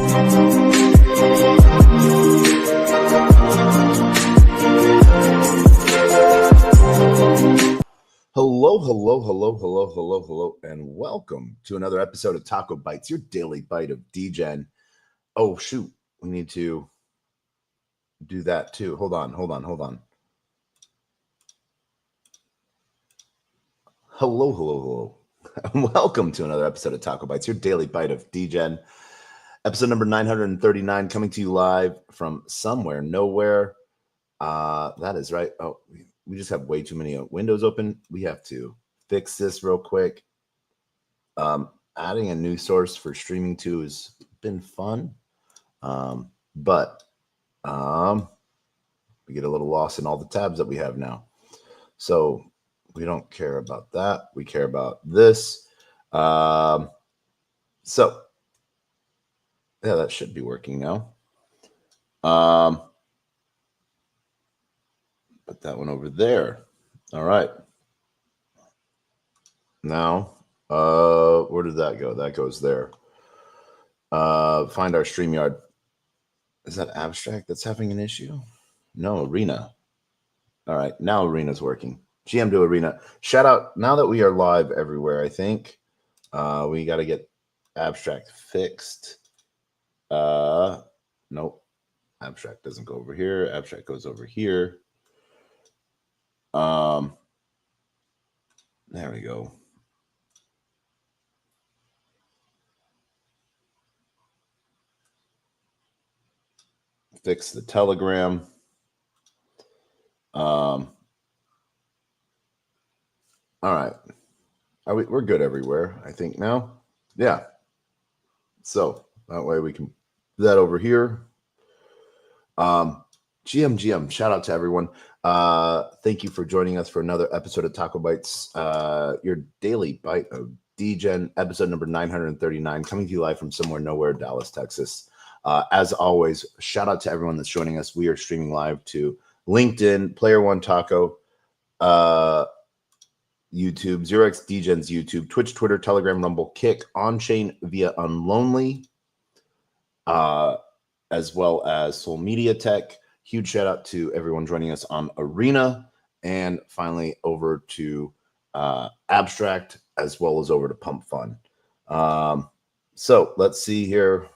Hello, and welcome to another episode of TacoBytes, your daily bite of Degen. Oh, shoot. We need to do that too. Hold on. Hello. Welcome to another episode of TacoBytes, your daily bite of Degen. Episode number 939, coming to you live from somewhere, nowhere. That is right. Oh, we just have way too many windows open. We have to fix this real quick. Adding a new source for streaming too has been fun. But we get a little lost in all the tabs that we have now. So we don't care about that. We care about this. So yeah, that should be working now. Put that one over there. All right. Now, where did that go? That goes there. Find our StreamYard. Is that Abstract that's having an issue? No, Arena. All right, now Arena's working. Gm² Arena. Shout out, now that we are live everywhere, I think, we got to get Abstract fixed. Nope. Abstract doesn't go over here. Abstract goes over here. There we go. Fix the Telegram. All right. We're good everywhere, I think now. Yeah. So that way we can do that over here. GM, shout out to everyone. Thank you for joining us for another episode of TacoBytes, your daily bite of Degen, episode number 939, coming to you live from somewhere, nowhere, Dallas, Texas. As always, shout out to everyone that's joining us. We are streaming live to LinkedIn, Player One Taco, YouTube, 0x Degens YouTube, Twitch, Twitter, Telegram, Rumble, Kick, On-Chain via Unlonely, as well as Soul Media Tech. Huge shout out to everyone joining us on Arena, and finally over to Abstract, as well as over to Pump Fun. So let's see here.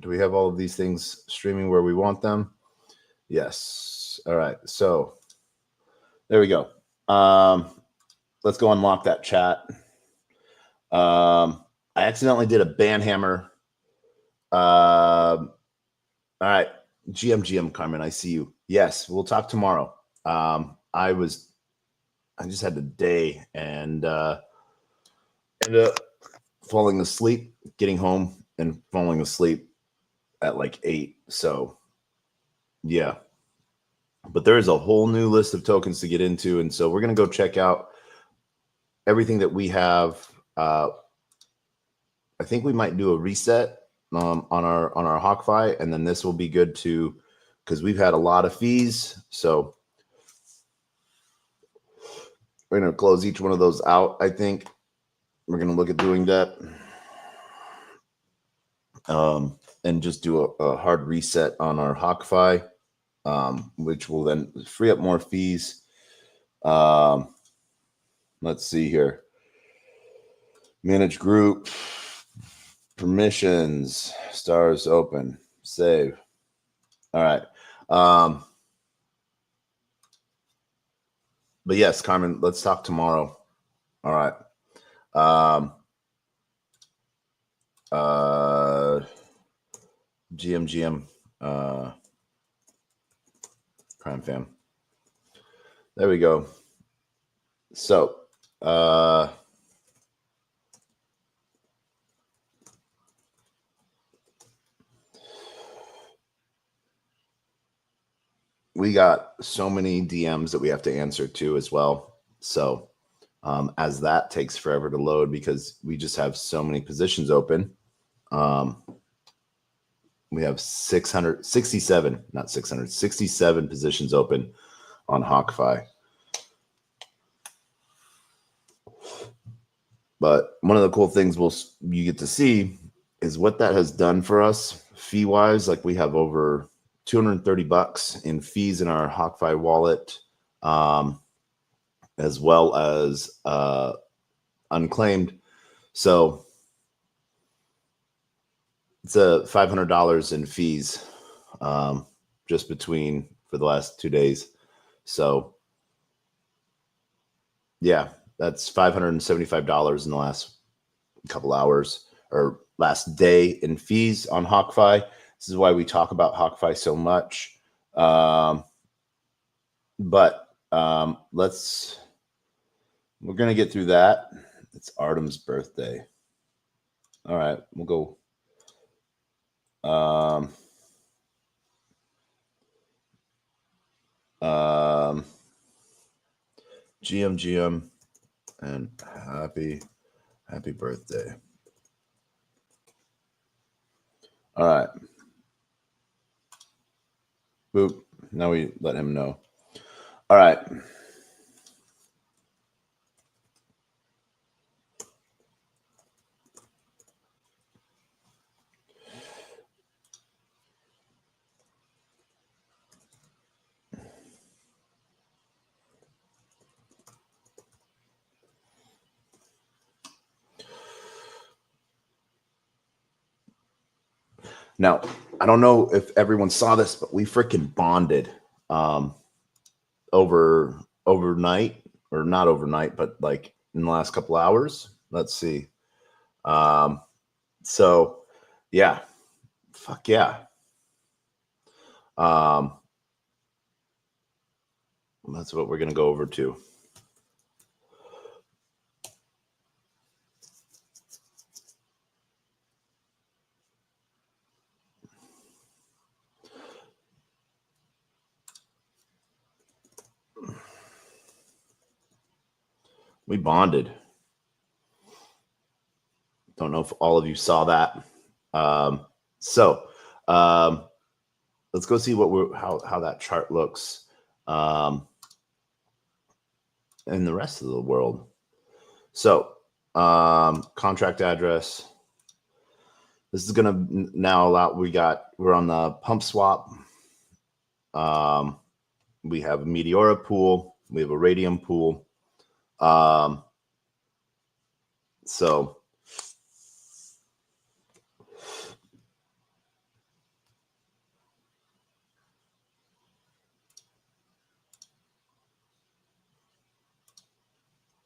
Do we have all of these things streaming where we want them? Yes. All right. So there we go. Let's go unlock that chat. I accidentally did a banhammer. All right. GM, Carmen, I see you. Yes, we'll talk tomorrow. I just had the day and ended up falling asleep, getting home and falling asleep at like 8. So yeah, but there's a whole new list of tokens to get into. And so we're going to go check out everything that we have. I think we might do a reset on our HawkFi, and then this will be good too, because we've had a lot of fees. So we're going to close each one of those out. I think we're going to look at doing that. And just do a hard reset on our HawkFi, which will then free up more fees. Let's see here. Manage group, permissions, stars open, save. All right. But yes, Carmen, let's talk tomorrow. All right. GM, Prime Fam. There we go. So, we got so many DMs that we have to answer to as well. So, as that takes forever to load because we just have so many positions open. We have 67 positions open on HawkFi. But one of the cool things you get to see is what that has done for us fee wise. Like we have over $230 in fees in our HawkFi wallet, as well as unclaimed. So it's a $500 in fees just between for the last 2 days. So yeah, that's $575 in the last couple hours or last day in fees on HawkFi. This is why we talk about HawkFi so much. We're going to get through that. It's Artem's birthday. All right, we'll go. GM, and happy birthday. All right. Boop. Now we let him know. All right. Now, I don't know if everyone saw this, but we freaking bonded overnight, or not overnight, but like in the last couple hours. Let's see. So yeah, fuck yeah. That's what we're going to go over to. We bonded. Don't know if all of you saw that. Let's go see what how that chart looks in the rest of the world. So contract address. This is gonna now allow. We're on the pump swap. We have a Meteora pool. We have a Radium pool. So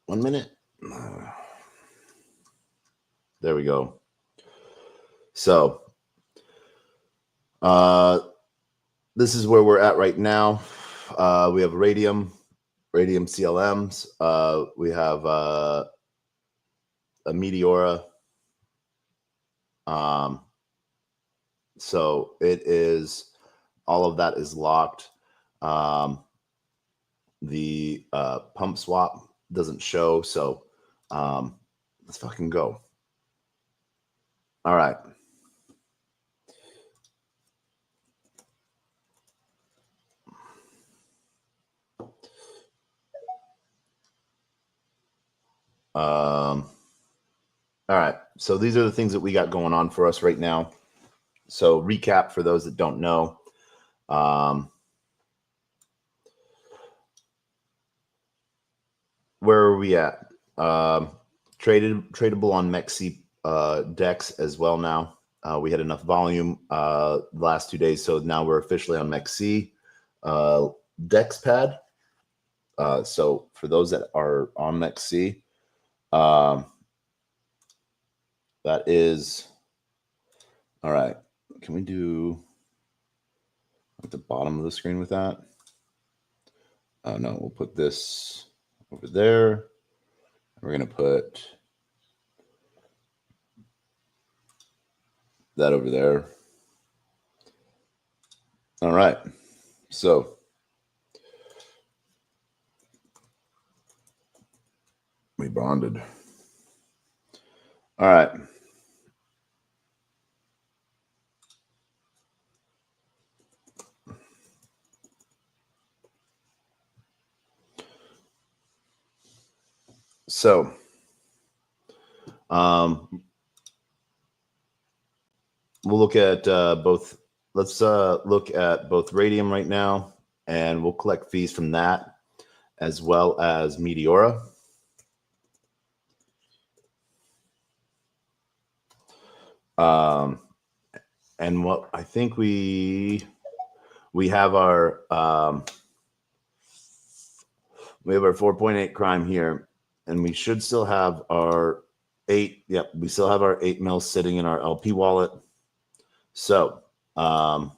one minute. There we go. So this is where we're at right now. We have Radium CLMs. We have a Meteora. So it is, all of that is locked. The pump swap doesn't show, so let's fucking go. All right. All right. So these are the things that we got going on for us right now. So recap for those that don't know. Where are we at? Tradable on MEXC DEX as well now. We had enough volume the last 2 days, so now we're officially on MEXC DEX pad. So for those that are on MEXC, that is all right. Can we do at the bottom of the screen with that? Oh no, we'll put this over there. We're gonna put that over there. All right. So we bonded. All right. So we'll look at both. Let's look at both Radium right now, and we'll collect fees from that as well as Meteora. And what I think we have our 4.8 crime here, and we should still have our 8. Yep, we still have our 8 mil sitting in our LP wallet. So what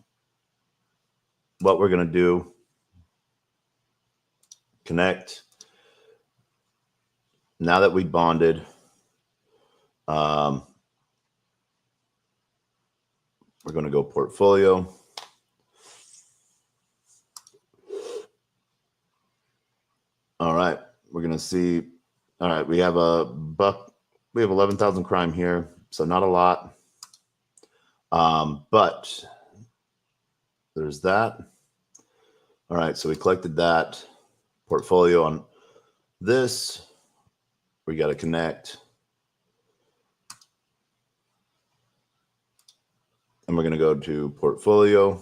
we're gonna do, connect. Now that we bonded, we're going to go portfolio. All right, we're going to see. All right, we have a buck. We have 11,000 crime here, so not a lot. But there's that. All right, so we collected that portfolio on this. We got to connect. And we're going to go to portfolio.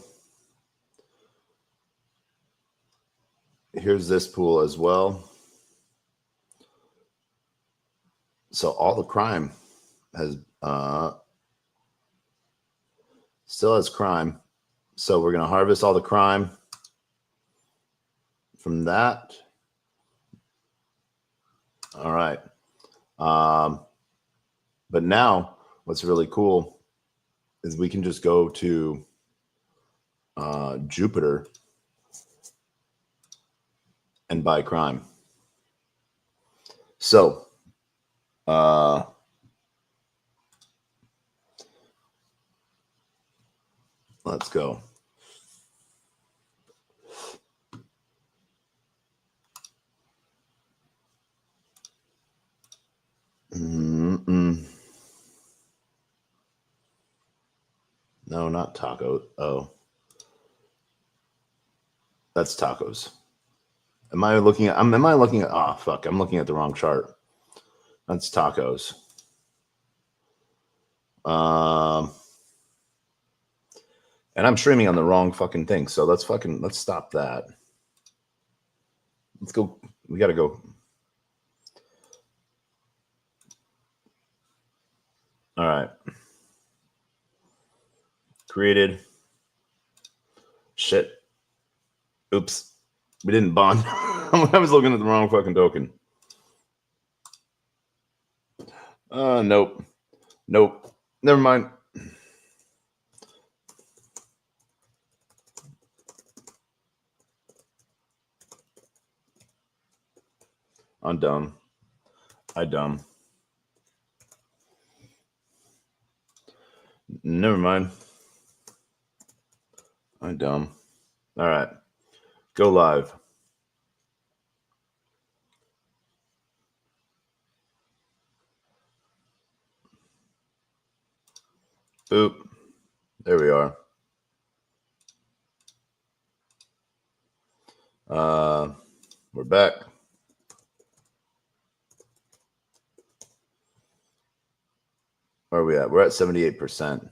Here's this pool as well. So all the crime has still has crime. So we're going to harvest all the crime from that. All right. But now what's really cool is we can just go to Jupiter and buy crime. So let's go. No, not taco. Oh, that's tacos. Am I looking at? Am I looking at? Oh fuck! I'm looking at the wrong chart. That's tacos. And I'm streaming on the wrong fucking thing. So let's stop that. Let's go. We gotta go. All right. Created. Shit. Oops. We didn't bond. I was looking at the wrong fucking token. Nope. Nope. Never mind. I'm dumb. Dumb. Never mind. I'm dumb. All right. Go live. Boop. There we are. We're back. Where are we at? We're at 78%.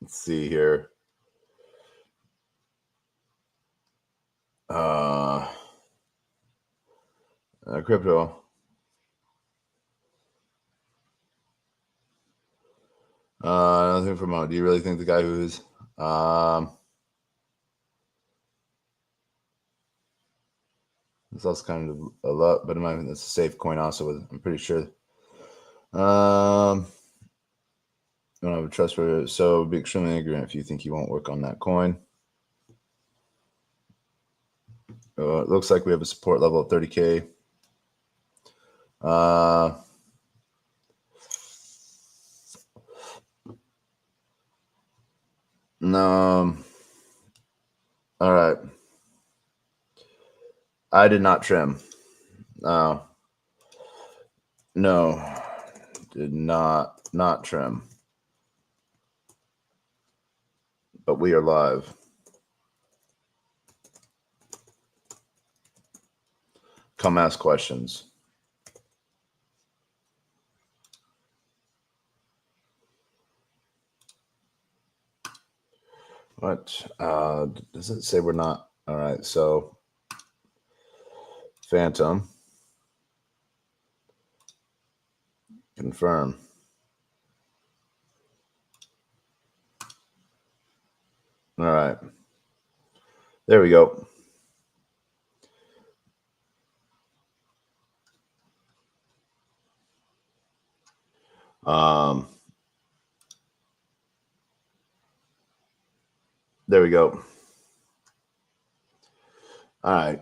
Let's see here. Crypto. Nothing from do you really think the guy who's it's also kind of a lot, but it's a safe coin also with, I'm pretty sure. I don't have a trust for it, so be extremely ignorant if you think he won't work on that coin. It looks like we have a support level of 30K. No. All right. I did not trim. No, did not trim. But we are live. Come ask questions. What? Does it say we're not? All right. So Phantom. Confirm. All right. There we go. There we go. All right.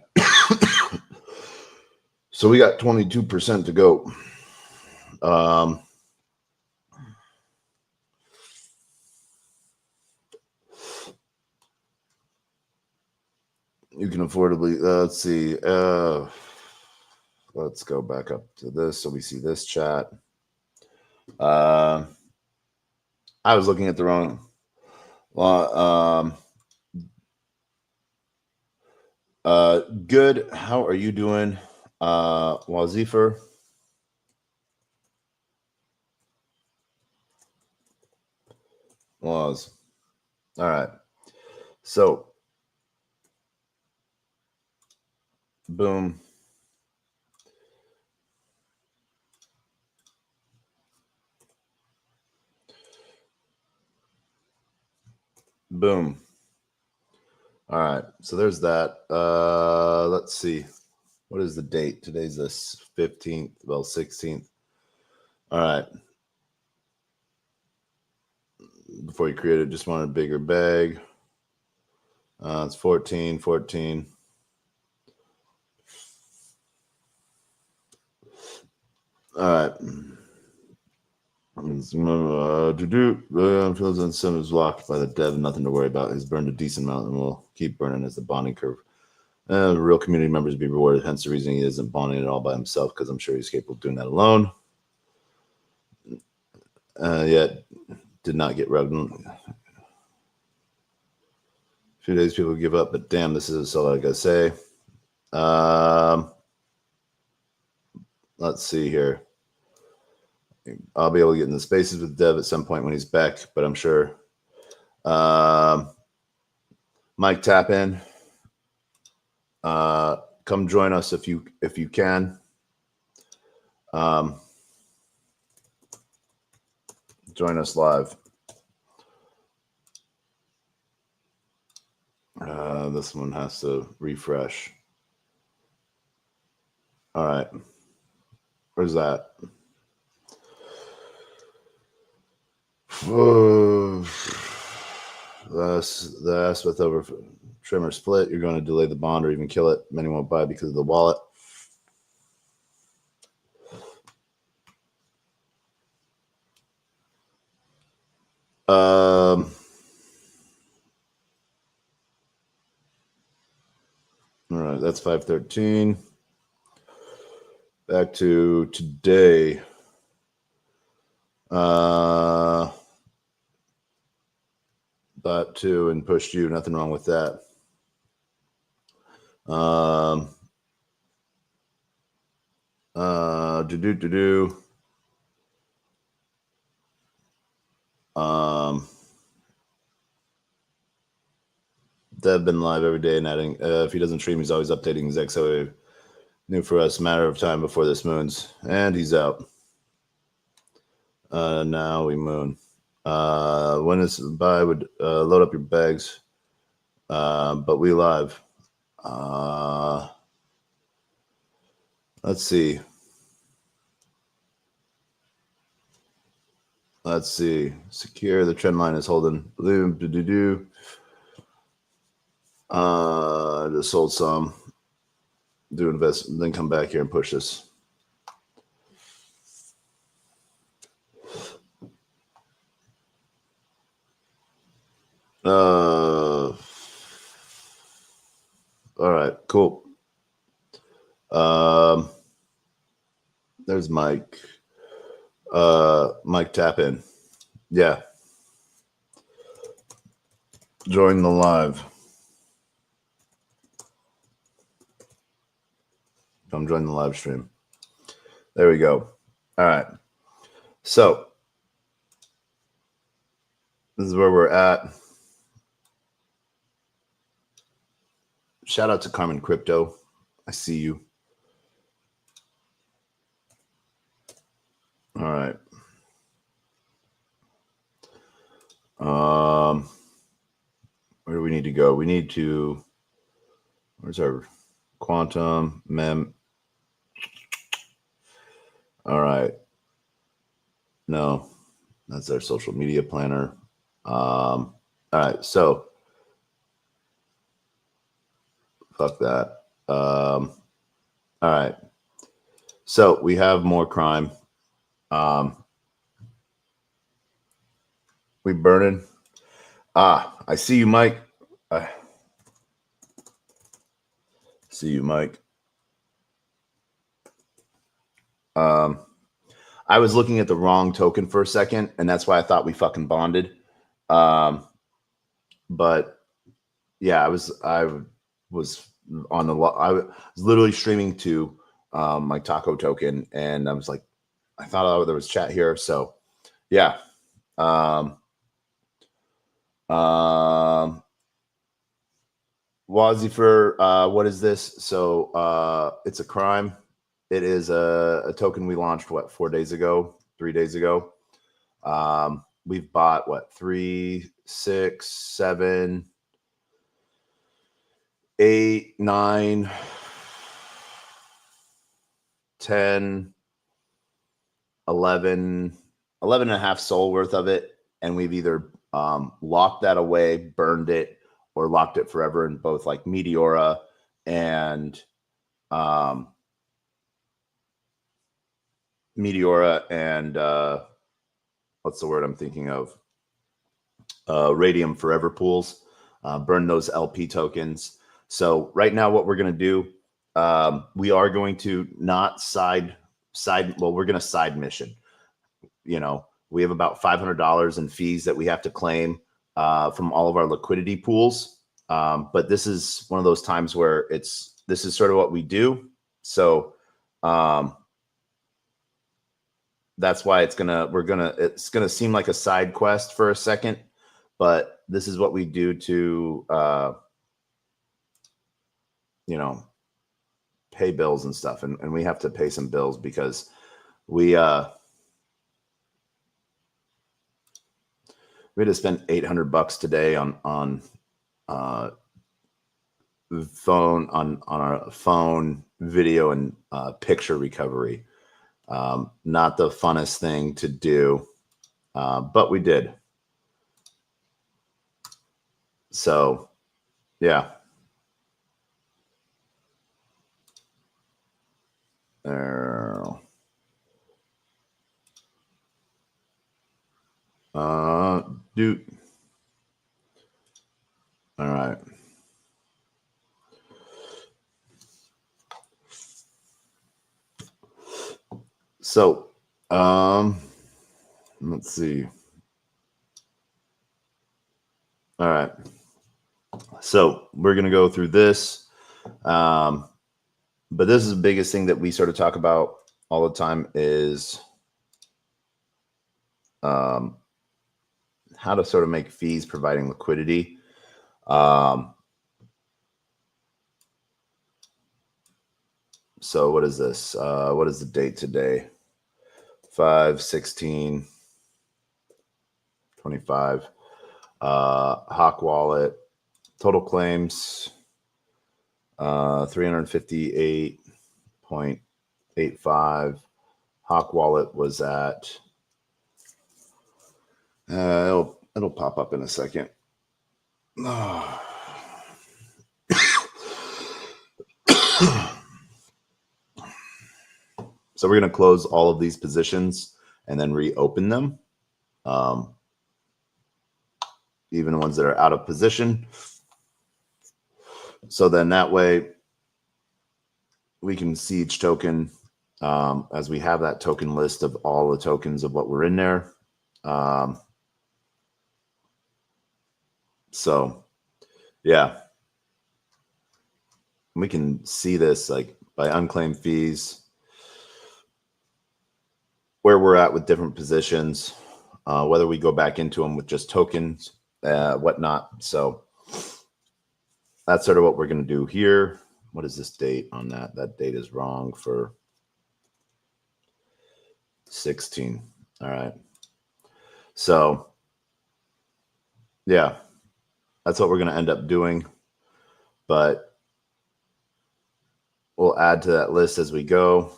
So we got 22% to go. You can affordably, let's see. Let's go back up to this so we see this chat. I was looking at the wrong. Good. How are you doing, Wazifer? Waz. All right. So, boom. Boom. All right. So there's that. Let's see. What is the date? Today's the 15th. Well, 16th. All right. Before you create it, just want a bigger bag. It's 14. All right. Feels incentive is locked by the dev. Nothing to worry about. He's burned a decent amount and will keep burning as the bonding curve. Real community members be rewarded. Hence the reason he isn't bonding it all by himself, because I'm sure he's capable of doing that alone. Yet did not get rubbed. A few days people give up, but damn, this is all I gotta say. Let's see here. I'll be able to get in the spaces with Dev at some point when he's back, but I'm sure. Mike, tap in. Come join us if you can. Join us live. This one has to refresh. All right. Where's that? The aspect over trim or split, you're going to delay the bond or even kill it. Many won't buy because of the wallet. All right, that's 513. Back to today. Bought 2 and pushed you. Nothing wrong with that. Dev been live every day and adding. If he doesn't stream, he's always updating his XO. New for us, matter of time before this moons, and he's out. Now we moon. When it's by, would load up your bags. But we live. Let's see. Secure. The trend line is holding. Just sold some. Do invest, then come back here and push this. All right, cool. There's Mike. Mike, tap in. Yeah. Join the live. Come join the live stream. There we go. All right. So this is where we're at. Shout out to Carmen Crypto. I see you. All right. Where do we need to go? We need to, where's our quantum mem? All right. No, that's our social media planner. All right. So fuck that. All right. So we have more crime. We burning. I see you, Mike. I see you, Mike. I was looking at the wrong token for a second, and that's why I thought we fucking bonded. But yeah, I was on the. I was literally streaming to my taco token, and I was like, I thought there was chat here, so yeah. Wazifer, what is this? So it's a crime. It is a token we launched, what, 3 days ago? We've bought, what, 3, 6, 7, 8, 9, 10, 11 and a half SOL worth of it. And we've either locked that away, burned it, or locked it forever in both like Meteora and what's the word I'm thinking of? Radium Forever pools. Burn those LP tokens. So right now, what we're going to do, we are going to not side. Well, we're going to side mission. You know, we have about $500 in fees that we have to claim from all of our liquidity pools. But this is one of those times where this is sort of what we do. So that's why it's gonna seem like a side quest for a second, but this is what we do to you know, pay bills and stuff, and we have to pay some bills because we had to spend $800 today on phone on our phone video and picture recovery. Not the funnest thing to do, but we did. So yeah. Dude. All right. So, let's see. All right. So we're going to go through this. But this is the biggest thing that we sort of talk about all the time is how to sort of make fees providing liquidity. So what is this? What is the date today? 5/16/25. Hawk Wallet. Total claims 358.85. Hawk Wallet was at it'll pop up in a second. So we're going to close all of these positions and then reopen them. Even the ones that are out of position. So then that way we can see each token as we have that token list of all the tokens of what were in there. So yeah, we can see this like by unclaimed fees, where we're at with different positions, whether we go back into them with just tokens, whatnot. So that's sort of what we're going to do here. What is this date on that? That date is wrong for 16. All right. So, yeah, that's what we're going to end up doing. But we'll add to that list as we go.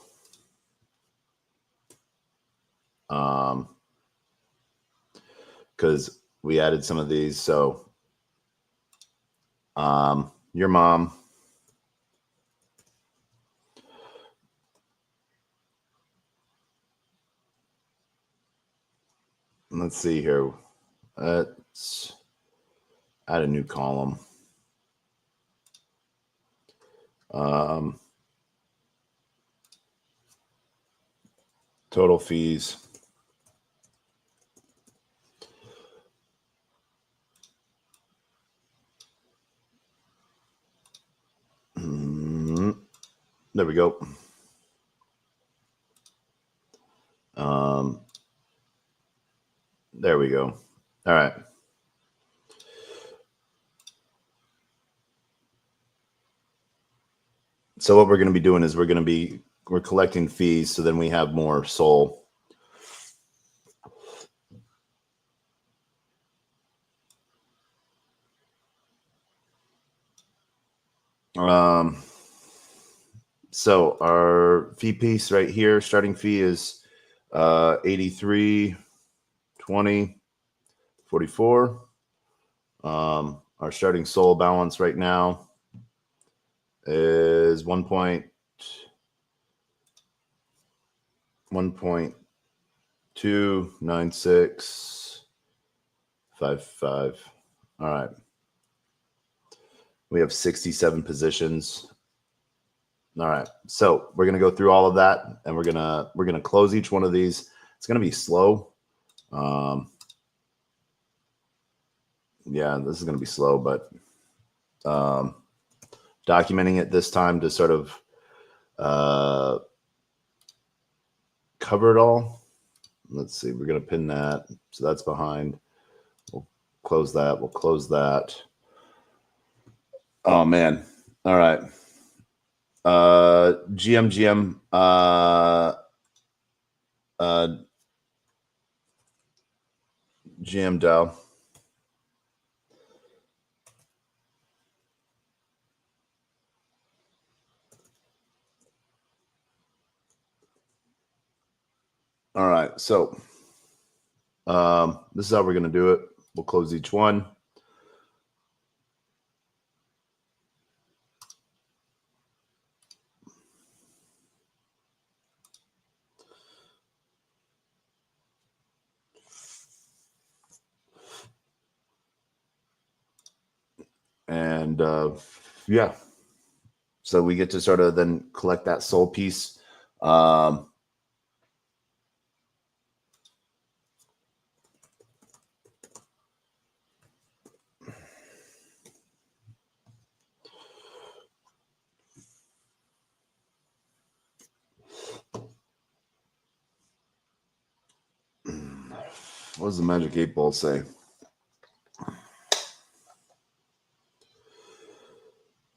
Because we added some of these. So, your mom. Let's see here. Let's add a new column. Total fees. There we go. There we go. All right. So what we're going to be doing is we're collecting fees, so then we have more SOL. So our fee piece right here, starting fee is 83, 20, 44. Our starting SOL balance right now is 1.29655. All right. We have 67 positions. All right. So we're going to go through all of that, and we're going to close each one of these. It's going to be slow. Yeah, this is going to be slow, but documenting it this time to sort of cover it all. Let's see. We're going to pin that. So that's behind. We'll close that. We'll close that. Oh, man. All right. GM, GM DAO. All right. So this is how we're going to do it. We'll close each one. And yeah, so we get to sort of then collect that SOL piece. What does the Magic 8 Ball say?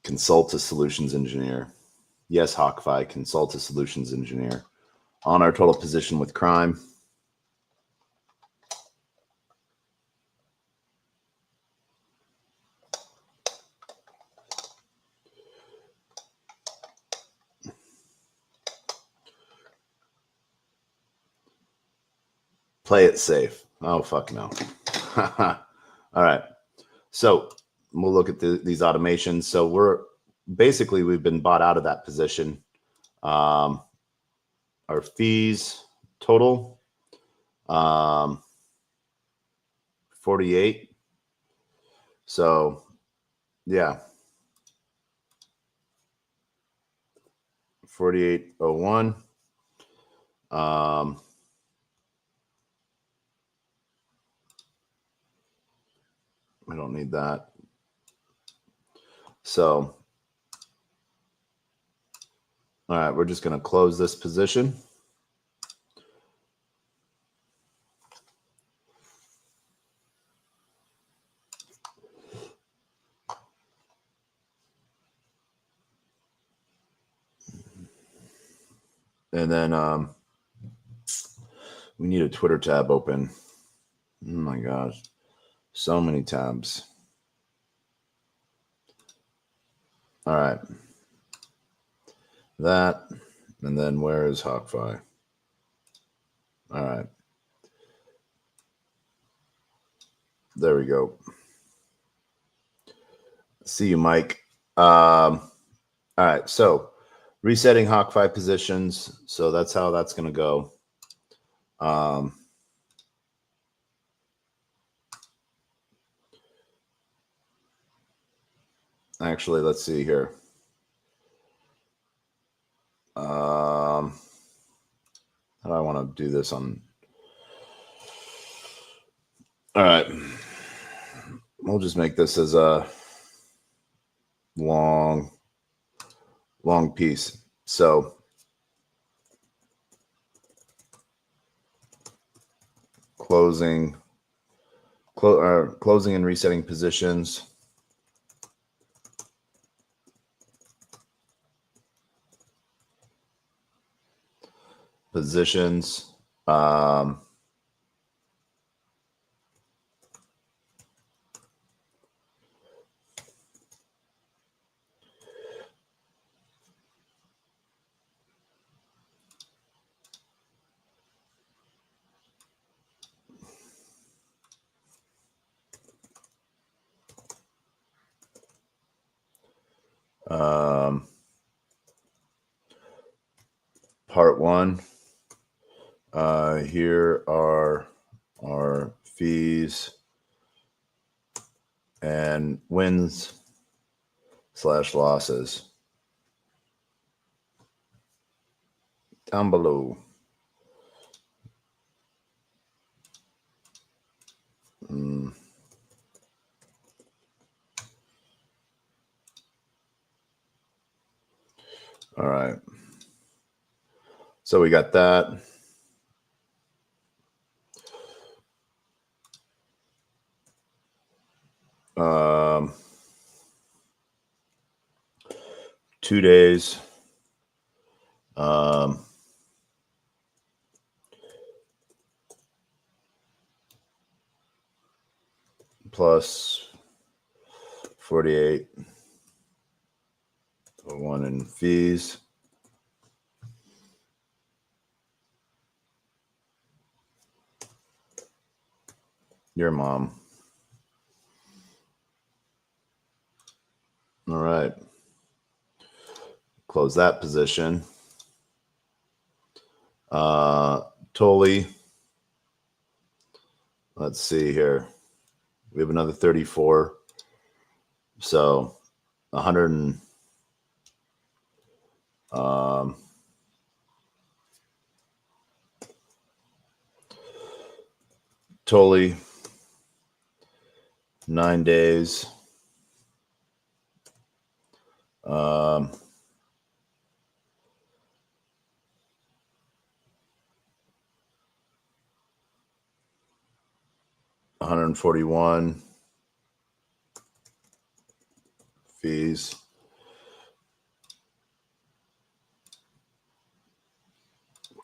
Consult a solutions engineer. Yes, Hawkfi, consult a solutions engineer. On our total position with crime. Play it safe. Oh, fuck no. All right. So we'll look at these automations. So we've been bought out of that position. Our fees total 48. So yeah, 4801. We don't need that. So, all right, we're just going to close this position. And then we need a Twitter tab open. Oh my gosh. So many tabs. All right. That. And then where is Hawkfi? All right. There we go. See you, Mike. All right. So resetting Hawkfi positions. So that's how that's going to go. Actually, let's see here. How do I want to do this on? All right. We'll just make this as a long piece. So closing and resetting positions. Positions. Part one. Here are our fees and wins / losses down below. All right. So we got that. 2 days. Plus 48.01 in fees. Your mom. All right. Close that position. Totally. Let's see here. We have another 34. So 100 and totally 9 days. 141 fees.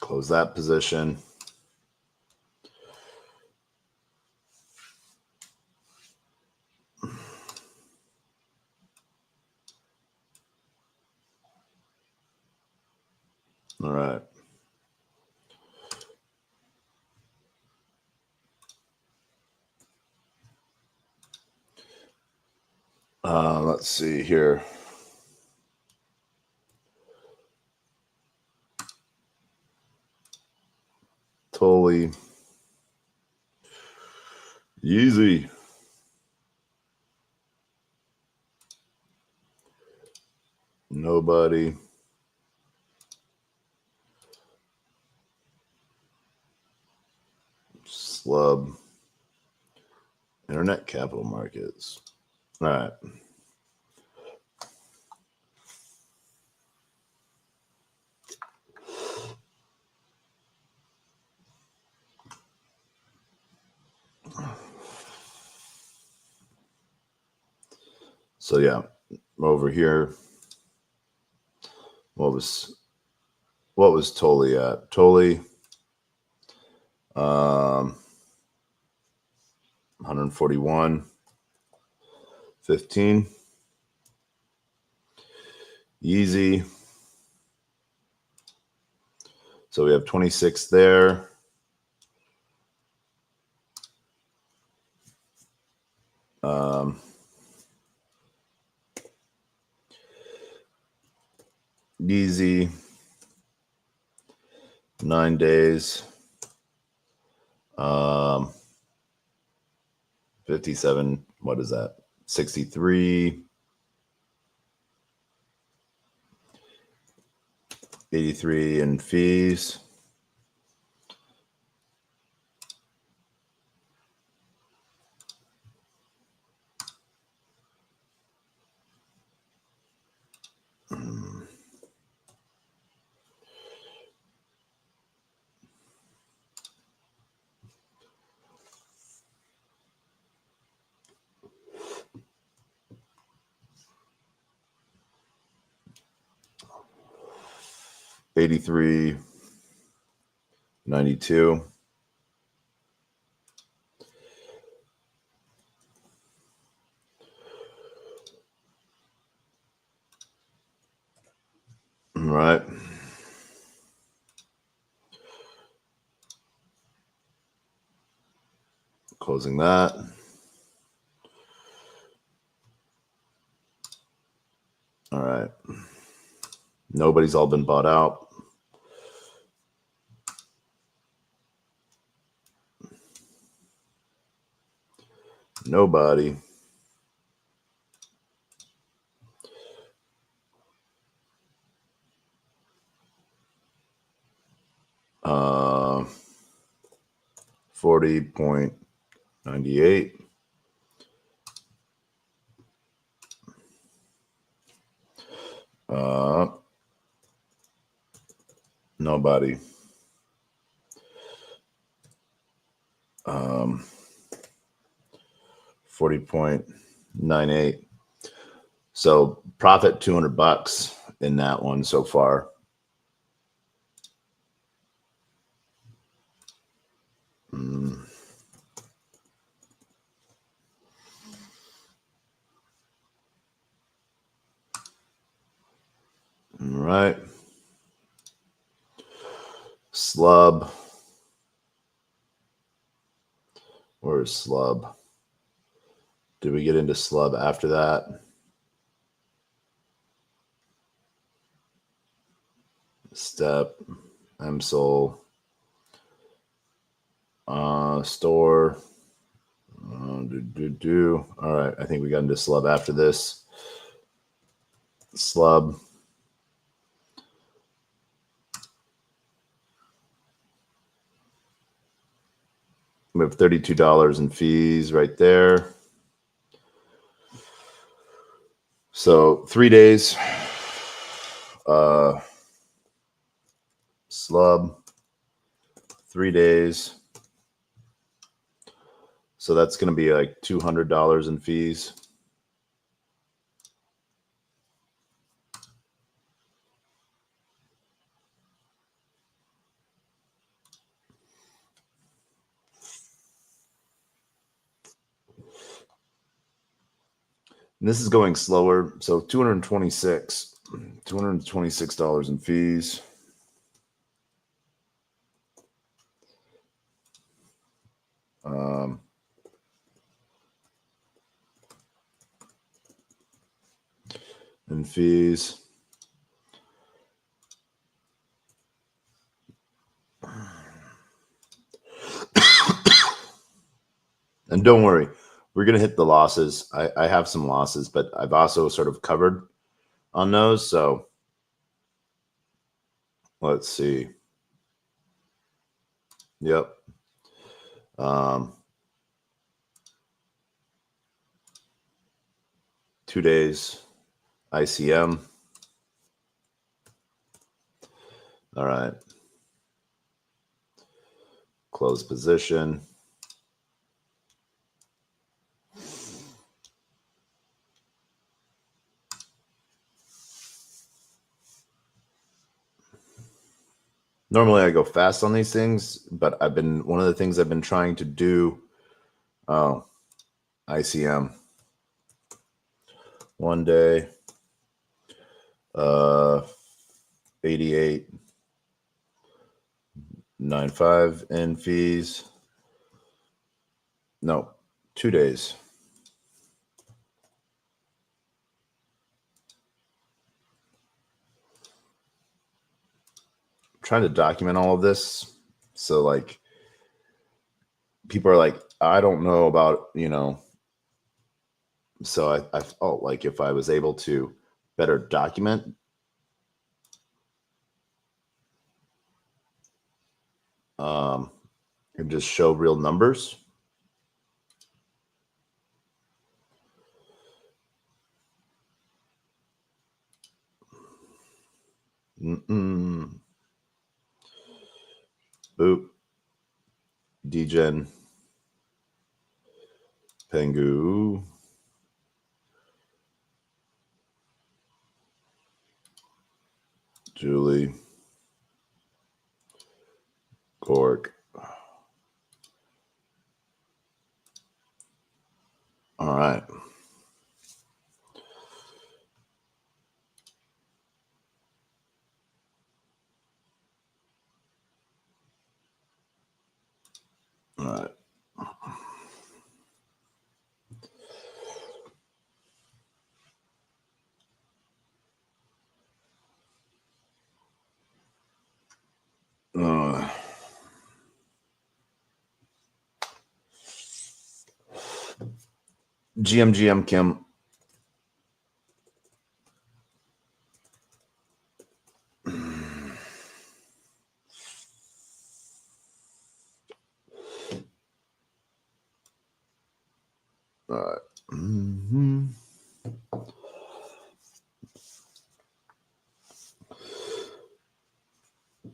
Close that position. All right. Let's see here. Totally easy. Nobody. Slub. Internet capital markets. All right. So yeah, over here, what was what was Tolly at? Tolly, 141, 15. Yeezy. So we have 26 there. Yeezy, 9 days. 57, what is that? 63, 83 in fees. $83, 92. All right. Closing that. All right. Nobody's all been bought out. Nobody. Uh, 40.98. Nobody. 40.98. So profit $200 in that one so far. All right. Slub. Where's Slub? Did we get into Slub after that? Step, MSOL, store. All right, I think we got into Slub after this. Slub. We have $32 in fees right there. So 3 days. Slub. 3 days. So that's going to be like $200 in fees. And this is going slower. So $226 in fees. And fees. And don't worry, we're going to hit the losses. I have some losses, but I've also sort of covered on those. So let's see. Yep. 2 days ICM. All right. Close position. Normally I go fast on these things, but one of the things I've been trying to do. Oh, ICM. One day, 88.95 in fees. No, 2 days. I'm trying to document all of this. So like people are like, I don't know about, so I felt like if I was able to better document and just show real numbers. Boop. Degen. Pengu. Julie. Cork. All right. All right. GM Kim. All right.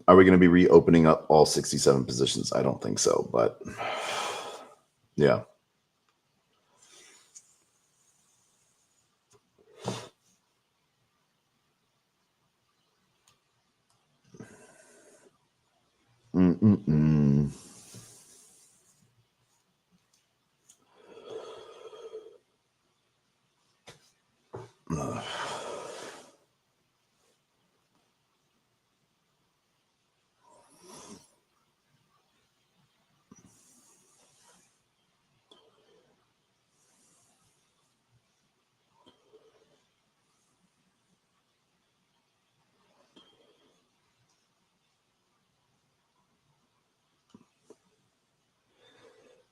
Are we going to be reopening up all 67 positions? I don't think so, but yeah.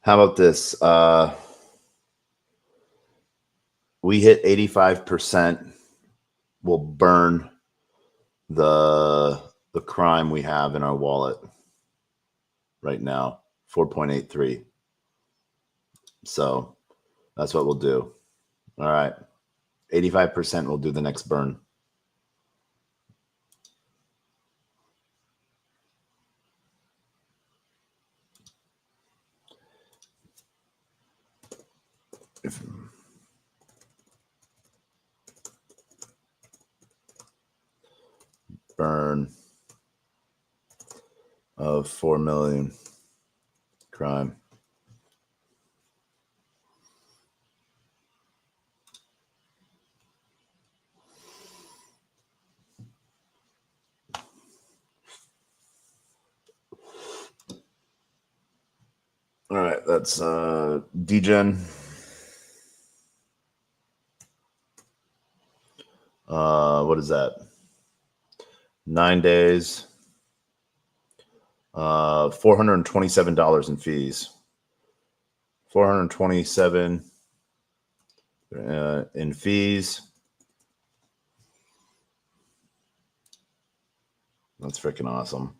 How about this? We hit 85%. We'll burn the crime we have in our wallet right now, 4.83. So that's what we'll do. All right. 85% will do the next burn. Burn of 4 million crime. All right, that's Degen. What is that? 9 days. $427 in fees. 427 in fees. That's freaking awesome.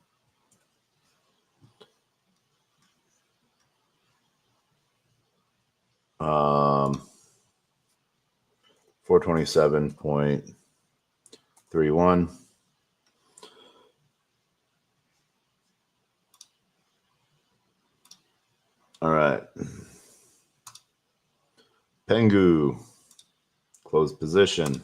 Um, 427.31. All right. Pengu. Closed position.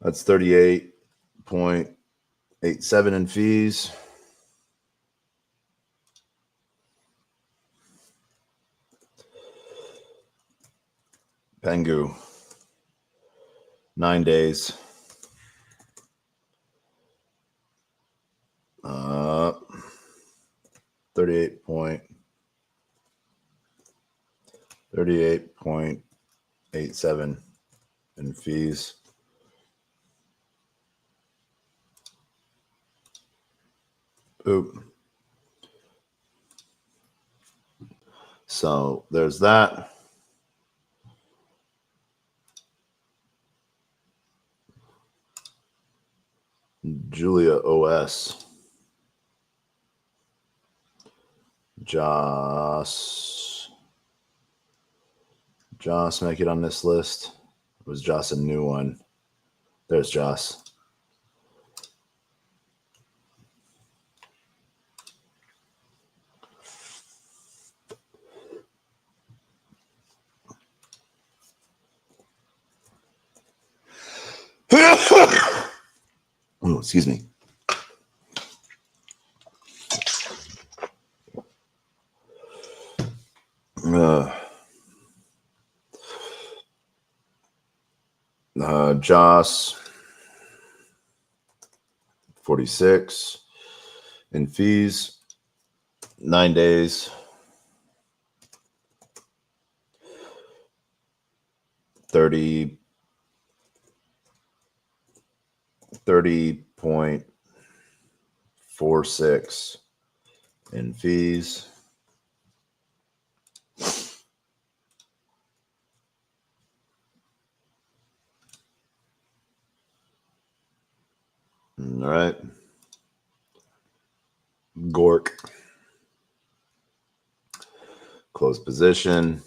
That's 38.87 in fees. Pengu, 9 days. 38.87 in fees. Oop. So there's that. Julia OS. Joss make it on this list? Was Joss a new one? There's Joss. Oh, excuse me. Joss, 46 in fees, 9 days. 30.46 in fees. All right. Gork. Close position.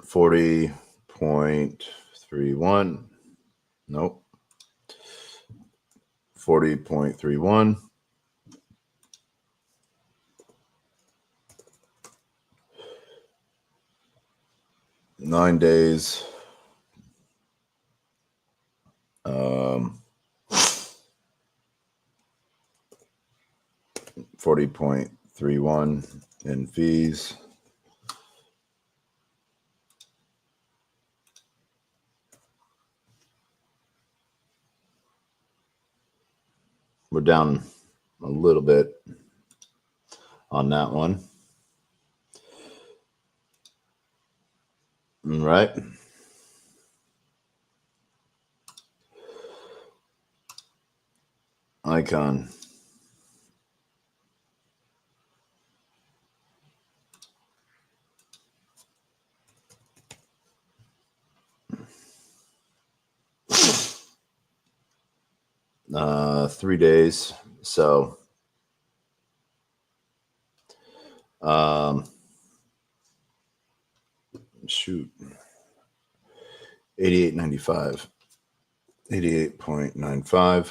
40.31. Nope. 40.31. Nine days. 40.31 in fees. We're down a little bit on that one. All right. Icon. $3 days. So shoot. 88.95. 88.95.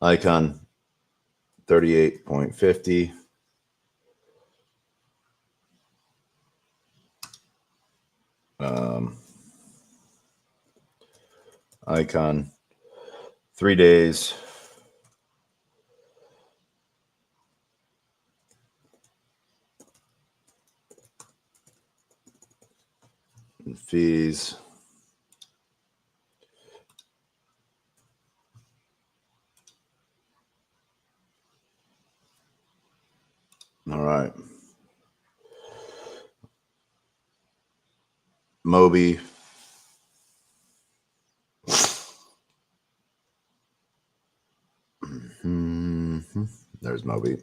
Icon 38.50. Icon 3 days. And fees. All right. Moby. There's Moby.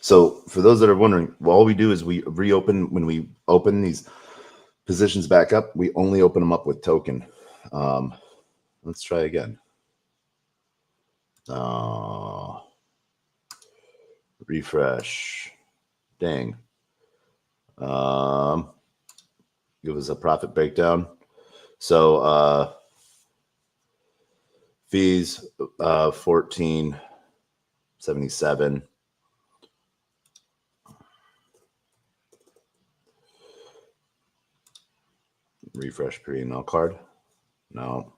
So for those that are wondering, well, all we do is we reopen when we open these positions back up. We only open them up with token. Let's try again. Refresh. Dang. Give us a profit breakdown. So fees 14.77. Refresh pre-email card. No.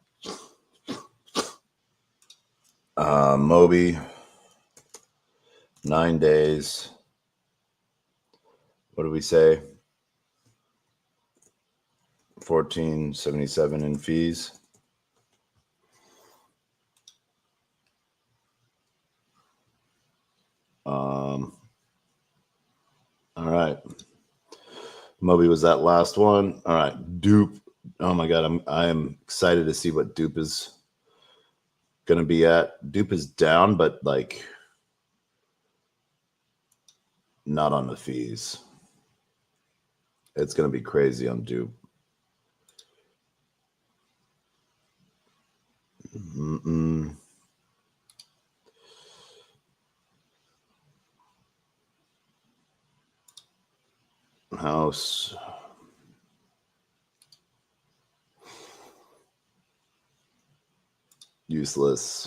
Moby. 9 days. What do we say? 14.77 in fees. All right. Moby was that last one. All right. Dupe. Oh my God. I am excited to see what Dupe is going to be at. Dupe is down, but like not on the fees. It's going to be crazy on Dupe. House. Useless.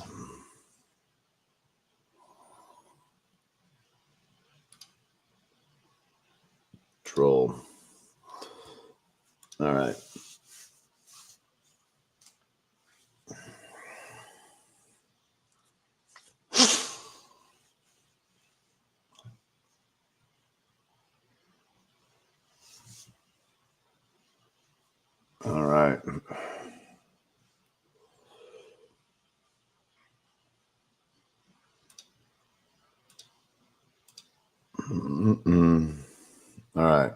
Troll. All right. All right. All right.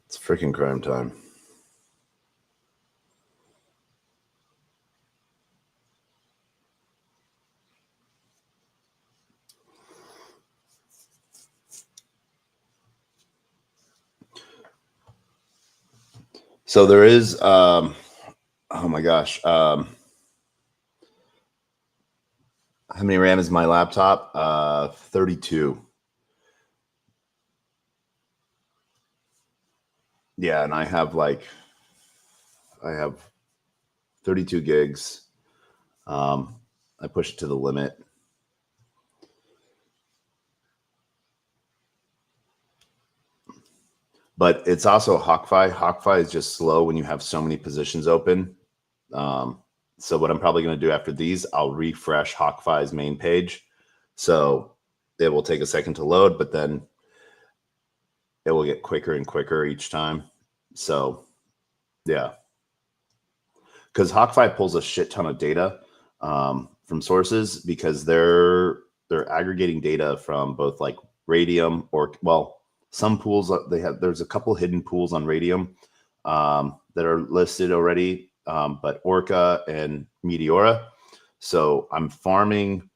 It's freaking crime time. So there is, oh my gosh. How many RAM is my laptop? 32. Yeah, and I have 32 gigs. I push it to the limit. But it's also Hawkeye. Hawkeye is just slow when you have so many positions open. So what I'm probably going to do after these, I'll refresh Hawkeye's main page. So it will take a second to load, but then it will get quicker and quicker each time. So yeah, because Hawkeye pulls a shit ton of data from sources because they're aggregating data from both like Radium or some pools there's a couple hidden pools on Radium that are listed already, but Orca and Meteora. So I'm farming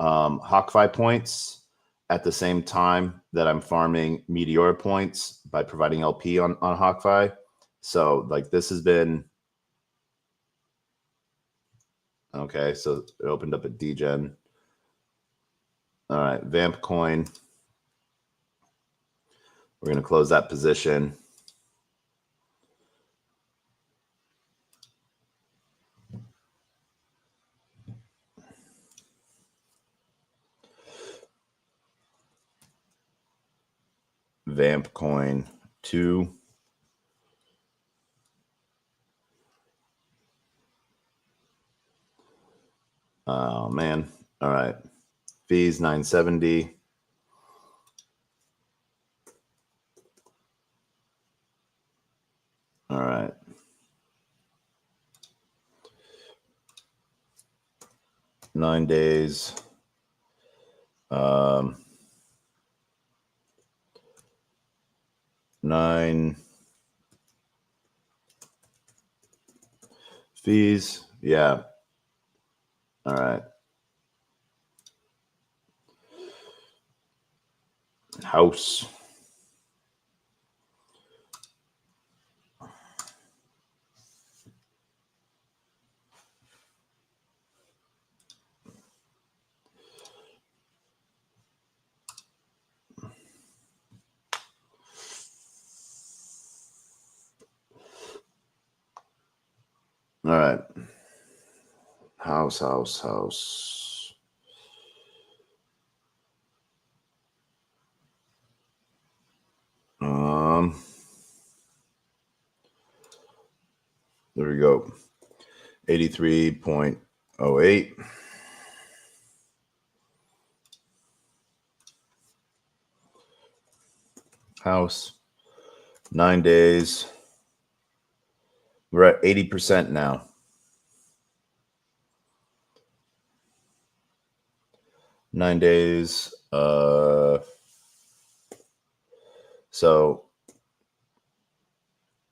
Hawkeye points at the same time that I'm farming Meteora points by providing LP on Hawkeye. So like this has been okay. So it opened up a Degen. All right, Vamp coin. We're going to close that position. Vamp coin 2. Oh man. All right. Fees 970. All right. Nine days. 9 fees. Yeah. All right. House. All right. House. There we go. 83.08. House. 9 days. We're at 80% now. Nine days. So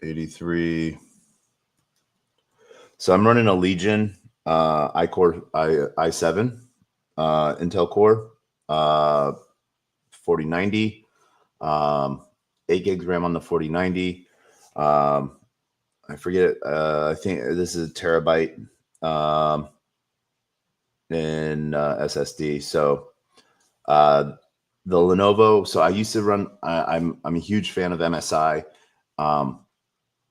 83. So I'm running a Legion i7 Intel Core 4090. 8 gigs RAM on the 4090. I forget. I think this is a terabyte in SSD. So the Lenovo. So I used to run. I'm a huge fan of MSI.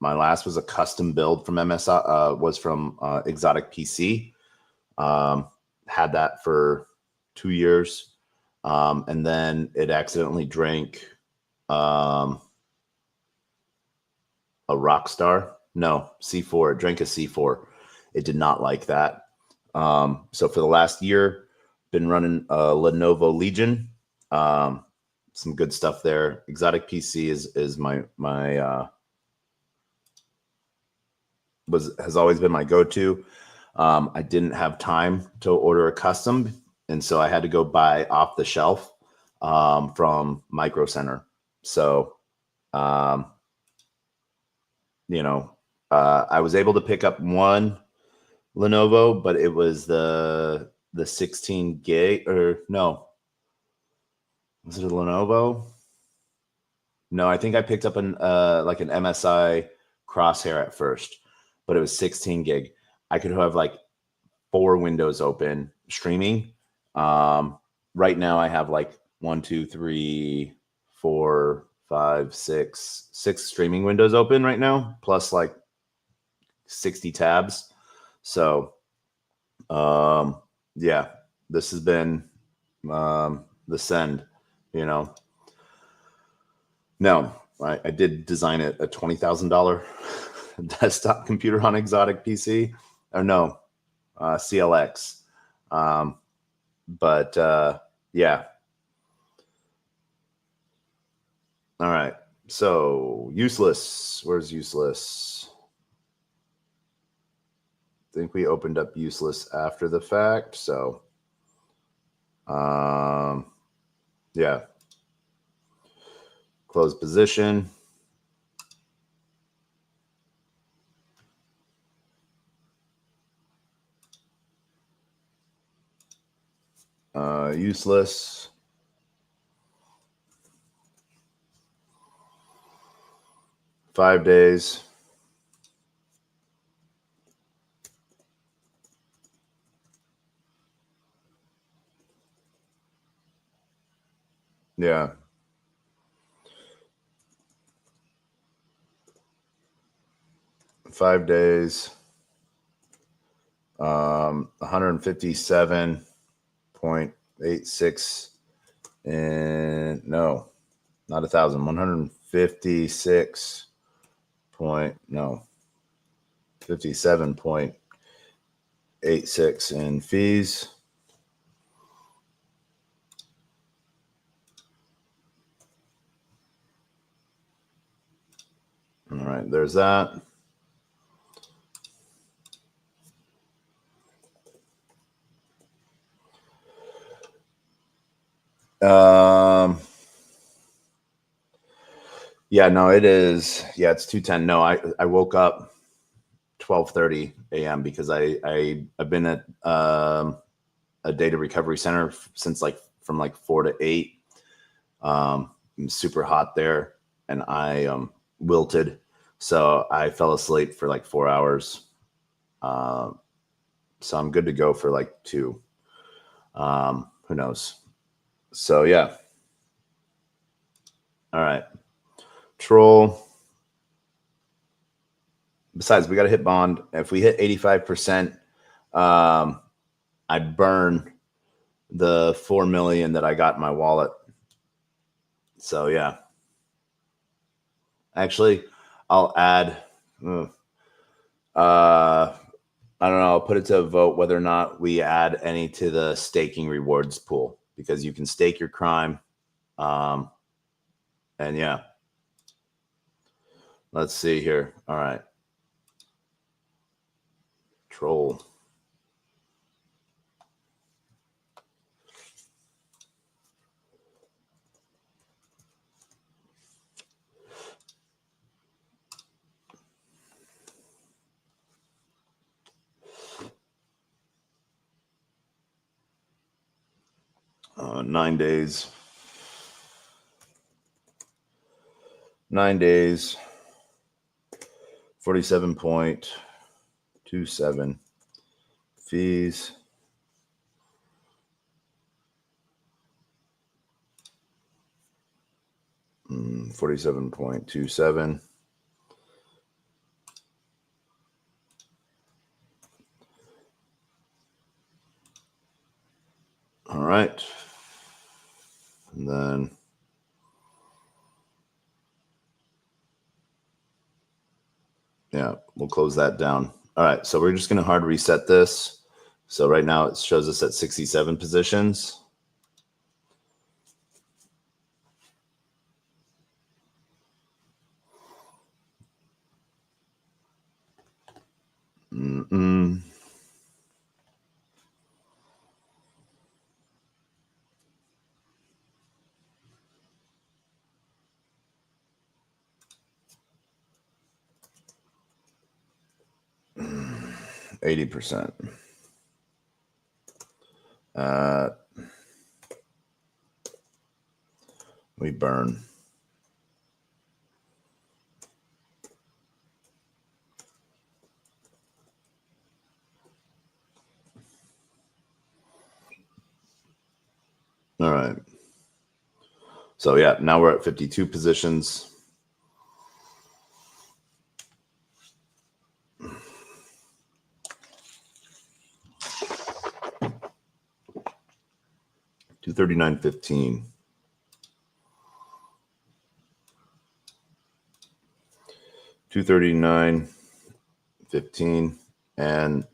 My last was a custom build from MSI. Was from Exotic PC. Had that for 2 years, and then it accidentally drank a Rockstar. No, C4. It drank a C4. It did not like that. So for the last year, been running a Lenovo Legion. Some good stuff there. Exotic PC is has always been my go-to. I didn't have time to order a custom, and so I had to go buy off the shelf from Micro Center. So I was able to pick up one Lenovo, but it was the 16 gig, or no, was it a Lenovo? No, I think I picked up an MSI Crosshair at first, but it was 16 gig. I could have like 4 windows open streaming. Right now I have like 1, 2, 3, 4, 5, 6 streaming windows open right now, plus like 60 tabs. So yeah, this has been the send, Now, I did design a $20,000 desktop computer on Exotic PC, or no, CLX. But yeah. All right. So useless. Where's useless? I think we opened up useless after the fact. So yeah. Close position. Useless. $5 days. Yeah. $5 days. 157.86 and no. Not 1,000. 156 point, no, 57.86 in fees. All right, there's that. Yeah, no, it is. Yeah, it's 2:10. No, I woke up 12:30 a.m. because I've been at a data recovery center since from 4 to 8. Super hot there, and I wilted, so I fell asleep for 4 hours. So I'm good to go for 2. Who knows? So yeah. All right. Troll. Besides, we got to hit bond. If we hit 85%, I'd burn the 4 million that I got in my wallet. So yeah. Actually, I'll add. I don't know. I'll put it to a vote whether or not we add any to the staking rewards pool, because you can stake your crime. And yeah. Let's see here. All right. Troll. Nine days. 9 days. 47.27 fees. Mm, 47.27. All right. And then yeah, we'll close that down. All right, so we're just going to hard reset this. So right now it shows us at 67 positions. Mm-mm. Mm, 80%. We burn. All right. So yeah, now we're at 52 positions. $239.15. 239.15, and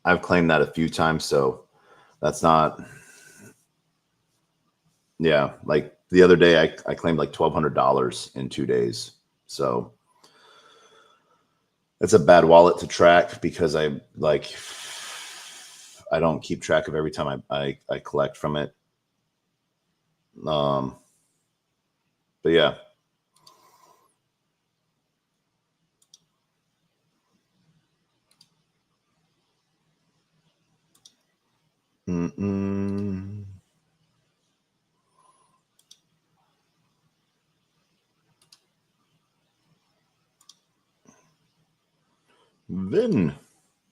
I've claimed that a few times, so that's not. Yeah, like the other day, I claimed $1,200 in 2 days. So it's a bad wallet to track because I don't keep track of every time I collect from it. But yeah. Mm-mm.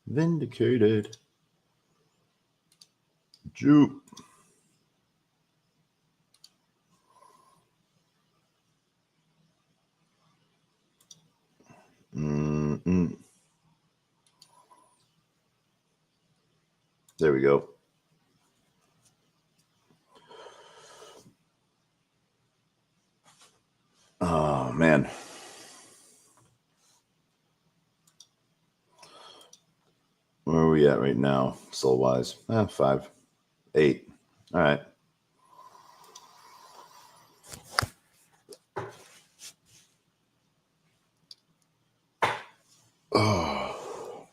Vindicated. Jupe. Mm-mm. There we go. man. Where are we at right now, soul wise? 5, 8. All right. Oh.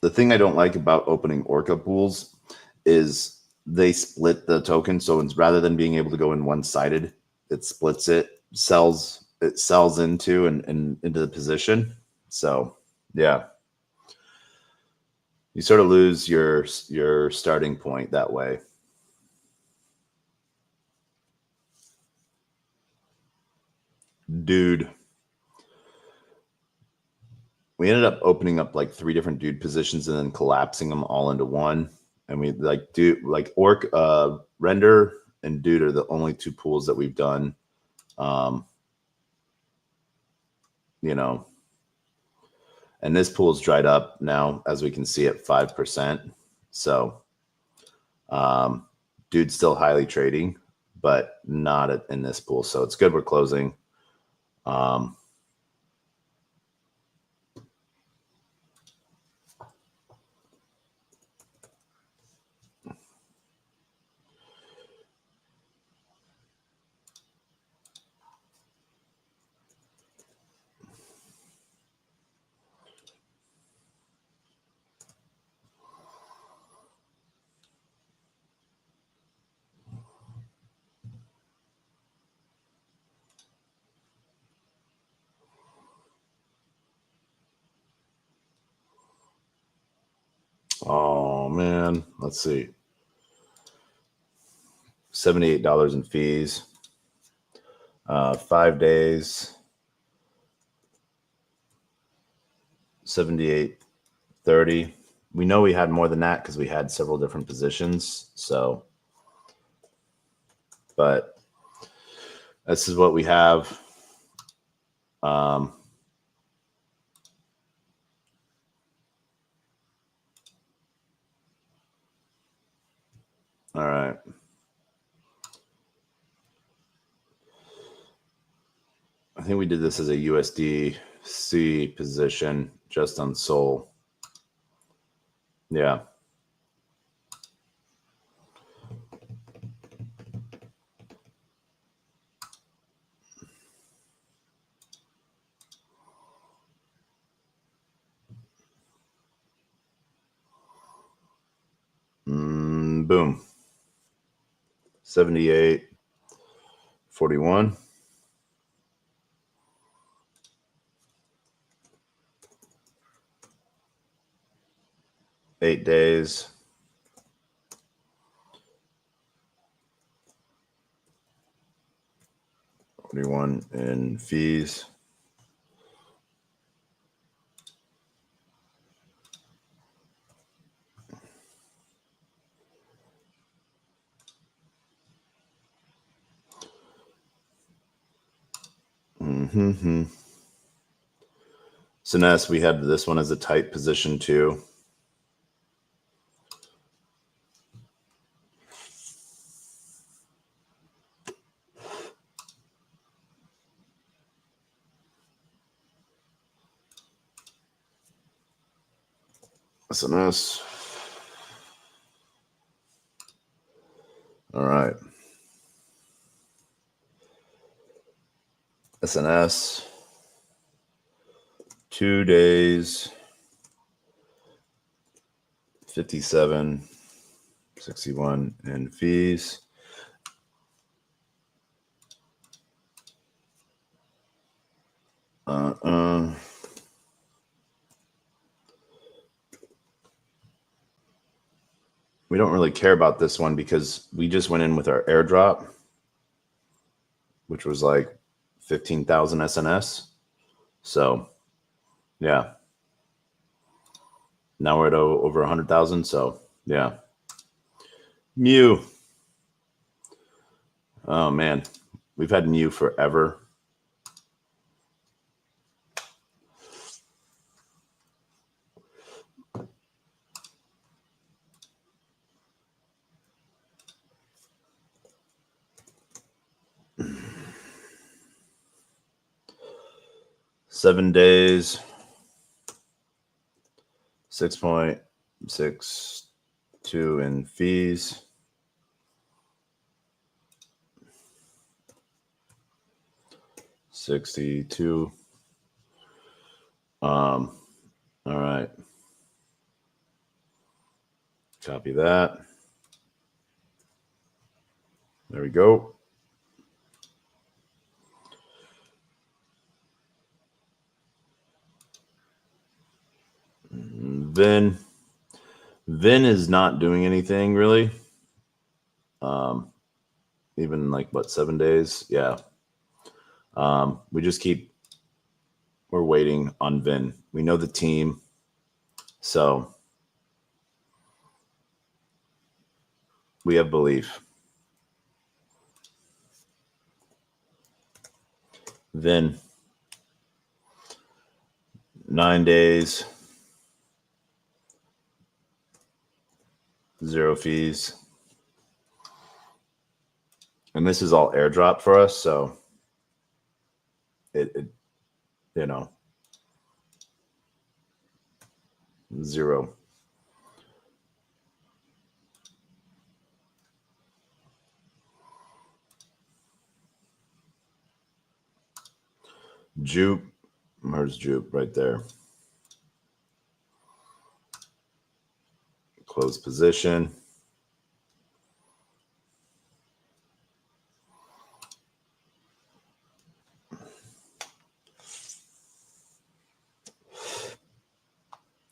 The thing I don't like about opening Orca pools is they split the token. So it's, rather than being able to go in one-sided, it splits it, sells into and into the position. So yeah, you sort of lose your starting point that way. Dude, we ended up opening up like 3 different dude positions and then collapsing them all into one. And we render and dude are the only 2 pools that we've done. You know, and this pool's dried up now, as we can see, at 5%. So dude's still highly trading, but not in this pool. So it's good we're closing. Oh man, let's see. $78 in fees. 5 days. 78.30. We know we had more than that because we had several different positions. So, but this is what we have. All right. I think we did this as a USDC position just on Sol. Yeah. Boom. 78.41. 8 days. 41 in fees. SNS, we had this one as a tight position too. SNS. All right. SNS. 2 days. 57.61 in fees. We don't really care about this one because we just went in with our airdrop, which was like 15,000 SNS. So, yeah. Now we're at over 100,000. So, yeah. Mew. Oh, man. We've had Mew forever. 7 days, 6.62 in fees. $62. All right. Copy that. There we go. Vin is not doing anything really. Even like what, 7 days? Yeah. We just we're waiting on Vin. We know the team. So we have belief. Vin, 9 days, 0 fees. And this is all airdrop for us, so it you know, 0. Jupe, where's Jupe? Right there. Close position.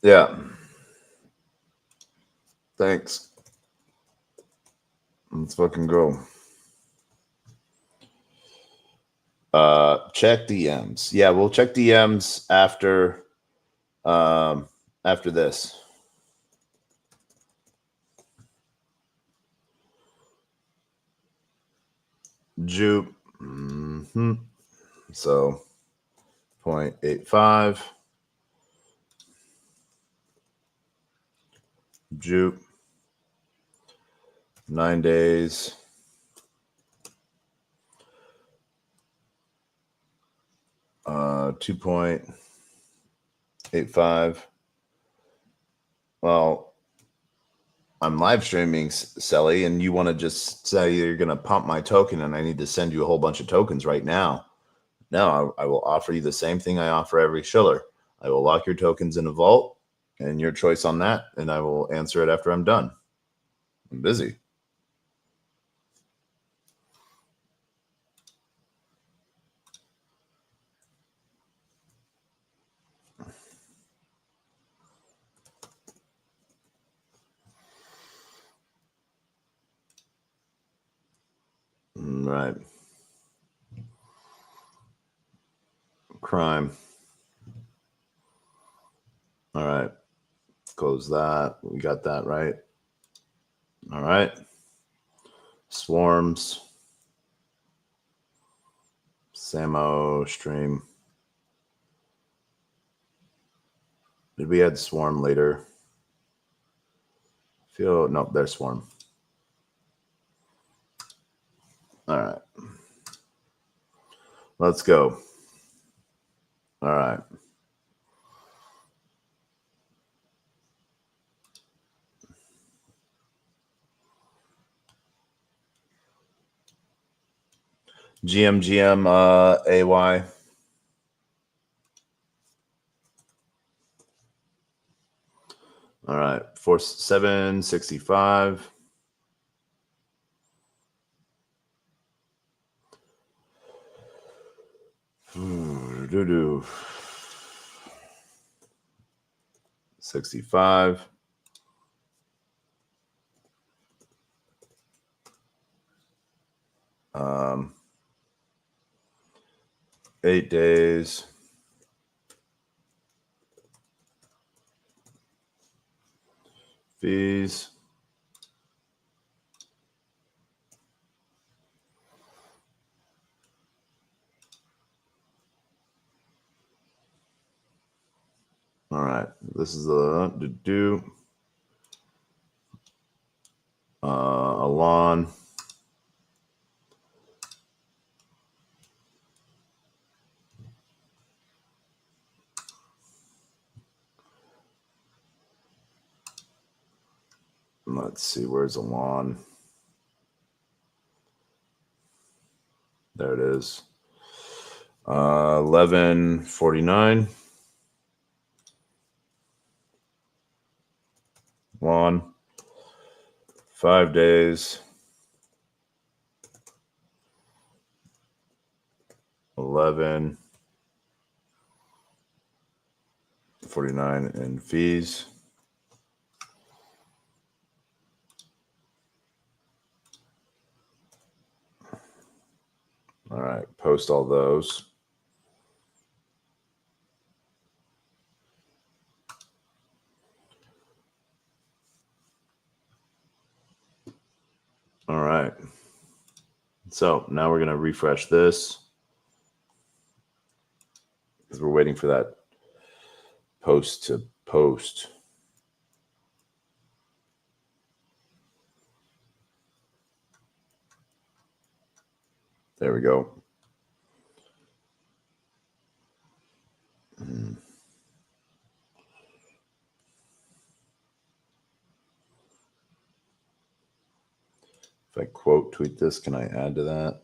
Yeah. Thanks. Let's fucking go. Check DMs. Yeah, we'll check DMs after this. Jupe. So 0.85. Jupe. 9 days. Uh, 2.85. Well, I'm live streaming, Selly, and you want to just say you're going to pump my token and I need to send you a whole bunch of tokens right now. No, I will offer you the same thing I offer every shiller. I will lock your tokens in a vault and your choice on that, and I will answer it after I'm done. I'm busy. Right. Crime. All right. Close that. We got that right. All right. Swarms. Samo stream. Did we add swarm later? No, there's swarm. All right. Let's go. All right. GM AY. All right. 4765. Doo-doo. 65. Um, 8 days. Fees. All right. This is the Alon. Let's see, where's the lawn? There it is. 1149. Lawn. 5 days. 1149 in fees. All right, post all those. All right. So now we're going to refresh this because we're waiting for that post to post. There we go. If I quote tweet this, can I add to that?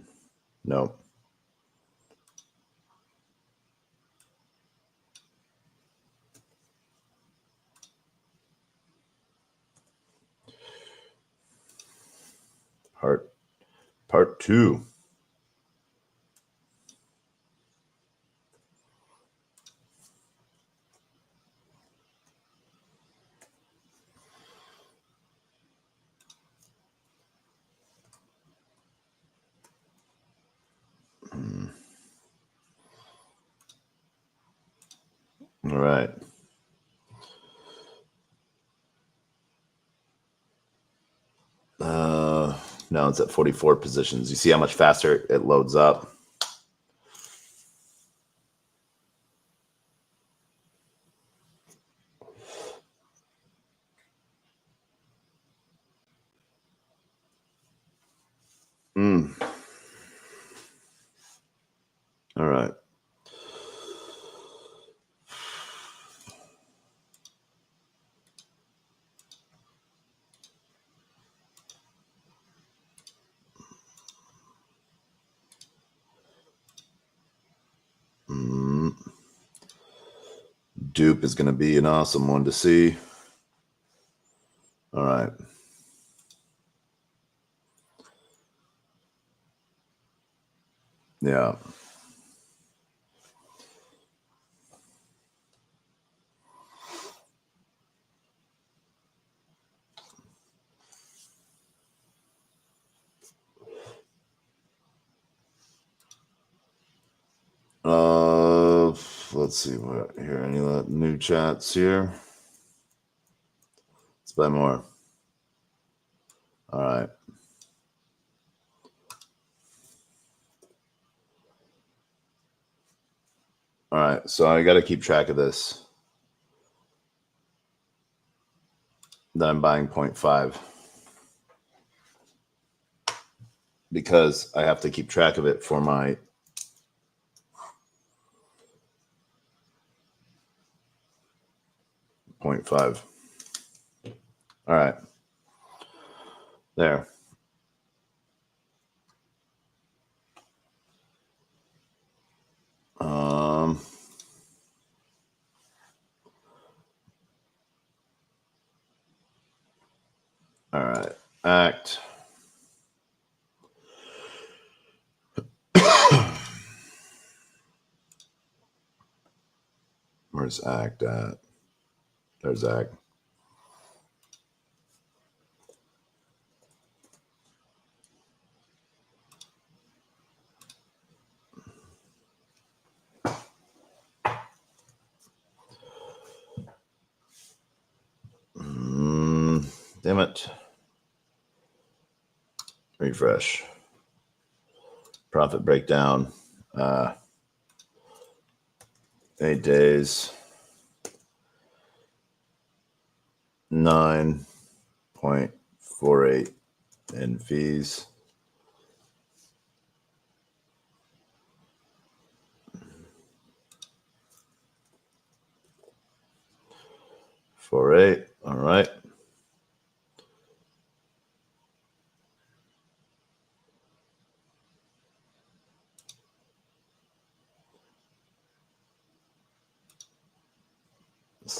No. Part 2. All right. Now it's at 44 positions. You see how much faster it loads up? All right. Dupe is going to be an awesome one to see. All right. Yeah. Let's see what here. Any new chats here? Let's buy more. All right. All right. So I got to keep track of this. That I'm buying 0.5 because I have to keep track of it for my .5. All right. There. All right. Act. Where's Act at? There's Act. Damn it. Refresh. Profit breakdown. 8 days. 9.48 in fees. All right.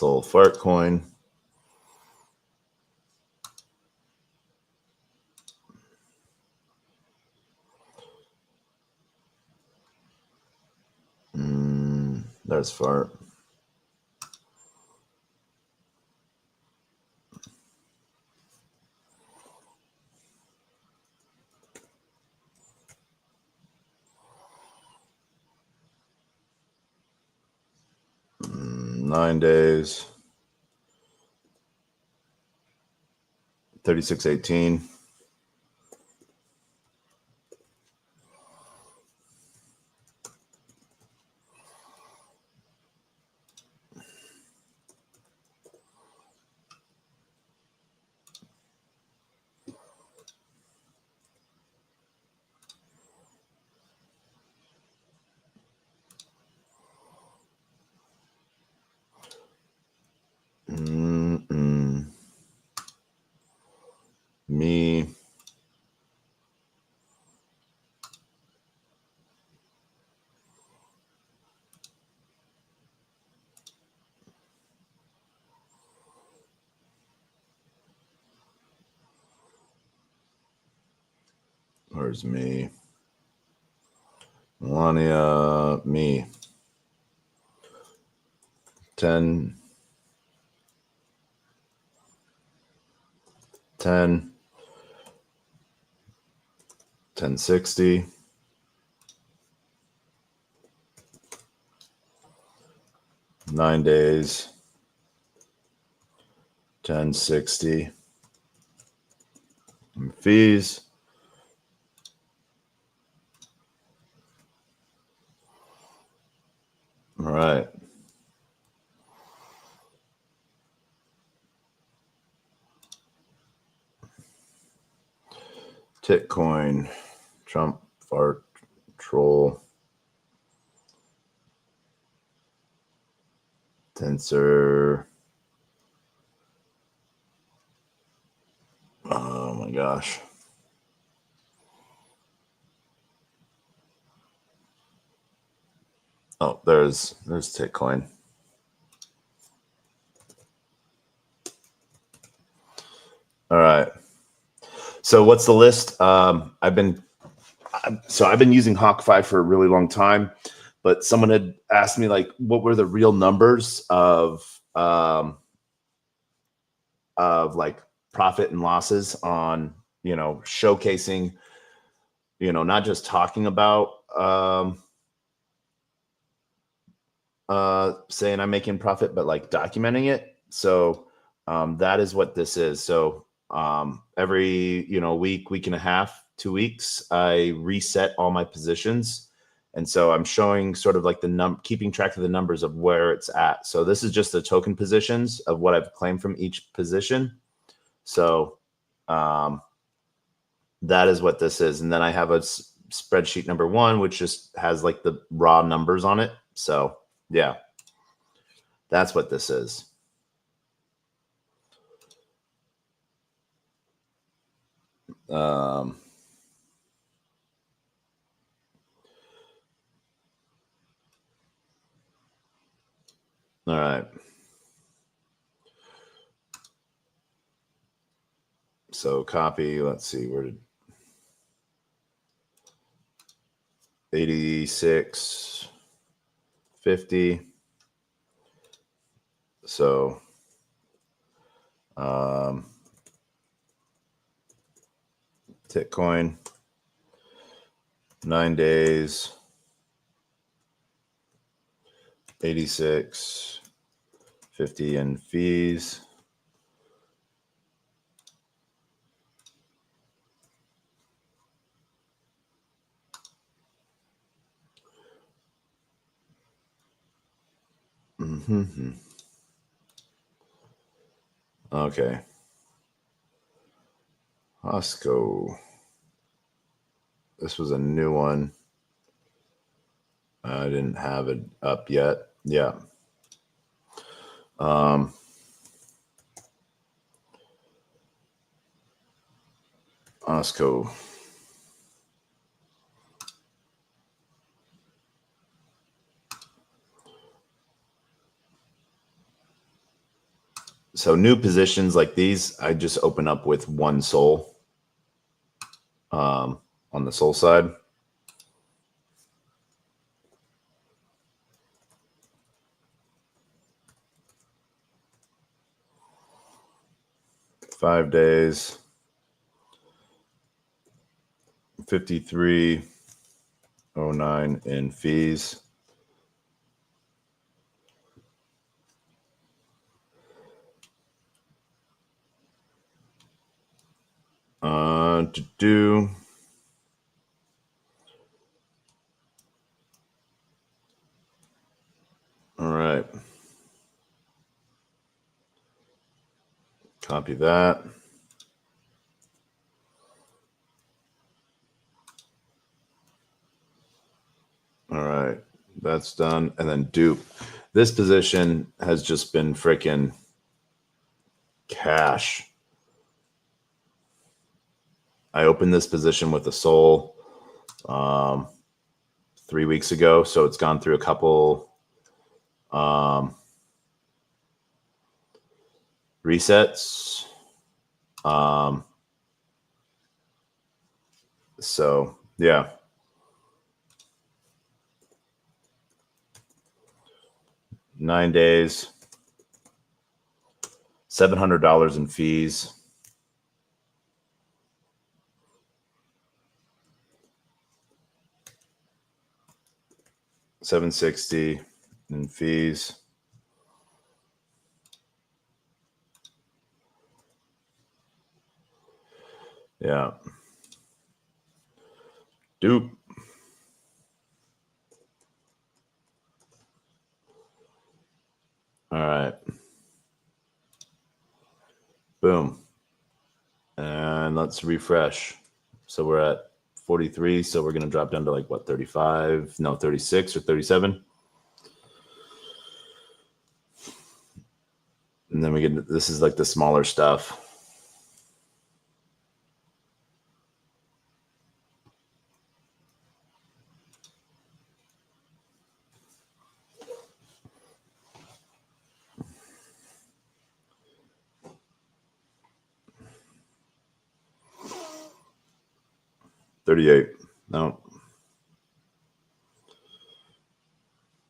asshole fart coin. There's fart. Nine days. 3618. Me. Where's me? Melania, me. 10. 10. 1060. 9 days. 1060. And fees. All right. Titcoin, Trump, fart, troll, Tensor. Oh my gosh. Oh, there's Titcoin. All right. So what's the list? I've been using Hawk5 for a really long time, but someone had asked me like, what were the real numbers of like profit and losses on, showcasing, not just talking about saying I'm making profit, but like documenting it. So that is what this is. So every week and a half, 2 weeks, I reset all my positions, and so I'm showing sort of like keeping track of the numbers of where it's at. So this is just the token positions of what I've claimed from each position. So that is what this is, and then I have a spreadsheet number 1, which just has like the raw numbers on it. So yeah, that's what this is. All right. So copy, let's see, where did 86.50. So Titcoin, 9 days, 86.50 and fees. Okay. Costco. This was a new one. I didn't have it up yet. Yeah. Costco. So new positions like these, I just open up with one soul on the soul side. $5 days, 53.09 in fees. To do. All right. Copy that. All right. That's done. And then dupe. This position has just been freaking cash. I opened this position with a soul 3 weeks ago. So it's gone through a couple resets. So yeah. $9 days, $700 in fees. $760 in fees. Yeah. Dupe. All right. Boom. And let's refresh. So we're at 43. So we're going to drop down to like what, 35? No, 36 or 37. And then we get, this is like the smaller stuff. $38. No.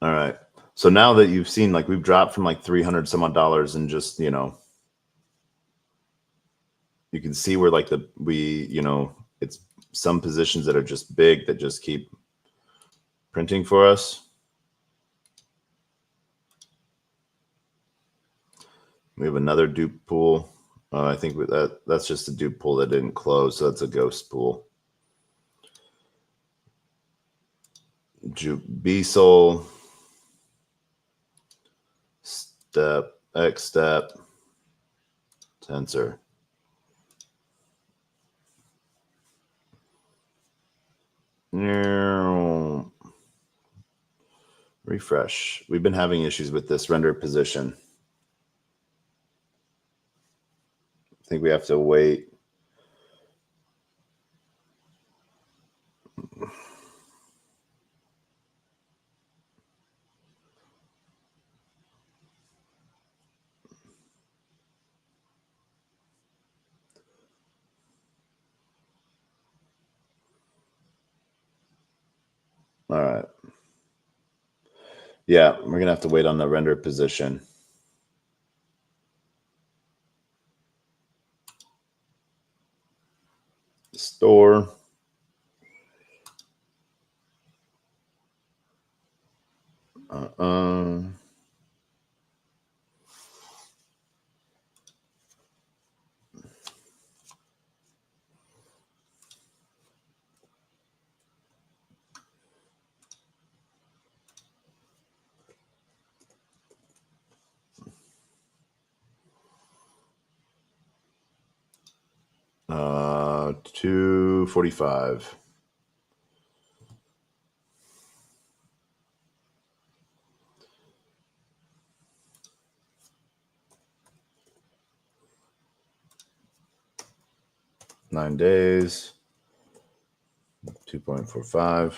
All right. So now that you've seen, like we've dropped from like 300 some odd dollars and just, you know, you can see where like it's some positions that are just big that just keep printing for us. We have another dupe pool. I think that's just a dupe pool that didn't close. So that's a ghost pool. Juke B Soul. Step, X step, tensor. Refresh. We've been having issues with this render position. I think we have to wait. All right. Yeah, we're going to have to wait on the render position. Store. $245. $9 days. 2.45.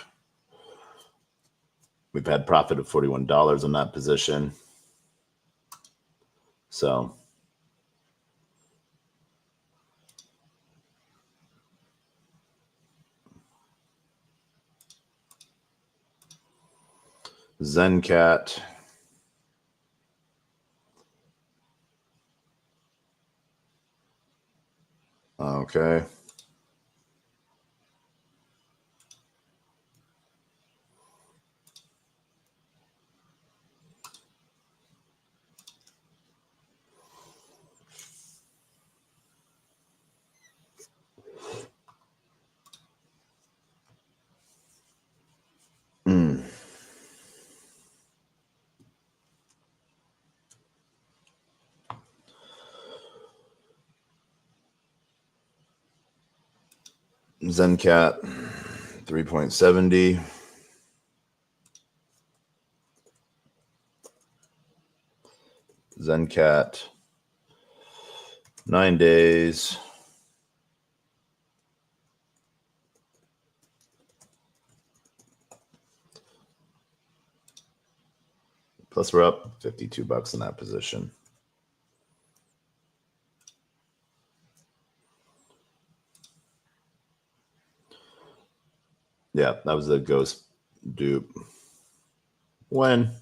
We've had profit of $41 on that position. So Zencat. Okay. Zencat 3.70. Zencat 9 days. Plus we're up $52 in that position. Yeah, that was the ghost dupe. When?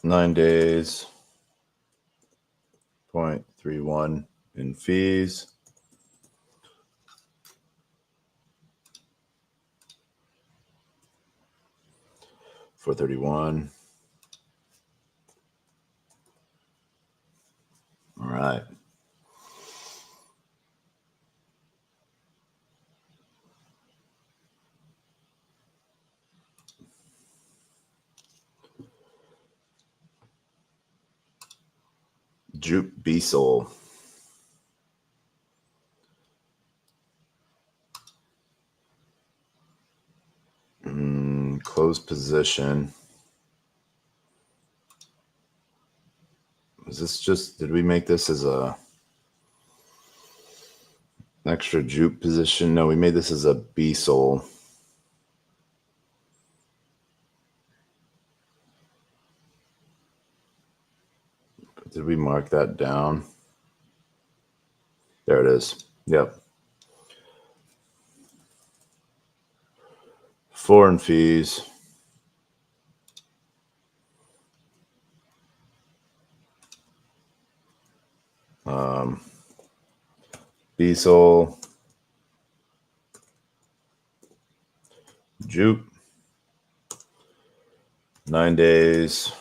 $9 days. 0.31 in fees. $4.31. All right. Jupe B-Soul. Closed position. Is this just, did we make this as a extra jupe position? No, we made this as a B-Soul. Did we mark that down? There it is. Yep. 4 in fees. B-Soul. Jupe. 9 days.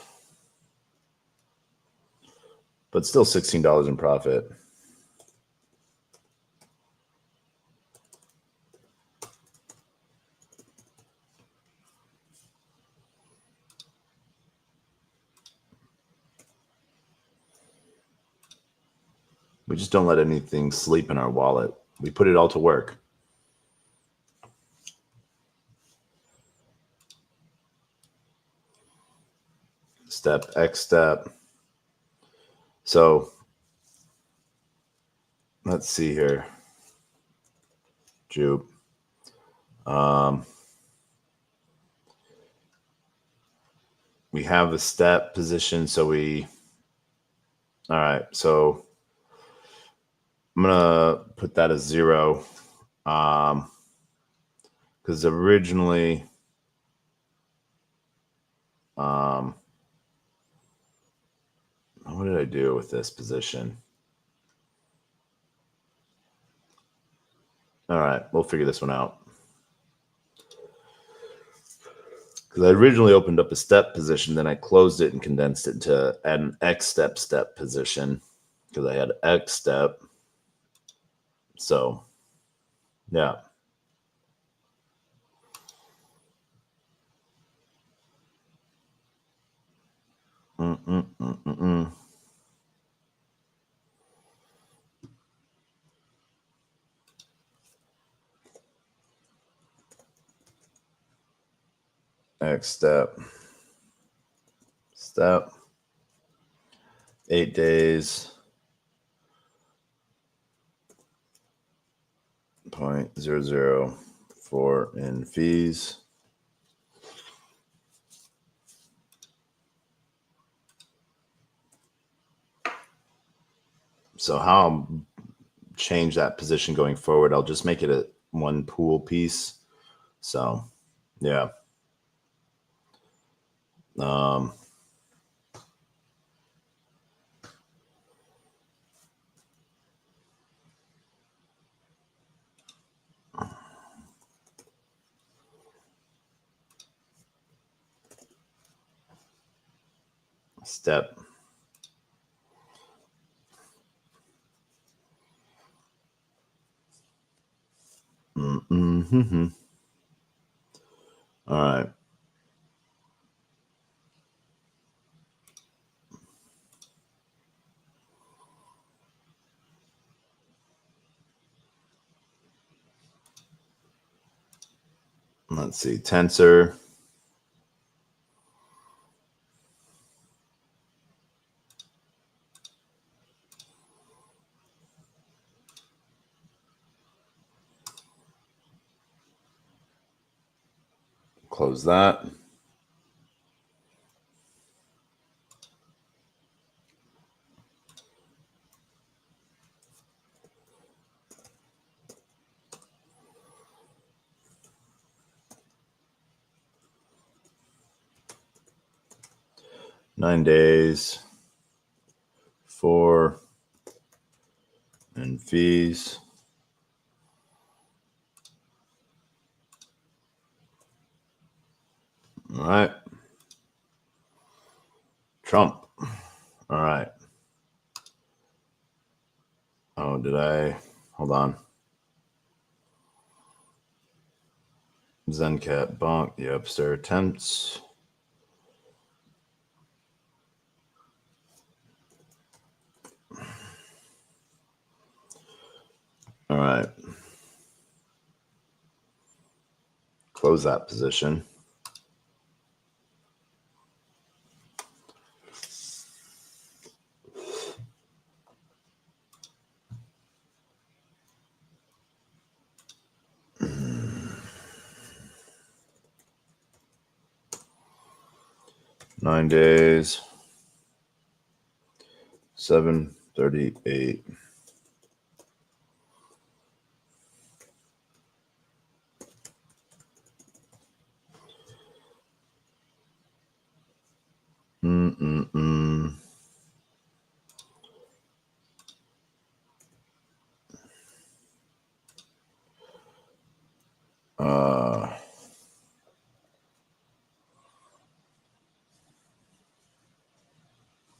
But still $16 in profit. We just don't let anything sleep in our wallet. We put it all to work. Step, X step. So let's see here. Jupe. We have the step position, so all right, so I'm gonna put that as 0. Because originally, what did I do with this position? All right, we'll figure this one out. Because I originally opened up a step position, then I closed it and condensed it to add an X step position because I had X step. So, yeah. X step. 8 days. 0.004 in fees. So how I'll change that position going forward, I'll just make it a one pool piece. So yeah. Step. Mm-hmm. All right. Let's see, tensor. Close that. Nine days. 4 and fees. All right. Trump. All right. Oh, did I? Hold on. Zencat bonk. The upstairs attempts. All right. Close that position. Nine days. 738.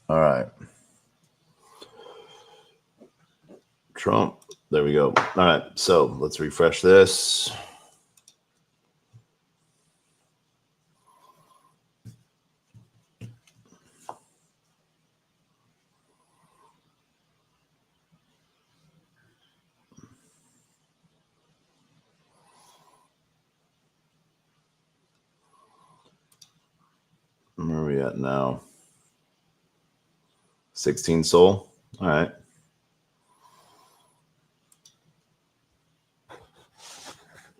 All right. Trump. There we go. All right. So let's refresh this. Where are we at now? 16 soul. All right.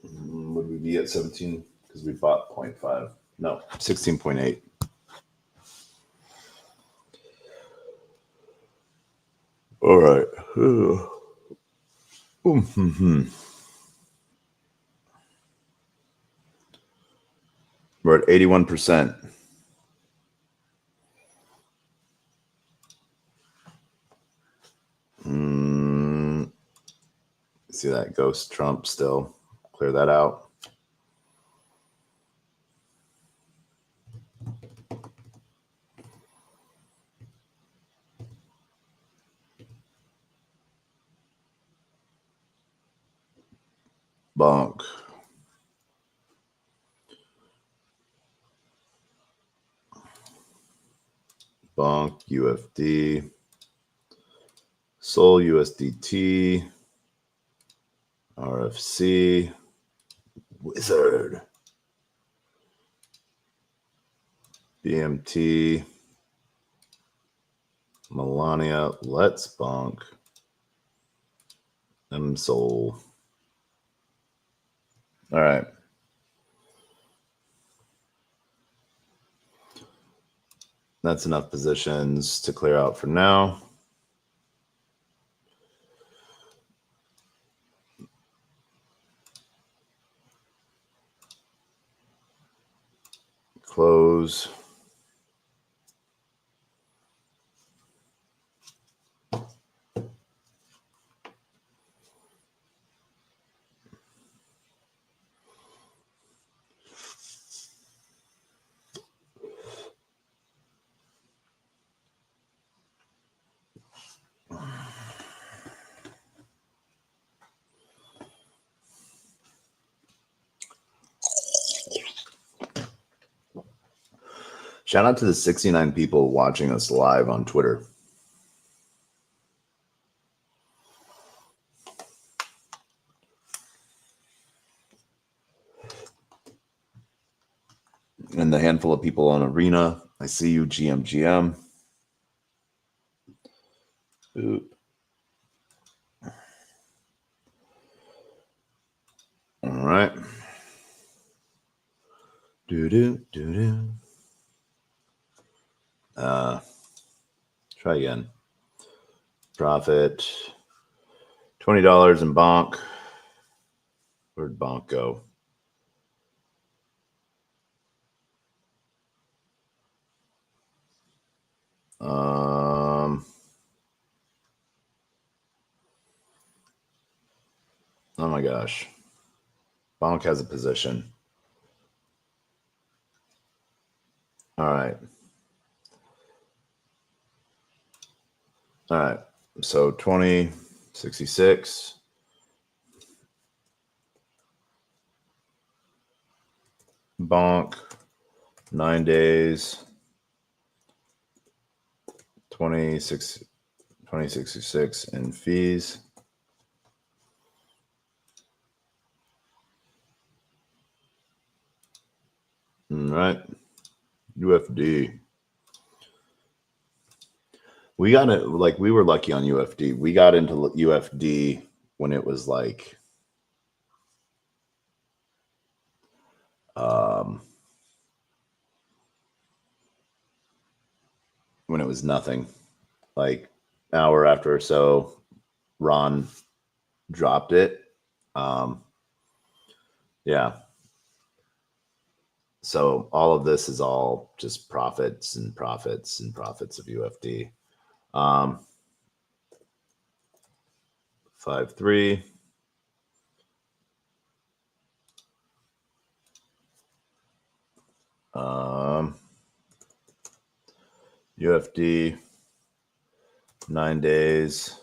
Would we be at 17? Because we bought 0.5. No, 16.8. All right. We're at 81%. See that ghost Trump still. Clear that out. Bonk. Bonk, UFD. Sol, USDT. RFC. Wizard. BMT. Melania. Let's bonk. M Sol. All right. That's enough positions to clear out for now. Close. Shout out to the 69 people watching us live on Twitter. And the handful of people on Arena. I see you, GM. Oop. All right. Try again. Profit. $20 in bonk. Where'd bonk go? Oh my gosh. Bonk has a position. All right. All right. So 2066. Bonk. 9 days. 2066 in fees. All right. UFD. We got it. Like, we were lucky on UFD. We got into UFD when it was like, when it was nothing. Like, hour after or so, Ron dropped it. Yeah. So all of this is all just profits and profits and profits of UFD. 5-3. UFD 9 days.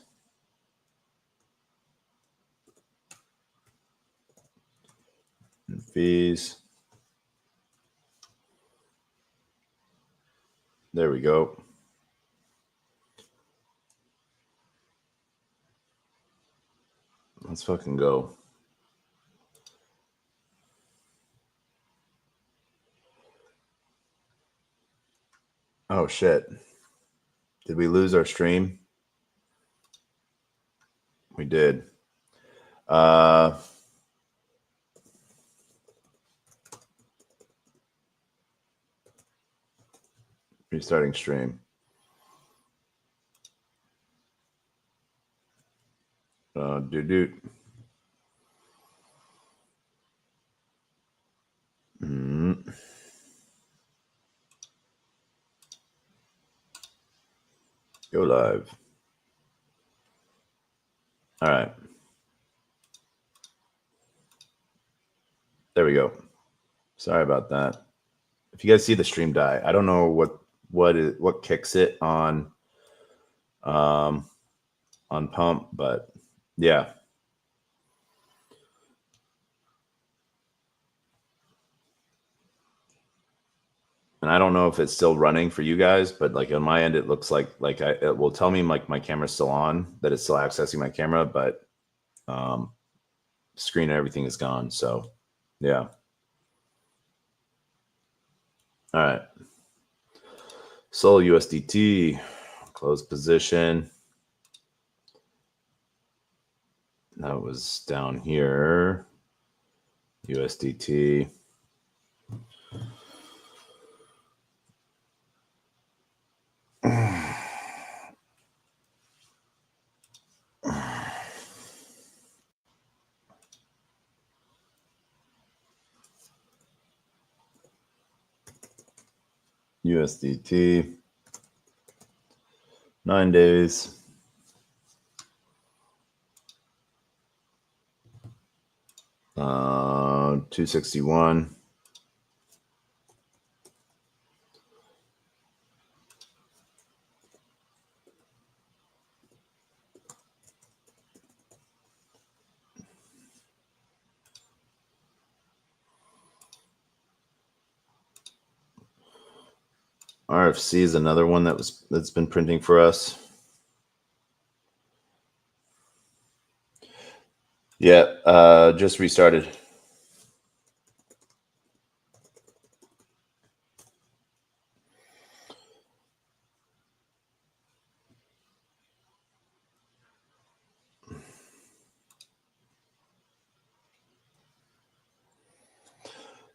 And fees. There we go. Let's fucking go. Oh shit. Did we lose our stream? We did. Restarting stream. Go live. All right. There we go. Sorry about that. If you guys see the stream die, I don't know what kicks it on pump, but yeah. And I don't know if it's still running for you guys, but like on my end, it looks like it will tell me like my camera's still on, that it's still accessing my camera, but screen and everything is gone. So yeah. All right. Sol USDT, close position. That was down here. USDT. USDT. 9 days. Uh, 261. RFC is another one that's been printing for us. Yeah, just restarted.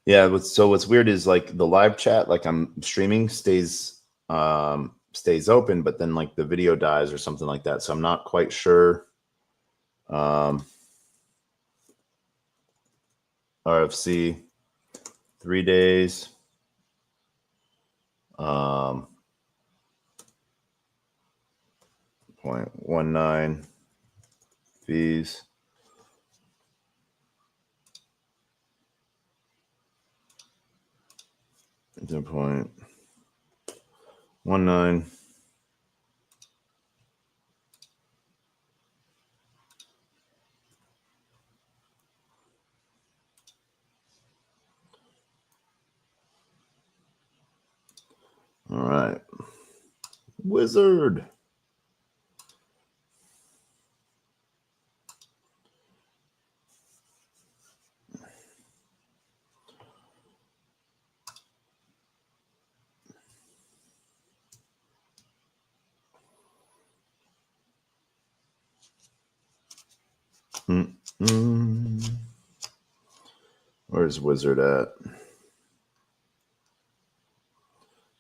Yeah, so what's weird is like the live chat, like I'm streaming, stays open, but then like the video dies or something like that. So I'm not quite sure. RFC, 3 days. 0.19 fees. To 0.19. All right. Wizard. Where's Wizard at?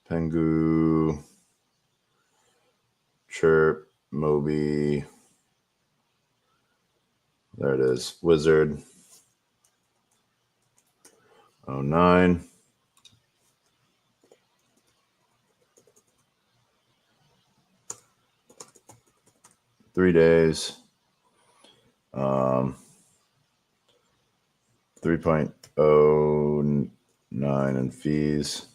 Pengu, Chirp, Moby. There it is. Wizard. 09. 3 days. 3.09 in fees.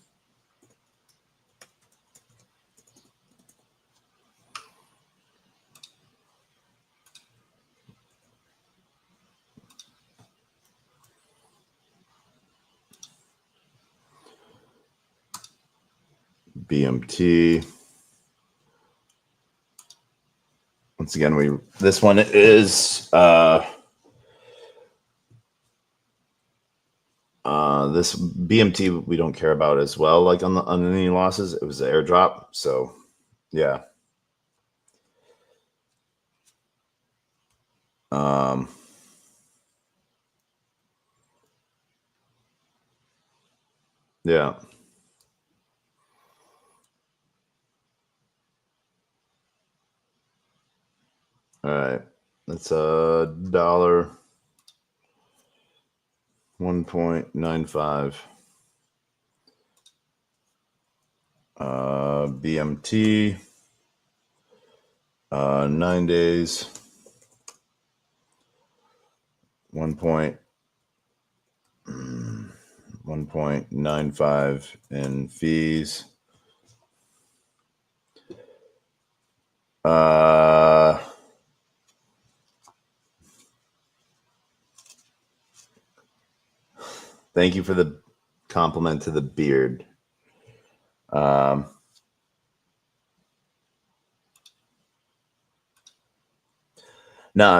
BMT. Once again, this one is this BMT we don't care about as well. Like on any losses, it was an airdrop. So yeah. Yeah. All right. That's $1. 1.95. BMT. 9 days. 1.95 in fees. Thank you for the compliment to the beard. Nah,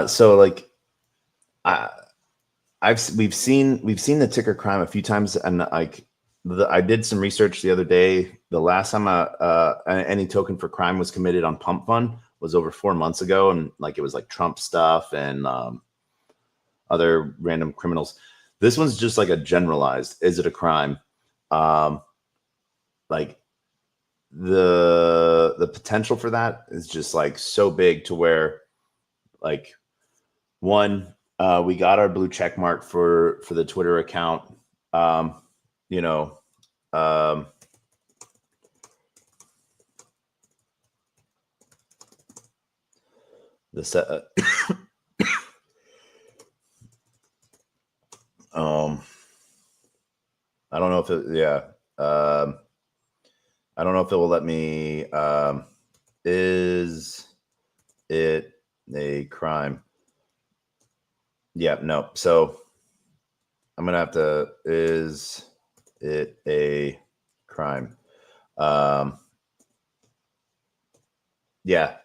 so like we've seen the ticker crime a few times, and like I did some research the other day. The last time any token for crime was committed on Pump Fund was over 4 months ago, and like it was like Trump stuff and other random criminals. This one's just like a generalized. Is it a crime? Like the potential for that is just like so big to where, like, one, we got our blue check mark for the Twitter account. You know, the set. I don't know if it. Yeah. I don't know if it will let me. Is it a crime? Yeah. No. So I'm gonna have to. Is it a crime? Yeah.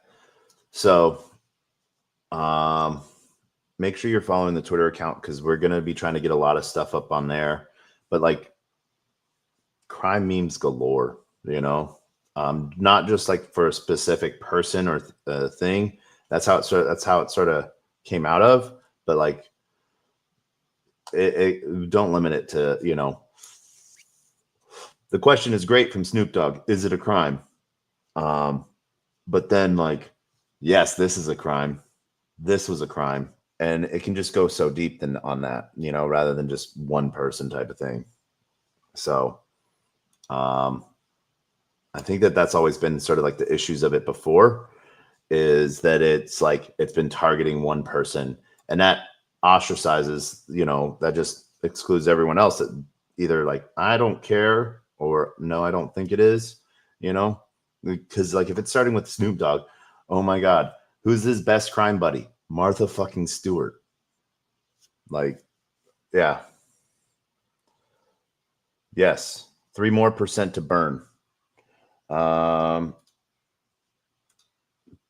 So, make sure you're following the Twitter account because we're gonna be trying to get a lot of stuff up on there. But like, crime memes galore, you know, not just like for a specific person or thing. That's how it sort of came out of. But like, don't limit it to, you know. The question is great from Snoop Dogg. Is it a crime? But then like, yes, this is a crime. This was a crime. And it can just go so deep than on that, you know, rather than just one person type of thing. So, I think that's always been sort of like the issues of it before, is that it's like it's been targeting one person, and that ostracizes, you know, that just excludes everyone else that either like, I don't care, or no, I don't think it is, you know, because like if it's starting with Snoop Dogg, oh my God, who's his best crime buddy? Martha fucking Stewart. Like, yeah. Yes. 3% more to burn.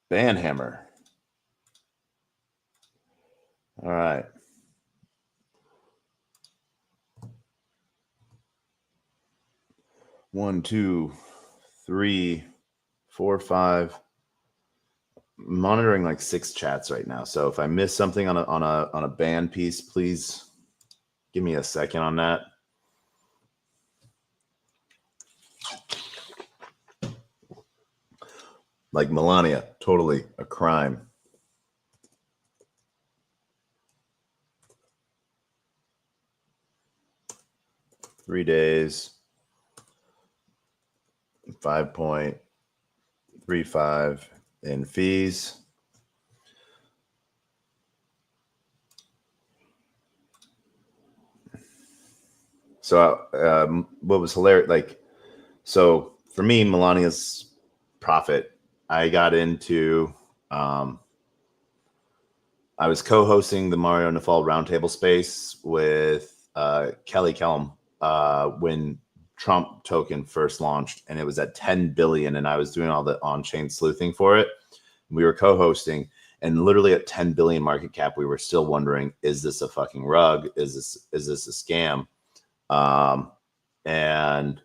Banhammer. All right. One, two, three, four, five. I'm monitoring like 6 chats right now. So if I miss something on a band piece, please give me a second on that. Like Melania, totally a crime. Three days, 5.35 in fees. So what was hilarious, like, so for me, Melania's profit, I got into, I was co-hosting the Mario Nafal Roundtable Space with Kelly Kellum when Trump token first launched, and it was at 10 billion, and I was doing all the on-chain sleuthing for it. We were co-hosting, and literally at 10 billion market cap, we were still wondering, is this a fucking rug? Is this a scam? And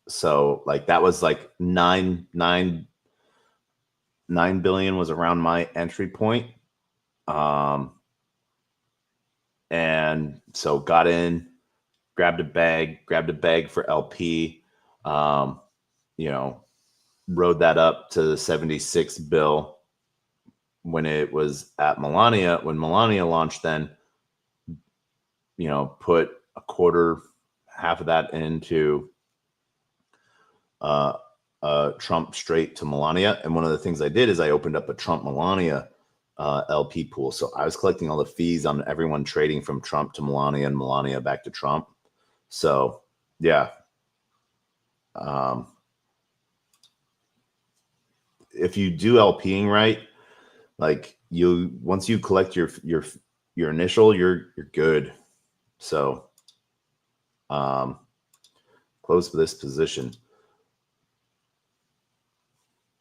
so like that was like 9 billion was around my entry point. And so got in, grabbed a bag for LP, you know, rode that up to the 76 bill when it was at Melania. When Melania launched, then, you know, put a quarter, half of that into Trump straight to Melania. And one of the things I did is I opened up a Trump Melania LP pool. So I was collecting all the fees on everyone trading from Trump to Melania and Melania back to Trump. So yeah. If you do LPing right, like once you collect your initial, you're good. So close for this position.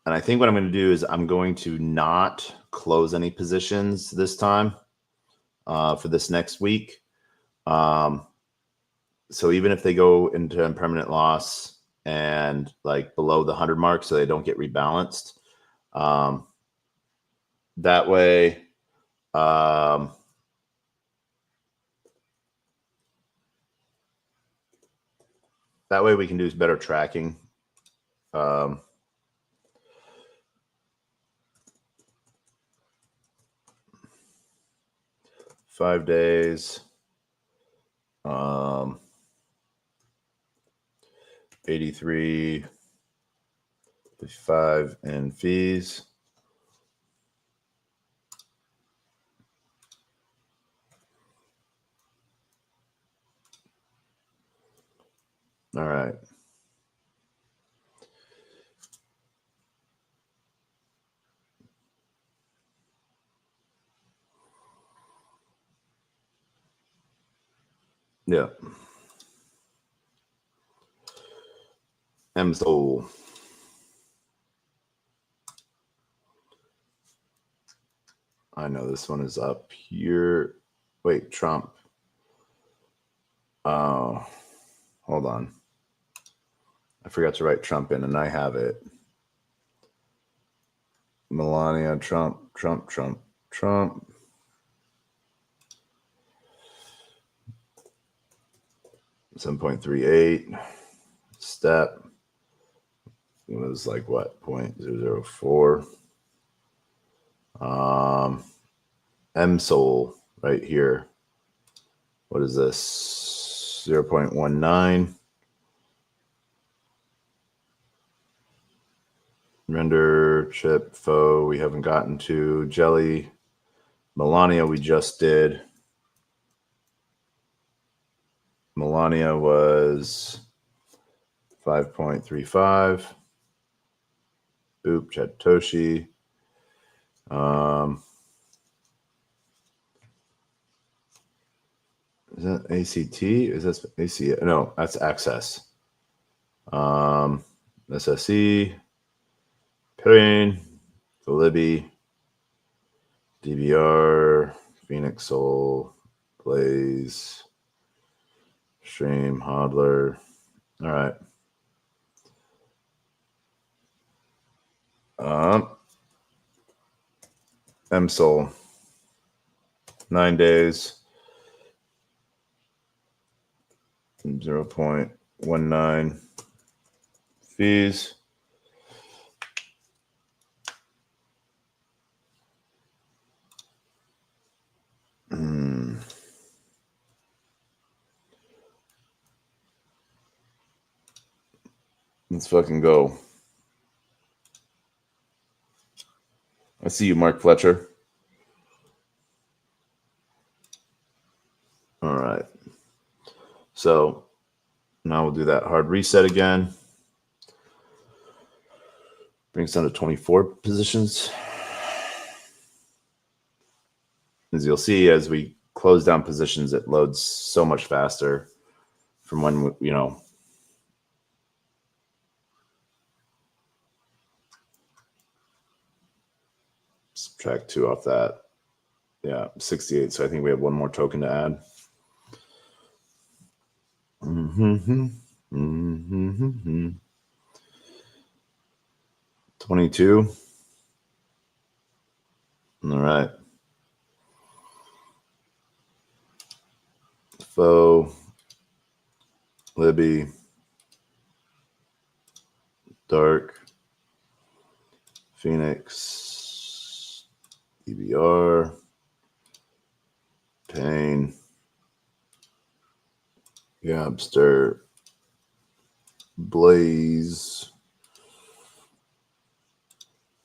And I think what I'm going to do is I'm going to not close any positions this time for this next week. So even if they go into impermanent loss and like below the 100 mark, so they don't get rebalanced, that way, That way we can do better tracking. 5 days. 83, 55 in fees. All right. Yeah. MSOL. I know this one is up here. Wait, Trump. Oh, hold on. I forgot to write Trump in, and I have it. Melania, Trump. 7.38. Step. It was like what? 0.004. MSOL right here. What is this? 0.19. Render, chip, faux, we haven't gotten to. Jelly, Melania, we just did. Melania was 5.35. Oop, Chatoshi. Is that ACT? Is this AC? No, that's Access. SSE, Pain, Libby, DVR, Phoenix Soul, Blaze, Stream, Hodler. All right. MSOL, 9 days, 0.19 fees. Let's fucking go. I see you, Mark Fletcher. All right. So now we'll do that hard reset again. Brings down to 24 positions. As you'll see, as we close down positions, it loads so much faster from when, you know, subtract 2 off that. Yeah, 68. So I think we have one more token to add. 22. All right. Faux, Libby, Dark, Phoenix, EBR, Pain, Gabster, Blaze,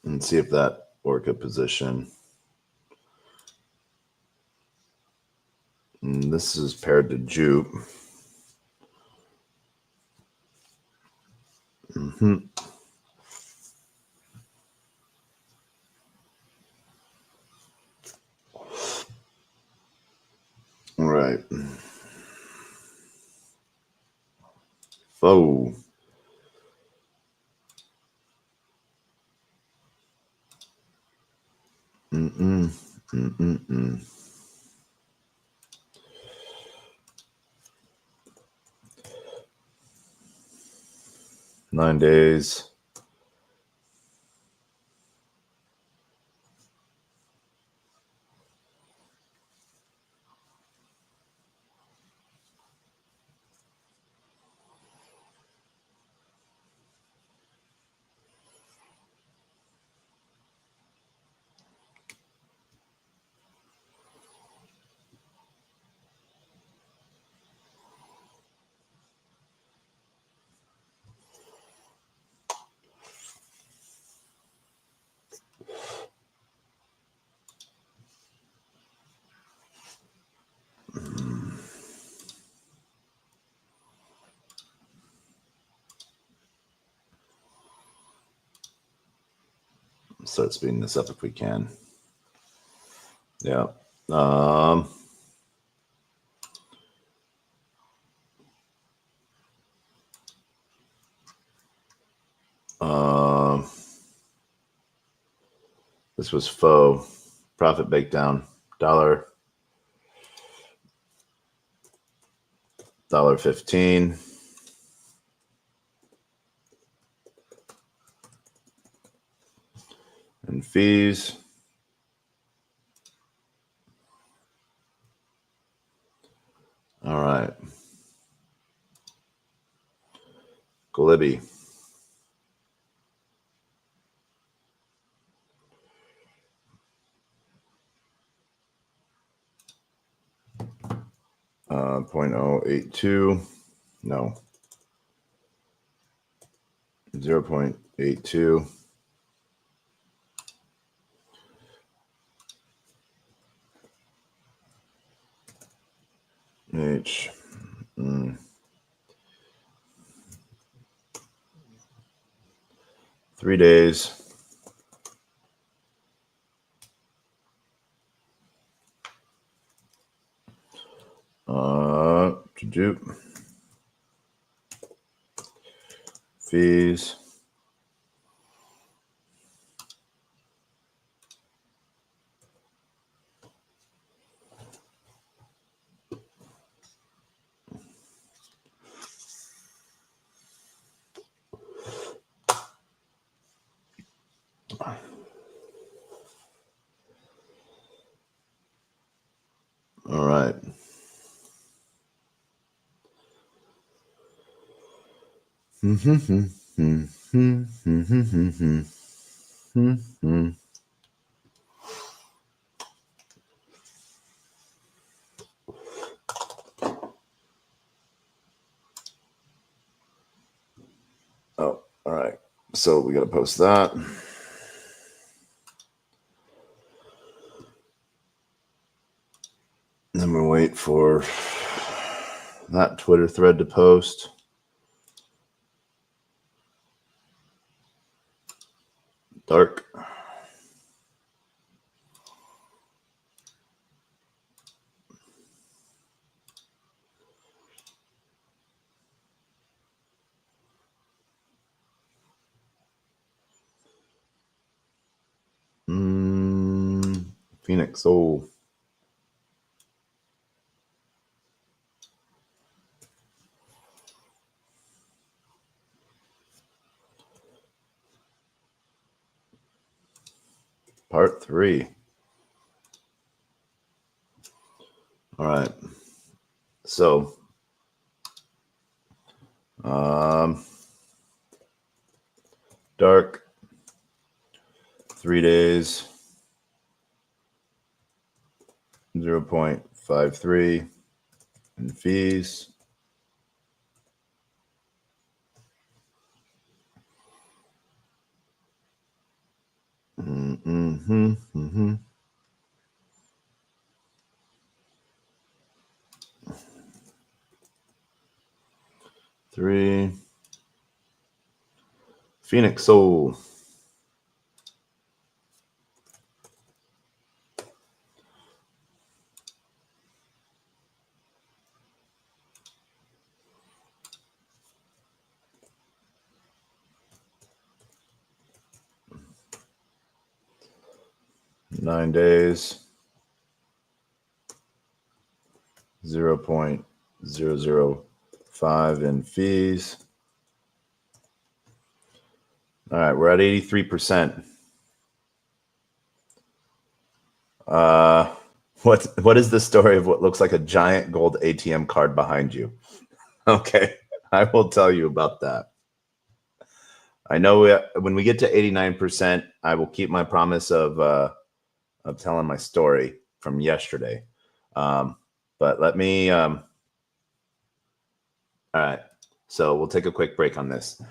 and see if that Orca position. And this is paired to Jupe. All right. Faux. Mm-mm. 9 days. start speeding this up if we can. Yeah. This was faux profit breakdown. $1.15. And fees. All right. Glibby. .082. No. 0.82. H. 3 days. To do fees. All right. Oh, all right. So we got to post that. Then we wait for that Twitter thread to post. Dark. Phoenix. Oh. Part 3. All right. So, dark, 3 days, 0.53, and fees. Three. Phoenix Soul. Nine days. 0.005 in fees. All right, we're at 83%. What is the story of what looks like a giant gold ATM card behind you? Okay, I will tell you about that. I know when we get to 89%, I will keep my promise of telling my story from yesterday. But let me. All right, so we'll take a quick break on this.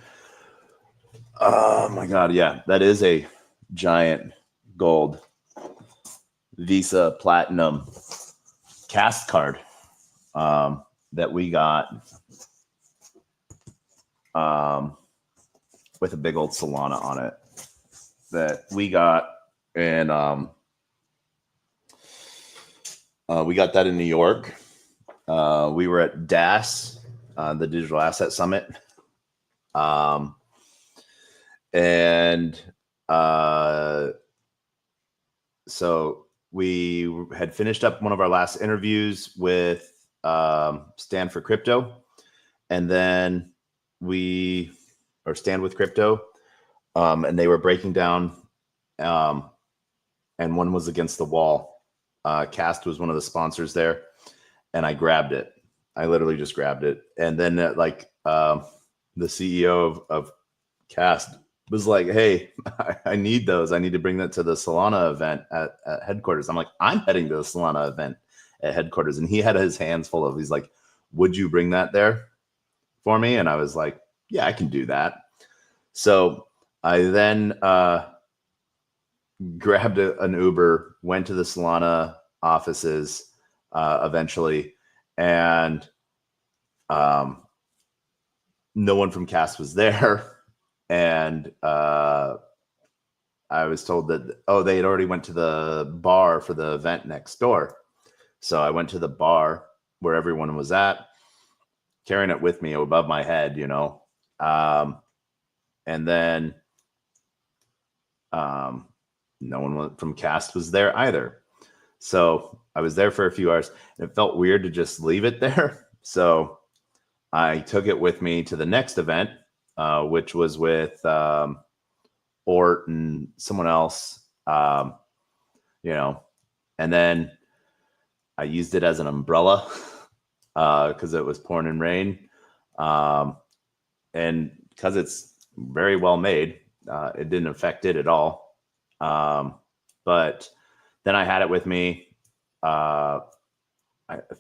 Oh my God, yeah, that is a giant gold Visa Platinum cast card that we got with a big old Solana on it. that we got, and we got that in New York. We were at DAS, the Digital Asset Summit, and so we had finished up one of our last interviews with Stand for Crypto, and then Stand with Crypto, and they were breaking down, and one was against the wall. Cast was one of the sponsors there, and I grabbed it. I literally just grabbed it, and then the CEO of Cast was like, "Hey, I need those. I need to bring that to the Solana event at headquarters." I'm like, "I'm heading to the Solana event at headquarters," and he had his hands full of. He's like, "Would you bring that there for me?" And I was like, "Yeah, I can do that." So I then grabbed an Uber, went to the Solana offices eventually, and no one from Cast was there. And I was told that, they had already went to the bar for the event next door. So I went to the bar where everyone was at, carrying it with me above my head, and then no one from Cast was there either. So I was there for a few hours, and it felt weird to just leave it there. So I took it with me to the next event, which was with Ort and someone else, and then I used it as an umbrella because it was pouring in rain. And because it's very well made, it didn't affect it at all. But then I had it with me. I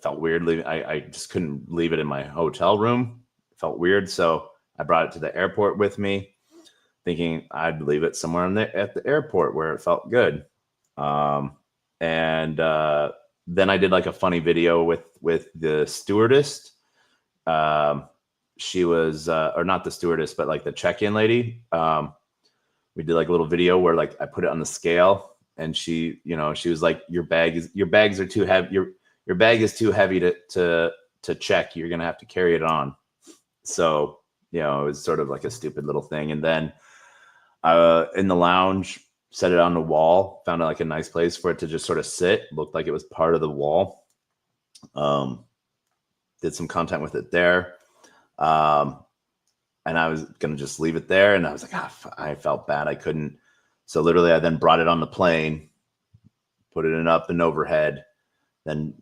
felt weird leaving. I just couldn't leave it in my hotel room. It felt weird. So I brought it to the airport with me, thinking I'd leave it somewhere at the airport where it felt good. And then I did like a funny video with the stewardess. She was, or not the stewardess, but like the check-in lady. We did like a little video where like I put it on the scale, and she was like, your bags are too heavy. Your bag is too heavy to check. You're gonna have to carry it on. So it was sort of like a stupid little thing. And then in the lounge, set it on the wall. Found like a nice place for it to just sort of sit. Looked like it was part of the wall. Did some content with it there. And I was going to just leave it there. And I was like, I felt bad. I couldn't. So literally I then brought it on the plane, put it up and overhead. Then,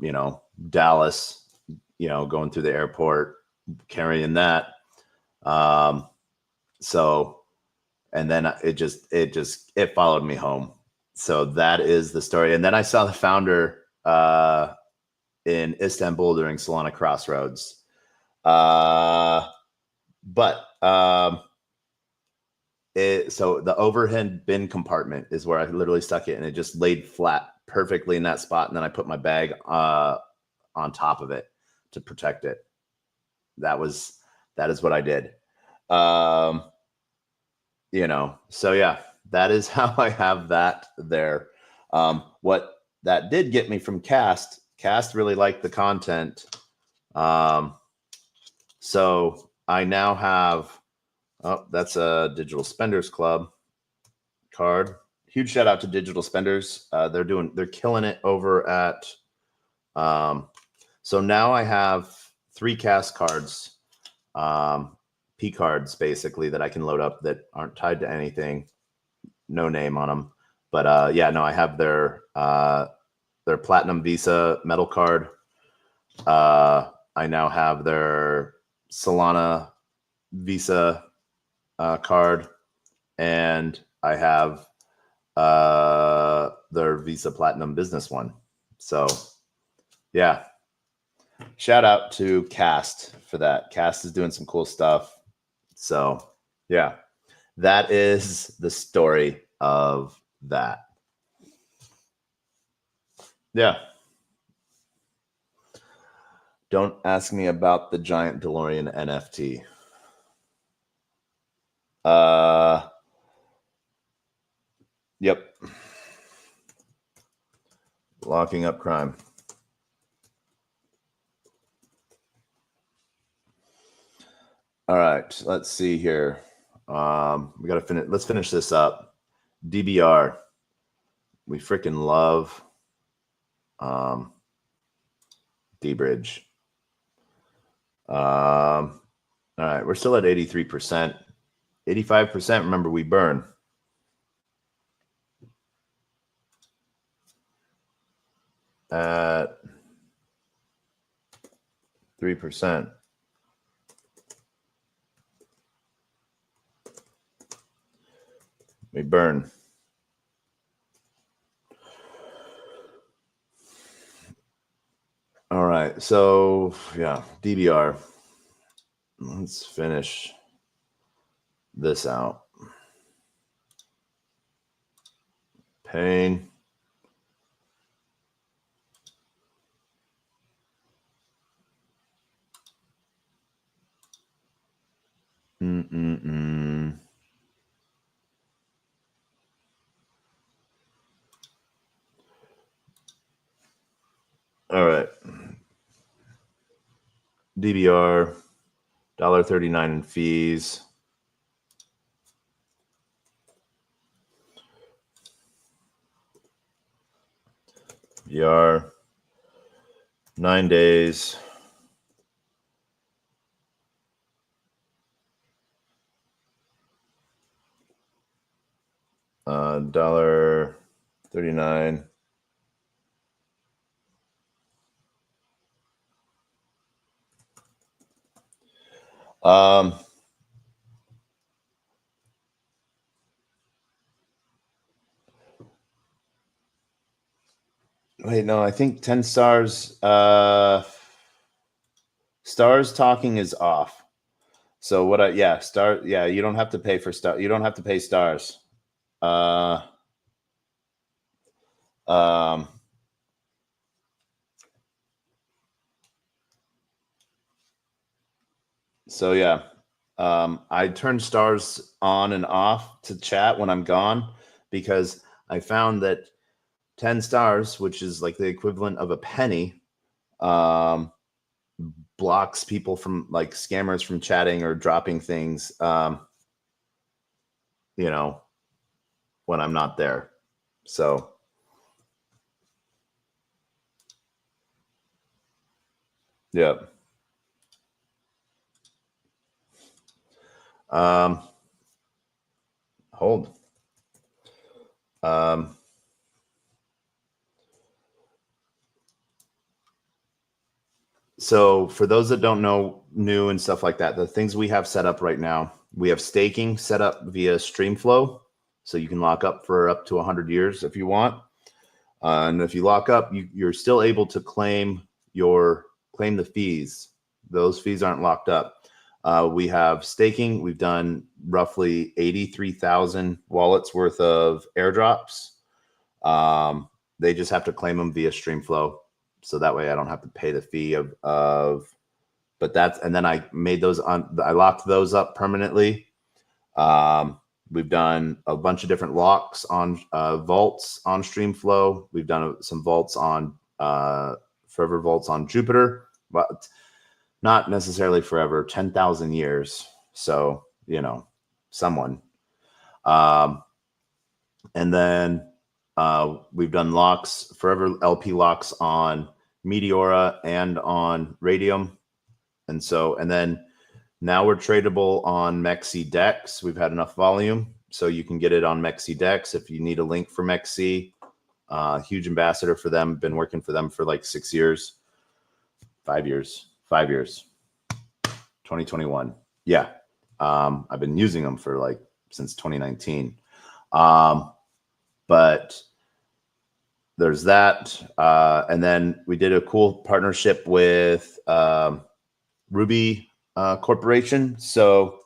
Dallas, going through the airport, carrying that. So, and then it followed me home. So that is the story. And then I saw the founder in Istanbul during Solana Crossroads. So the overhead bin compartment is where I literally stuck it, and it just laid flat perfectly in that spot. And then I put my bag on top of it to protect it. That is what I did. So yeah, that is how I have that there. What that did get me from Cast really liked the content. So I now have, that's a Digital Spenders Club card. Huge shout out to Digital Spenders. They're killing it over at, so now I have 3 Cast cards, P cards basically, that I can load up that aren't tied to anything, no name on them. But I have their Platinum Visa metal card. I now have their Solana Visa card, and I have their Visa Platinum business one. So yeah, shout out to Cast for that. Cast is doing some cool stuff. So yeah, that is the story of that. Yeah. Don't ask me about the giant DeLorean NFT. Yep. Locking up crime. All right, let's see here. We got to finish. Let's finish this up. DBR. We freaking love D-Bridge. All right, we're still at 83%. 85%, remember, we burn. At 3%. We burn. All right, so yeah, DBR. Let's finish this out. Pain. All right. DBR, $1.39 in fees. DBR, 9 days. $1.39. Wait, no, I think 10 stars. Stars talking is off. So what you don't have to pay for star. You don't have to pay stars. So yeah, I turn stars on and off to chat when I'm gone because I found that 10 stars, which is like the equivalent of a penny, blocks people from like scammers from chatting or dropping things, you know, when I'm not there. So yeah. Hold. So for those that don't know new and stuff like that, the things we have set up right now, we have staking set up via Streamflow. So you can lock up for up to 100 years if you want. And if you lock up, you're still able to claim the fees. Those fees aren't locked up. We have staking. We've done roughly 83,000 wallets worth of airdrops. They just have to claim them via Streamflow. So that way I don't have to pay the fee but that's, and then I made those I locked those up permanently. We've done a bunch of different locks on vaults on Streamflow. We've done some vaults on forever vaults on Jupiter, but not necessarily forever, 10,000 years. So, someone. And then we've done locks, forever LP locks on Meteora and on Radium. And then now we're tradable on Mexi Dex. We've had enough volume, so you can get it on Mexi Dex if you need a link for Mexi. Huge ambassador for them. Been working for them for like 6 years. 5 years. 2021. Yeah. I've been using them for like since 2019. But there's that. And then we did a cool partnership with Ruby Corporation. So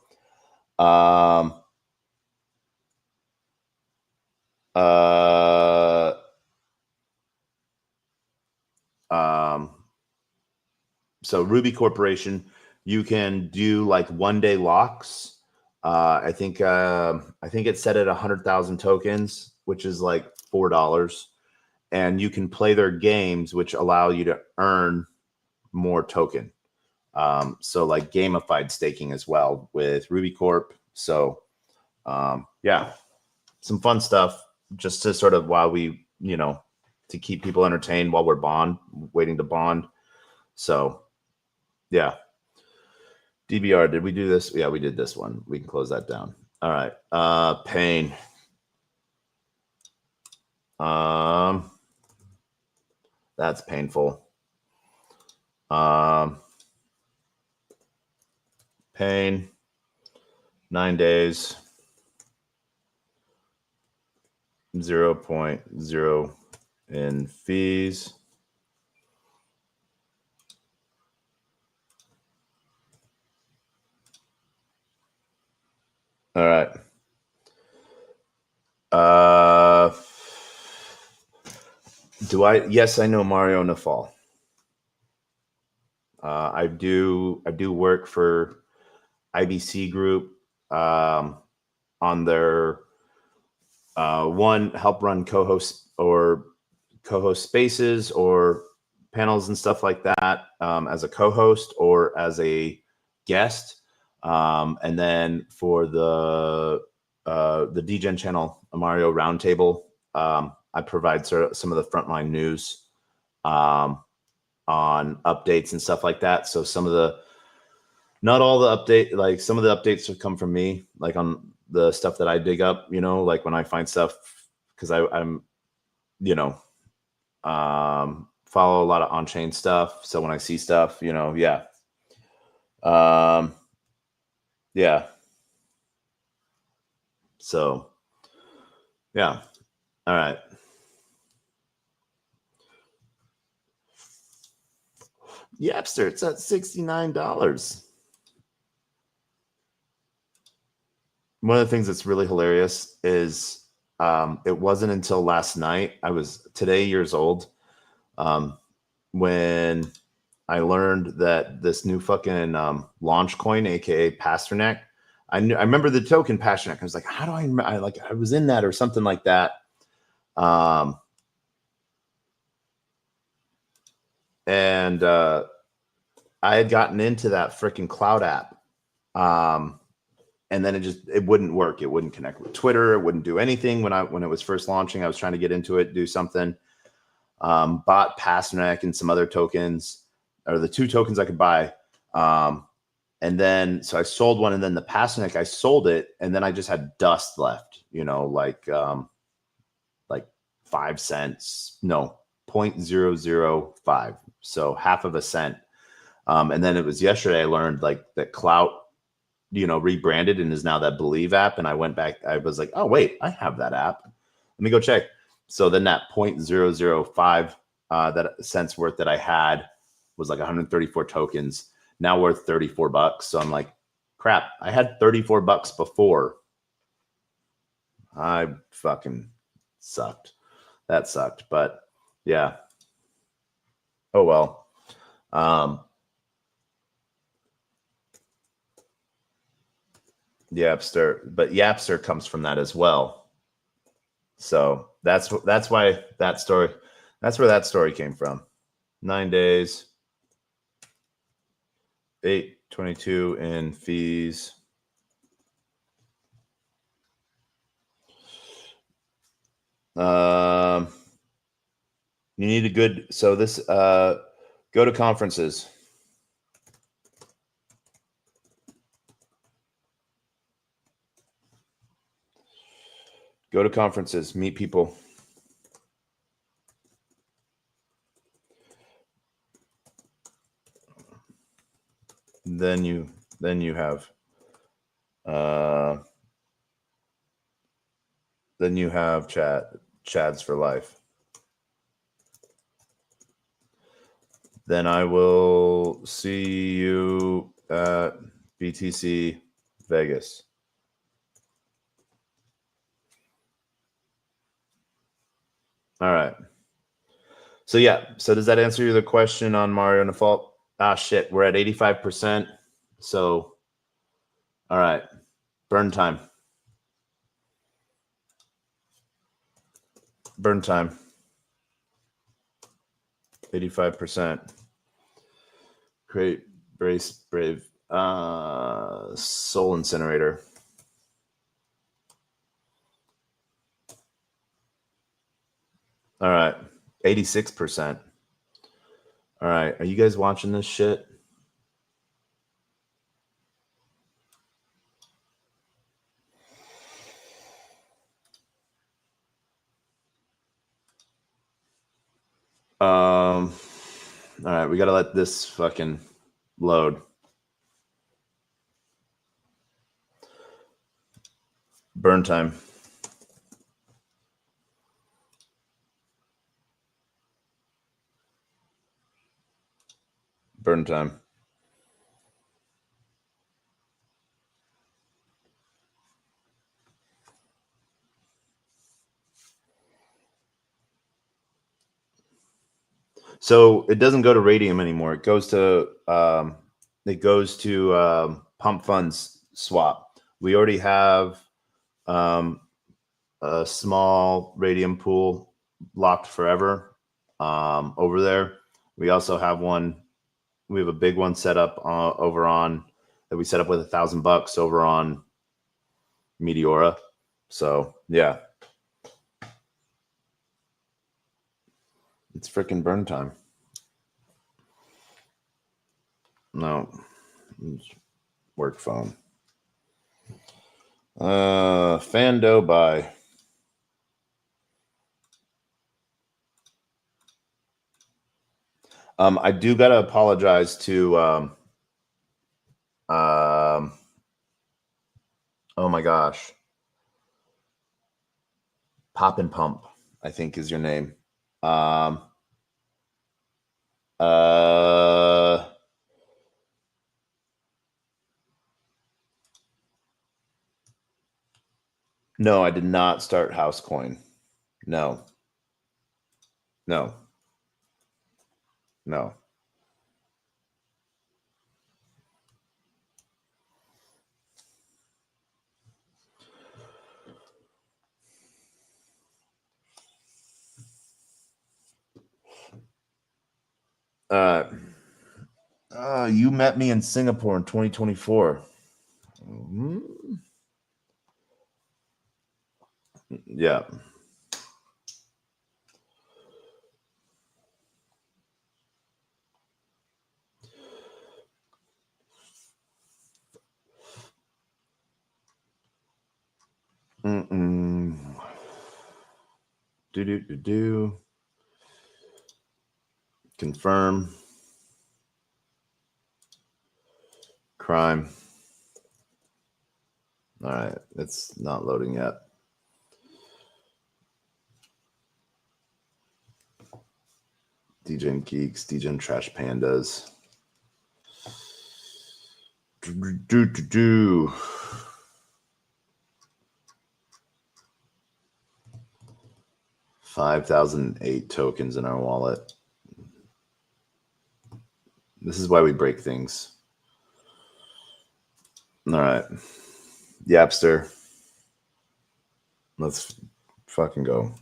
so Ruby Corporation, you can do like 1 day locks I think it's set at 100,000 tokens, which is like $4, and you can play their games, which allow you to earn more token. So like gamified staking as well with Ruby Corp. So yeah, some fun stuff just to sort of while we, to keep people entertained while we're waiting to bond. So yeah. DBR, did we do this? Yeah, we did this one. We can close that down. All right. Pain. That's painful. Pain. 9 days. 0.0 in fees. All right. Yes, I know Mario Nafal. I do work for IBC Group on their help run co-host spaces or panels and stuff like that as a co-host or as a guest. And then for the Degen channel, a Mario Roundtable, I provide some of the frontline news on updates and stuff like that. So not all the update, like some of the updates have come from me, like on the stuff that I dig up, like when I find stuff, because I'm, follow a lot of on-chain stuff. So when I see stuff, yeah. Yeah. So, yeah. All right. Yapster, it's at $69. One of the things that's really hilarious is it wasn't until last night, I was today years old, when I learned that this new fucking launch coin, aka Pasternak, I remember the token Pasternak. I was like, how do I remember? I was in that or something like that. And I had gotten into that freaking cloud app. And then it wouldn't work. It wouldn't connect with Twitter. It wouldn't do anything when it was first launching. I was trying to get into it, do something. Bought Pasternak and some other tokens, or the 2 tokens I could buy. And then, so I sold one, and then the Pasternak, I sold it, and then I just had dust left, like 5 cents, no, 0.005. So half of a cent. And then it was yesterday I learned like that Clout, rebranded and is now that Believe app. And I went back, I was like, oh wait, I have that app. Let me go check. So then that 0.005 that cents worth that I had was like 134 tokens, now worth $34. So I'm like, crap, I had $34 before. I fucking sucked. That sucked, but yeah. Oh well. Yapster, but Yapster comes from that as well. So that's why that's where that story came from. 9 days, 822 in fees. You need a good, so this, go to conferences. Go to conferences, meet people. Then you have Chads for life. Then I will see you at BTC Vegas. All right. So yeah. So does that answer the question on Mario Default? Ah, shit. We're at 85%. So, all right. Burn time. Burn time. 85%. Great. Brace. Brave. Soul Incinerator. All right. 86%. All right. Are you guys watching this shit? All right. We got to let this fucking load. Burn time. Burn time. So it doesn't go to radium anymore. It goes to pump funds swap. We already have a small radium pool locked forever over there. We also have one. We have a big one set up over on that we set up with $1,000 over on Meteora. So yeah, it's freaking burn time. No, work phone. Fando buy. I do gotta apologize to oh my gosh, Pop and Pump, I think is your name. No, I did not start Housecoin. No. No. No. You met me in Singapore in 2024. Mm-hmm. Yeah. Do. Confirm. Crime. All right. It's not loading yet. Degen Geeks, Degen Trash Pandas. Do. 5,008 tokens in our wallet. This is why we break things. All right. Yapster. Let's fucking go.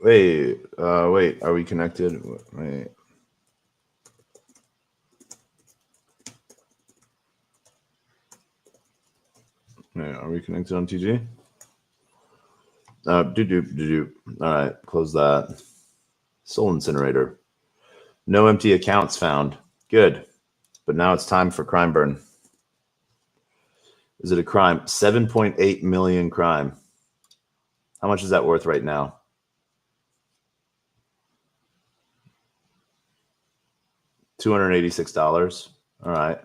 Wait, are we connected? Wait. Wait, are we connected on TG? All right, close that. Soul Incinerator. No empty accounts found. Good. But now it's time for crime burn. Is it a crime? 7.8 million crime. How much is that worth right now? $286. All right.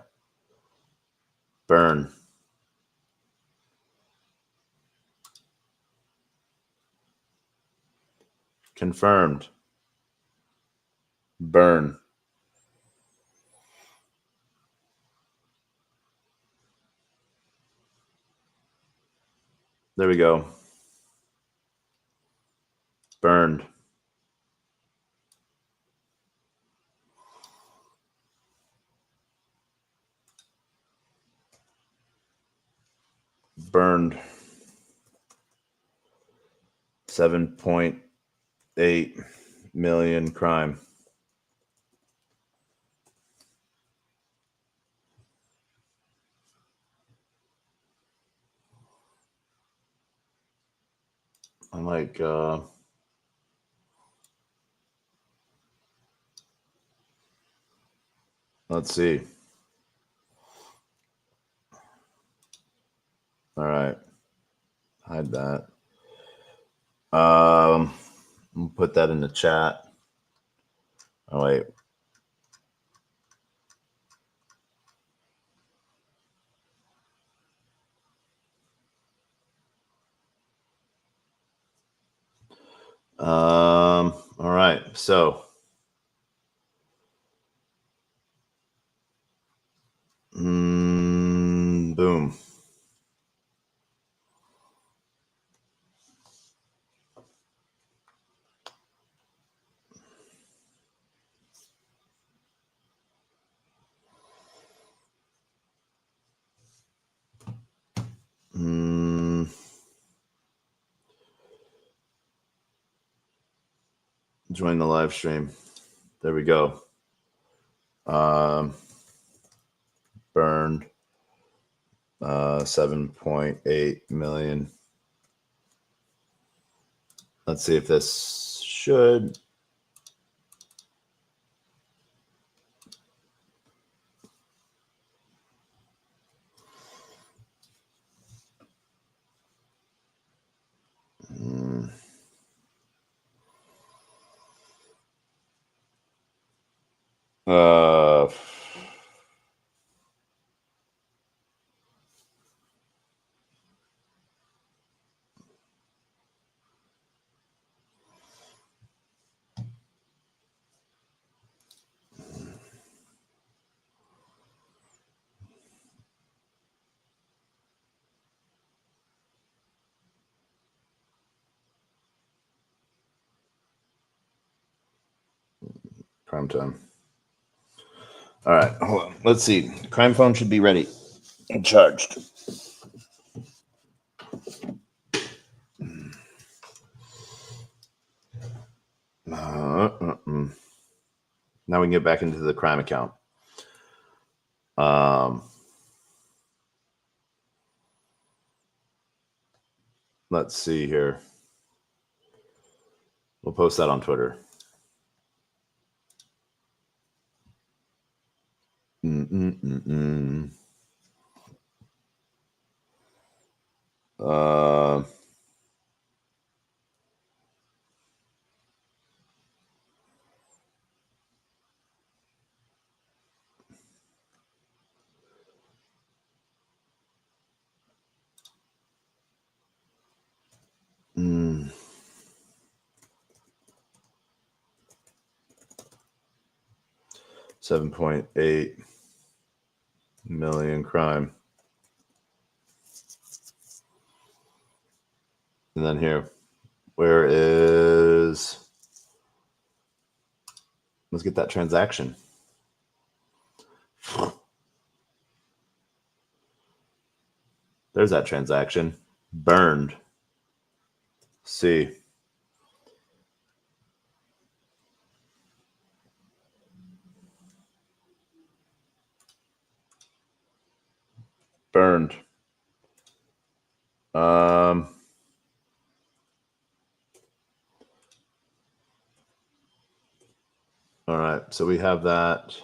Burn. Confirmed. Burn. There we go. Burned. Burned. 7.8 million crime. I'm like, let's see. All right. Hide that. I'll put that in the chat. Oh, wait. All right. So, boom. Join the live stream. There we go. Burned 7.8 million. Let's see if this should. Prime time. All right, hold on. Let's see. Crime phone should be ready and charged. Now we can get back into the crime account. Let's see here. We'll post that on Twitter. $7.8 million crime. And then here, where is, let's get that transaction. There's that transaction. Burned. See. Burned. All right, so we have that.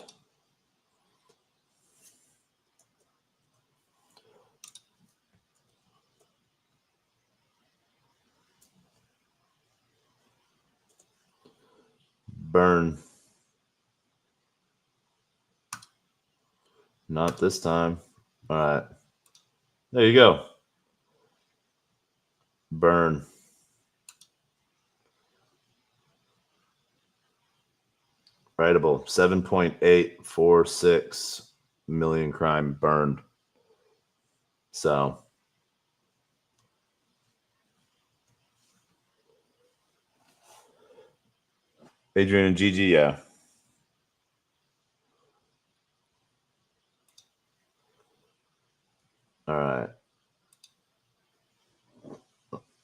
Burn. Not this time. All right. There you go. Burn. Writable. 7.846 million crime burned. So Adrian and Gigi, yeah. All right.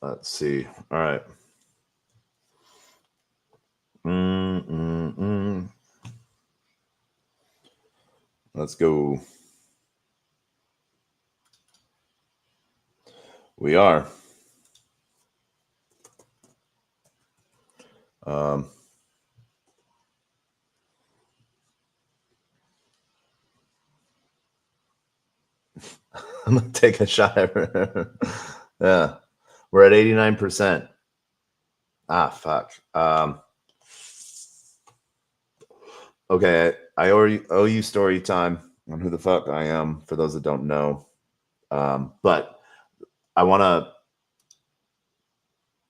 Let's see. All right. Let's go. We are. I'm gonna take a shot at her. Yeah. We're at 89%. Ah, fuck. Okay, I already owe you story time on who the fuck I am, for those that don't know. But I want to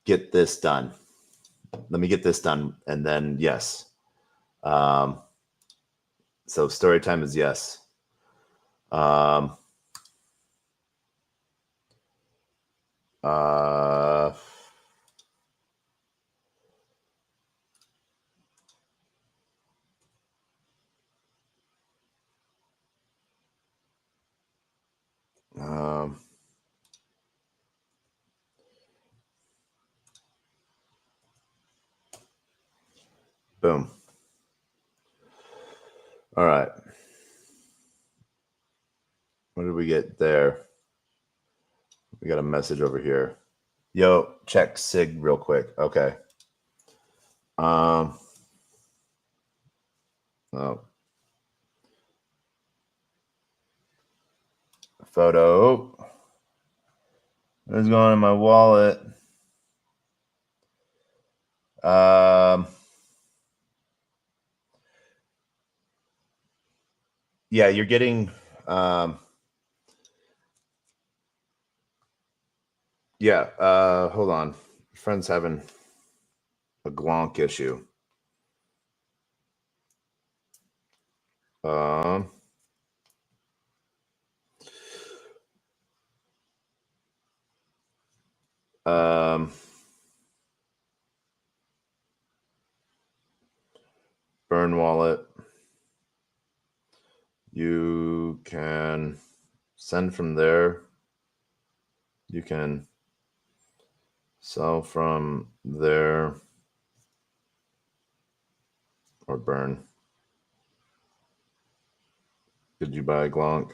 get this done. Let me get this done, and then yes. So story time is yes. Um, uh, um, boom. All right. What did we get there? We got a message over here. Yo, check Sig real quick. Okay. Oh. Photo. What's going on in my wallet? Yeah, you're getting yeah, hold on. Friend's having a glonk issue. Um um burn wallet. You can send from there. You can sell from there or burn. Did you buy a glonk?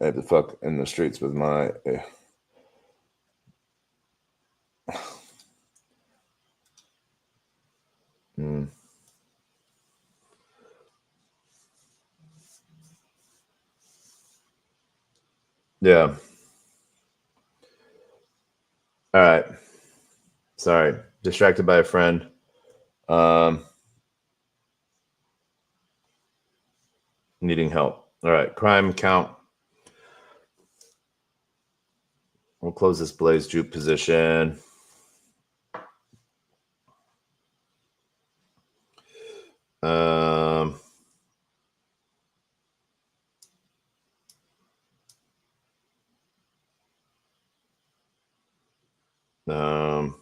I have to fuck in the streets with my Yeah. All right. Sorry. Distracted by a friend. Needing help. All right. Crime count. We'll close this blaze juke position. Um, um,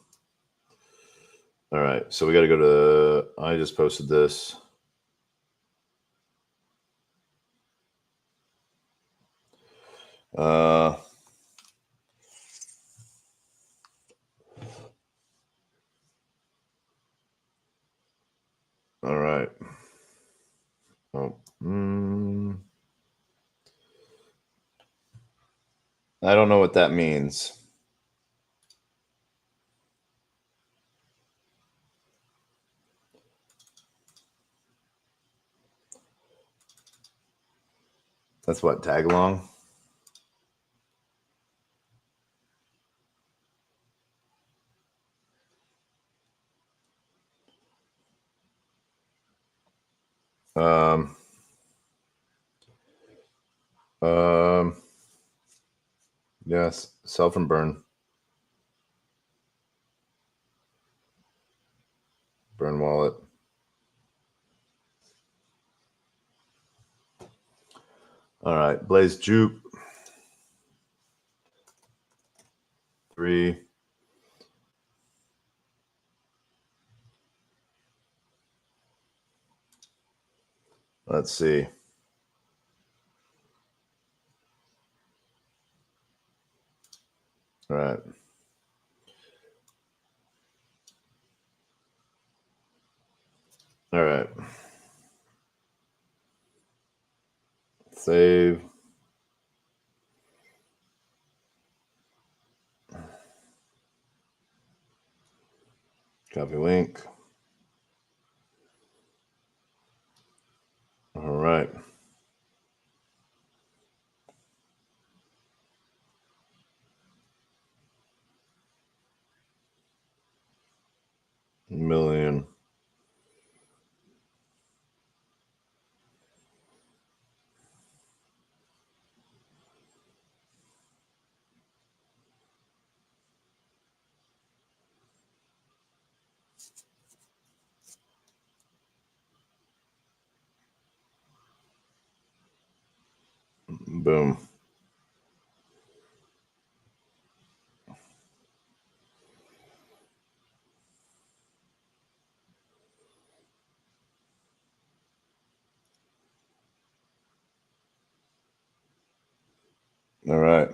all right. So we got to go to, I just posted this. All right. Oh, I don't know what that means. That's what, tag along? Um, yes, self and burn. Burn wallet. All right, blaze juke. 3. Let's see. All right. All right. Save. Copy link. All right. Million. Boom. All right.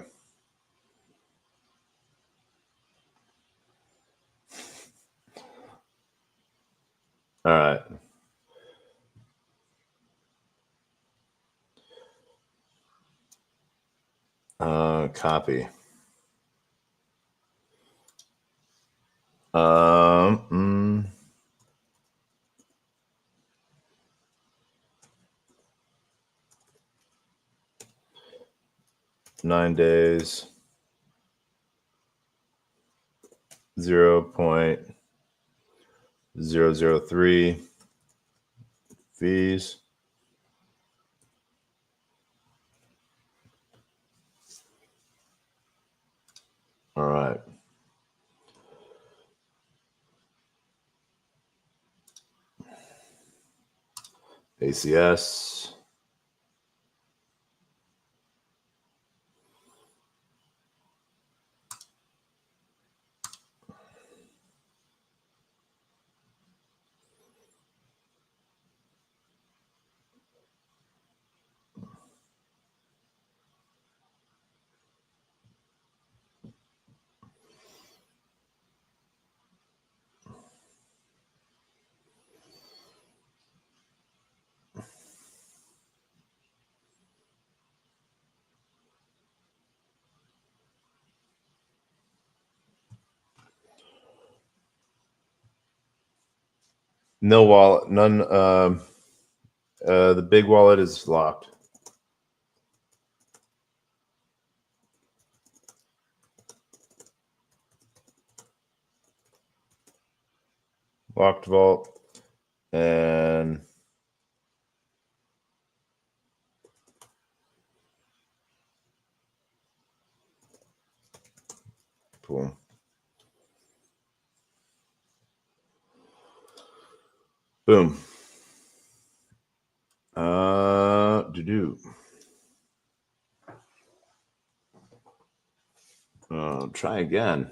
All right. Copy. Um. 9 days. 0.003 fees. All right. ACS. No wallet. None. The big wallet is locked. Locked vault. And boom. Boom. Do. Try again.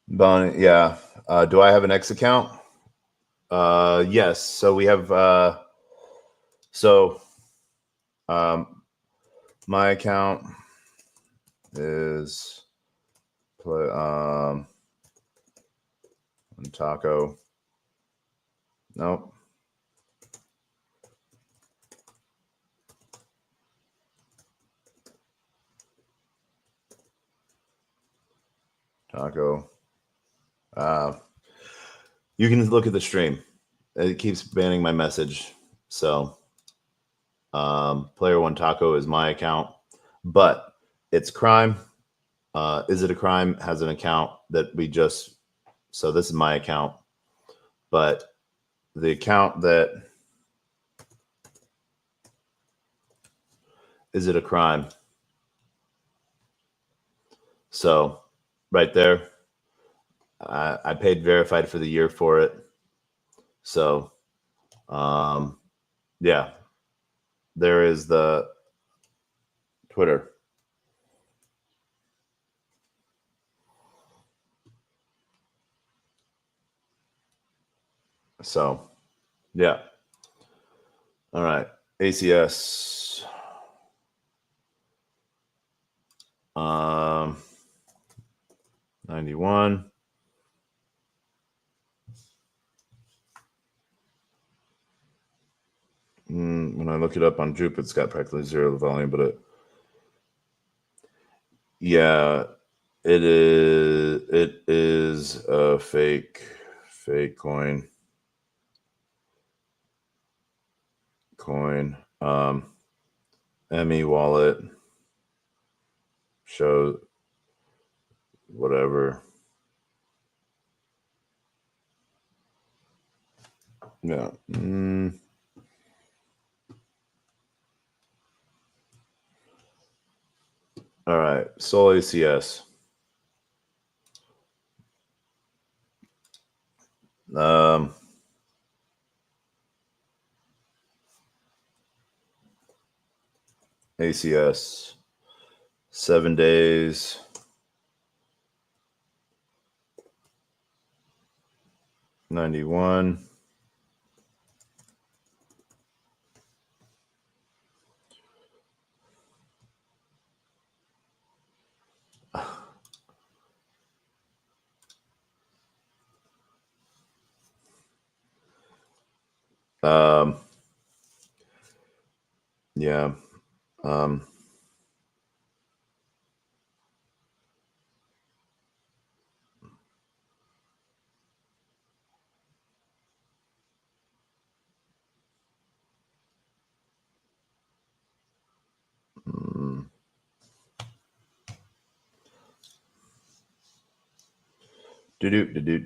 Bonnie, yeah. Do I have an X account? Yes. So we have. My account is Taco. Nope. Taco. You can look at the stream. It keeps banning my message. So, Player One Taco is my account, but it's crime. Is it a crime? Has an account that we just, so this is my account, but the account that, is it a crime? So right there, I paid verified for the year for it. So yeah, there is the Twitter. So yeah. All right. ACS. 91. When I look it up on Jupe, it's got practically zero volume, but yeah, it is a fake coin. ME wallet show whatever. Yeah. All right. Sol ACS. ACS. 7 days. 91. Yeah.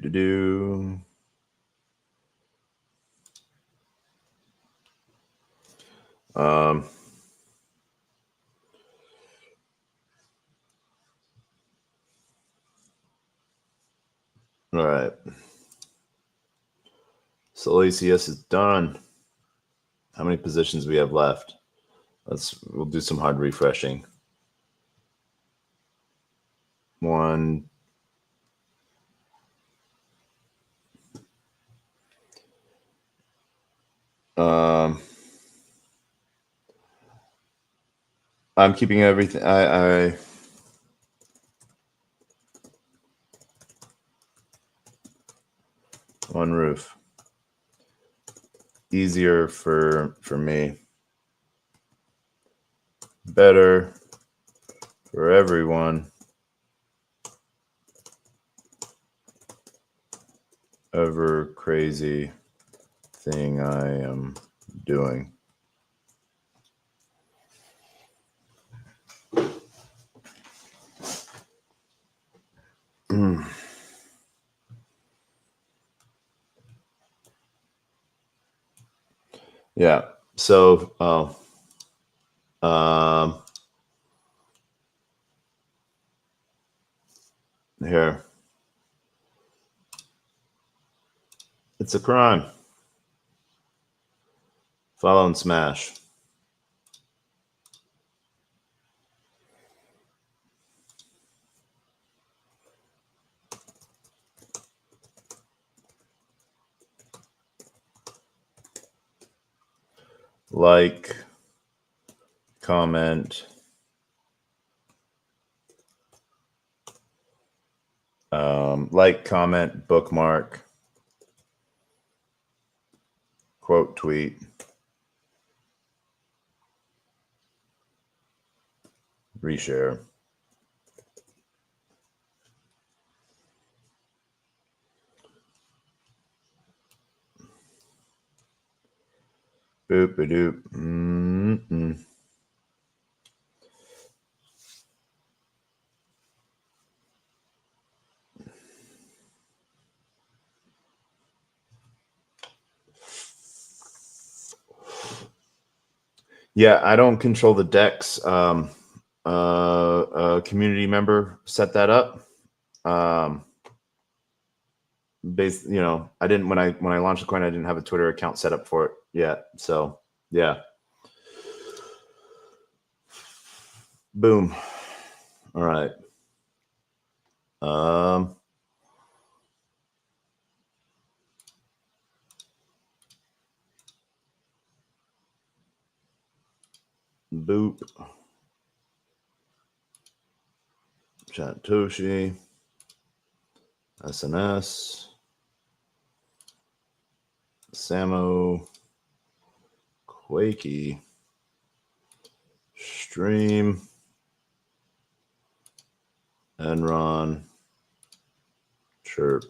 Do. All right. So ACS is done. How many positions we have left? We'll do some hard refreshing. 1. I'm keeping everything. I one roof. Easier for me. Better for everyone. Ever crazy thing I am doing. Yeah. So, here. It's a crime. Follow and smash. Like, comment, like, comment, bookmark, quote, tweet, reshare. Boop a doop. Yeah, I don't control the decks. A community member set that up. I didn't when I launched the coin, I didn't have a Twitter account set up for it yet. So yeah. Boom. All right. Boop. Satoshi. SNS. Samo. Quakey. Stream. Enron. Chirp.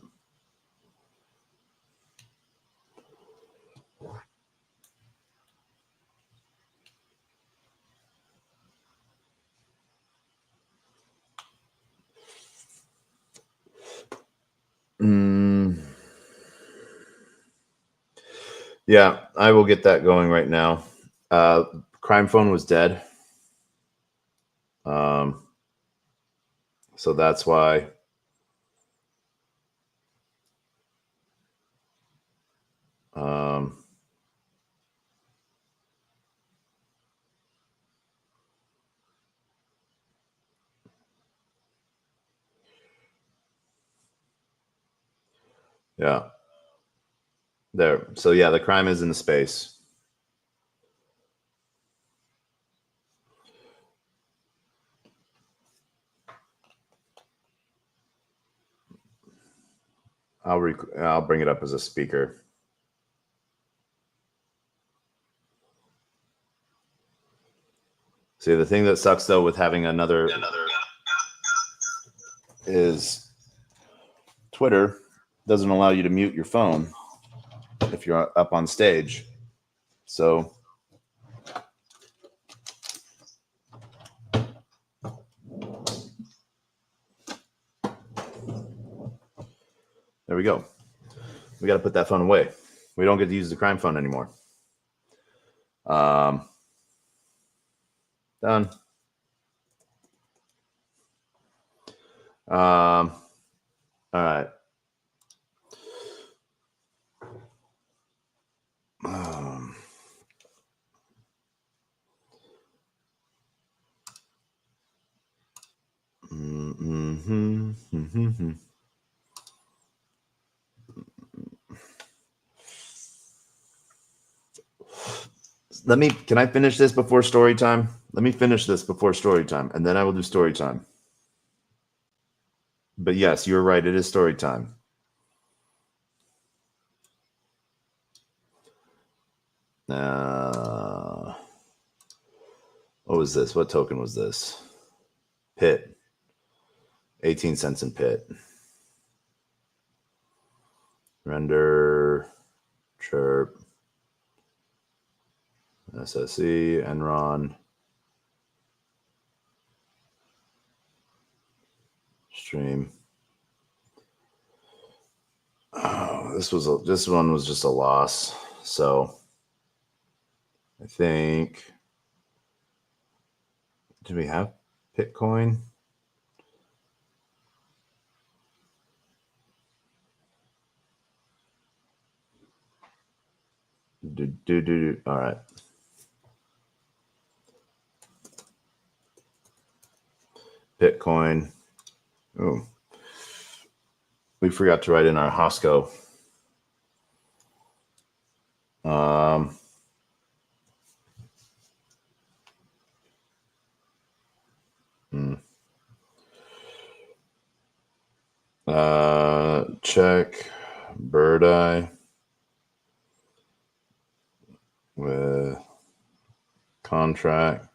Yeah, I will get that going right now. Crime Phone was dead. So that's why. Yeah. There. So yeah, the crime is in the space. I'll bring it up as a speaker. See, the thing that sucks though with having another is Twitter doesn't allow you to mute your phone if you're up on stage. So there we go. We got to put that phone away. We don't get to use the crime phone anymore. Done. All right. Can I finish this before story time? Let me finish this before story time, and then I will do story time. But yes, you're right. It is story time. What was this? What token was this? Pit. 18 cents in Pit. Render. Chirp. SSE. Enron. Stream. Oh, this one was just a loss. So I think, do we have Bitcoin? All right. Bitcoin. Oh, we forgot to write in our Hosco. Check Bird Eye with contract.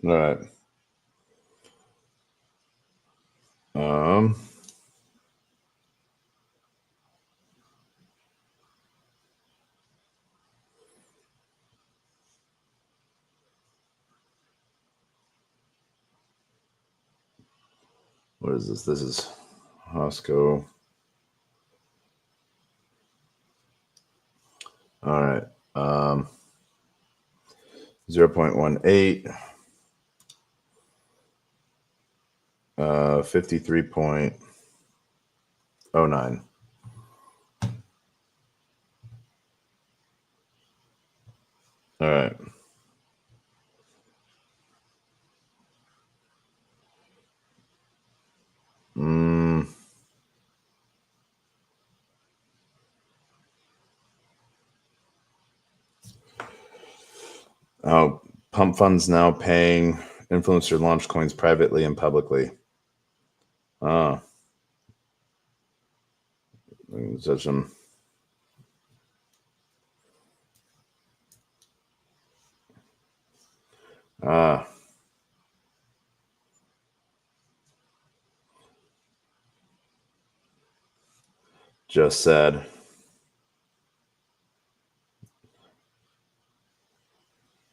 All right. What is this? This is Hosco. All right. 0.18. 53.09. All right. Oh, Pump Fund's now paying influencer launch coins privately and publicly. Oh. Such some. Just said.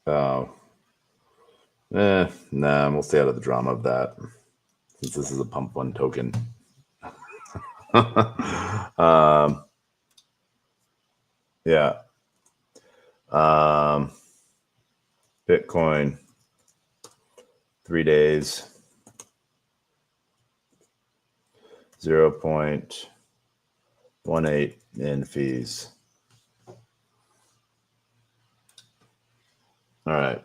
Oh. Nah, we'll stay out of the drama of that, since this is a Pump Fund token. Yeah. Bitcoin, 3 days, 0.18 in fees. All right.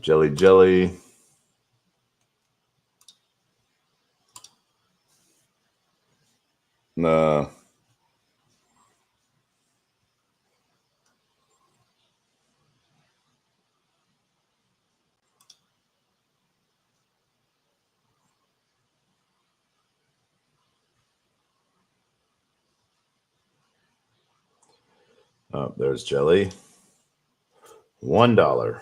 Jelly. No. Oh, there's Jelly. $1.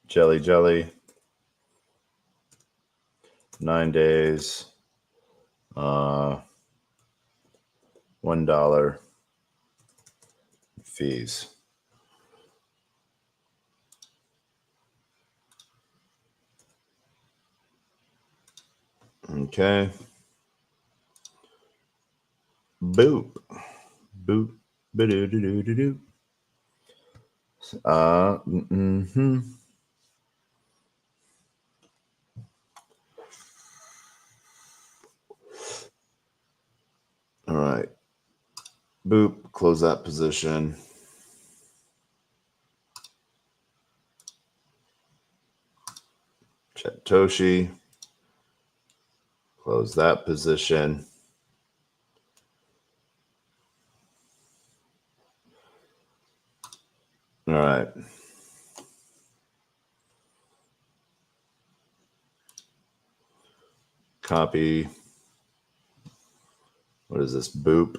Jelly. 9 days. $1 fees. Okay. Boop. Ba-do-do-do-do-do. All right. Boop. Close that position. Satoshi. Close that position. All right. Copy. What is this? Boop.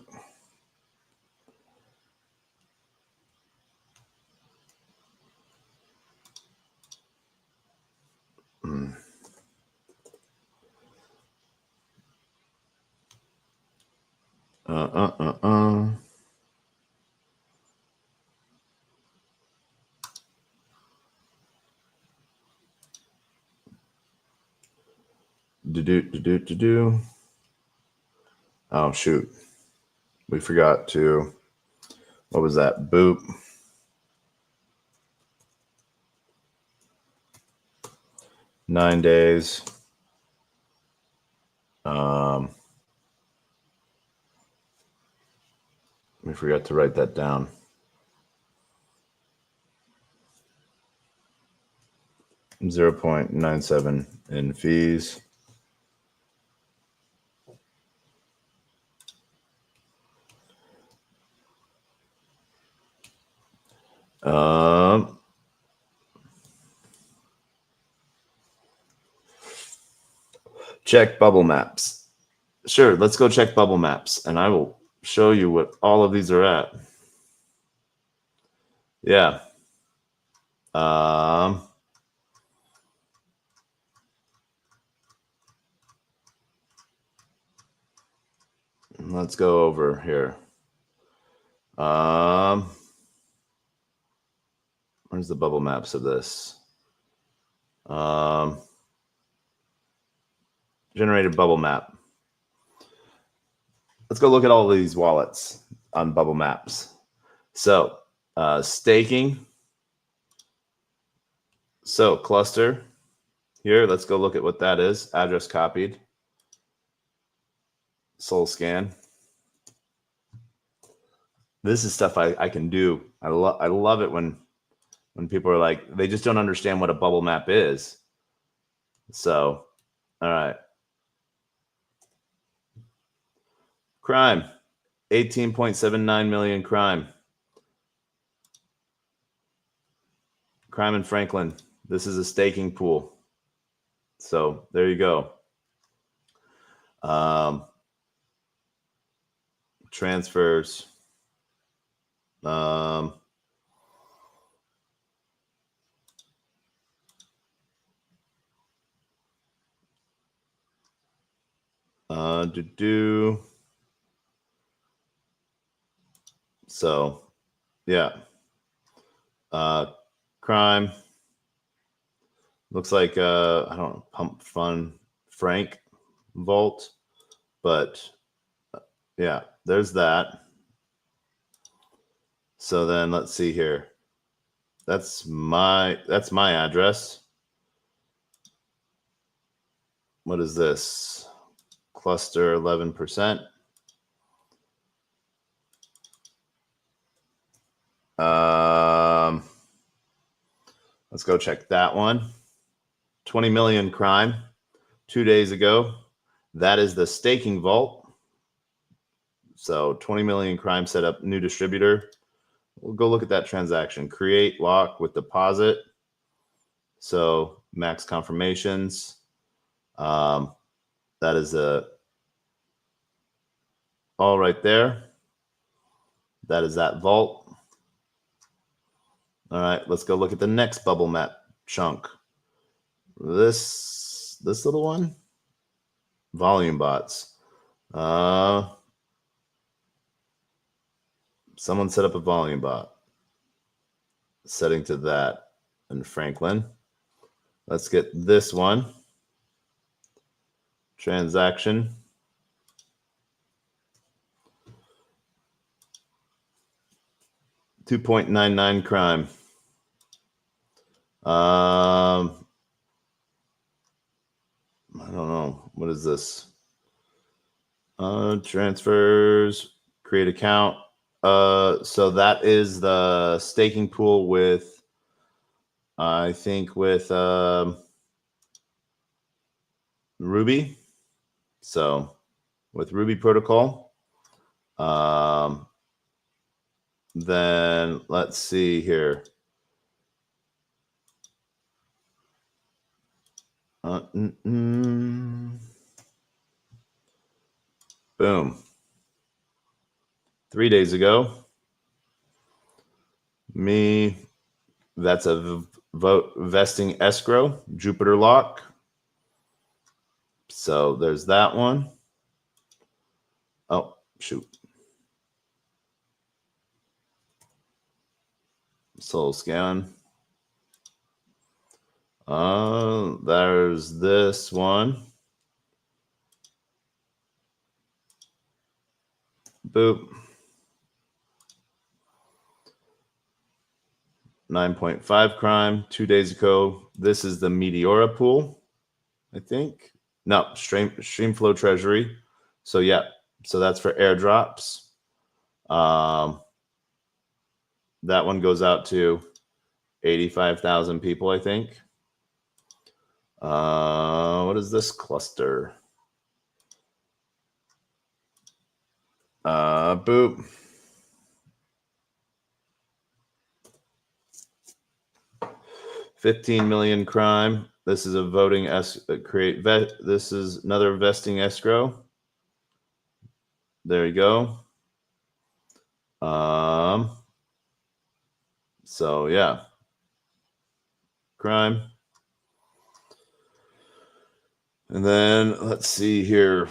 Do. Oh, shoot. We forgot to. What was that? Boop. 9 days. We forgot to write that down. $0.97 in fees. Check bubble maps. Sure, let's go check bubble maps, and I will show you what all of these are at. Yeah. Let's go over here. Where's the bubble maps of this? Generated bubble map. Let's go look at all of these wallets on bubble maps. So staking. So cluster here. Let's go look at what that is. Address copied. Soul scan. This is stuff I can do. I love it when people are like, they just don't understand what a bubble map is. So, all right. Crime, 18.79 million crime. Crime in Franklin. This is a staking pool. So there you go. Transfers. So, yeah. Crime. Looks like, I don't know, Pump Fun Frank Vault. But, yeah, there's that. So then let's see here. That's my address. What is this? Cluster 11%. Let's go check that one. 20 million crime 2 days ago. That is the staking vault. So 20 million crime set up new distributor. We'll go look at that transaction. Create lock with deposit. So max confirmations. That is all right there. That is that vault. All right, let's go look at the next bubble map chunk. This little one. Volume bots. Someone set up a volume bot. Setting to that in Franklin. Let's get this one. Transaction. $2.99 crime. I don't know. What is this? Transfers. Create account. So that is the staking pool with, I think, with Ruby. So with Ruby protocol. Then let's see here. Boom. 3 days ago. That's a vote vesting escrow, Jupiter lock. So there's that one. Oh, shoot. Soul scan. There's this one. Boop. 9.5 crime 2 days ago. This is the Meteora pool, I think. No, Streamflow Treasury. So yeah, so that's for airdrops. That one goes out to 85,000 people, I think. What is this cluster? Boop. $15 million crime. This is a voting this is another vesting escrow. There you go. So yeah. Crime. And then let's see here.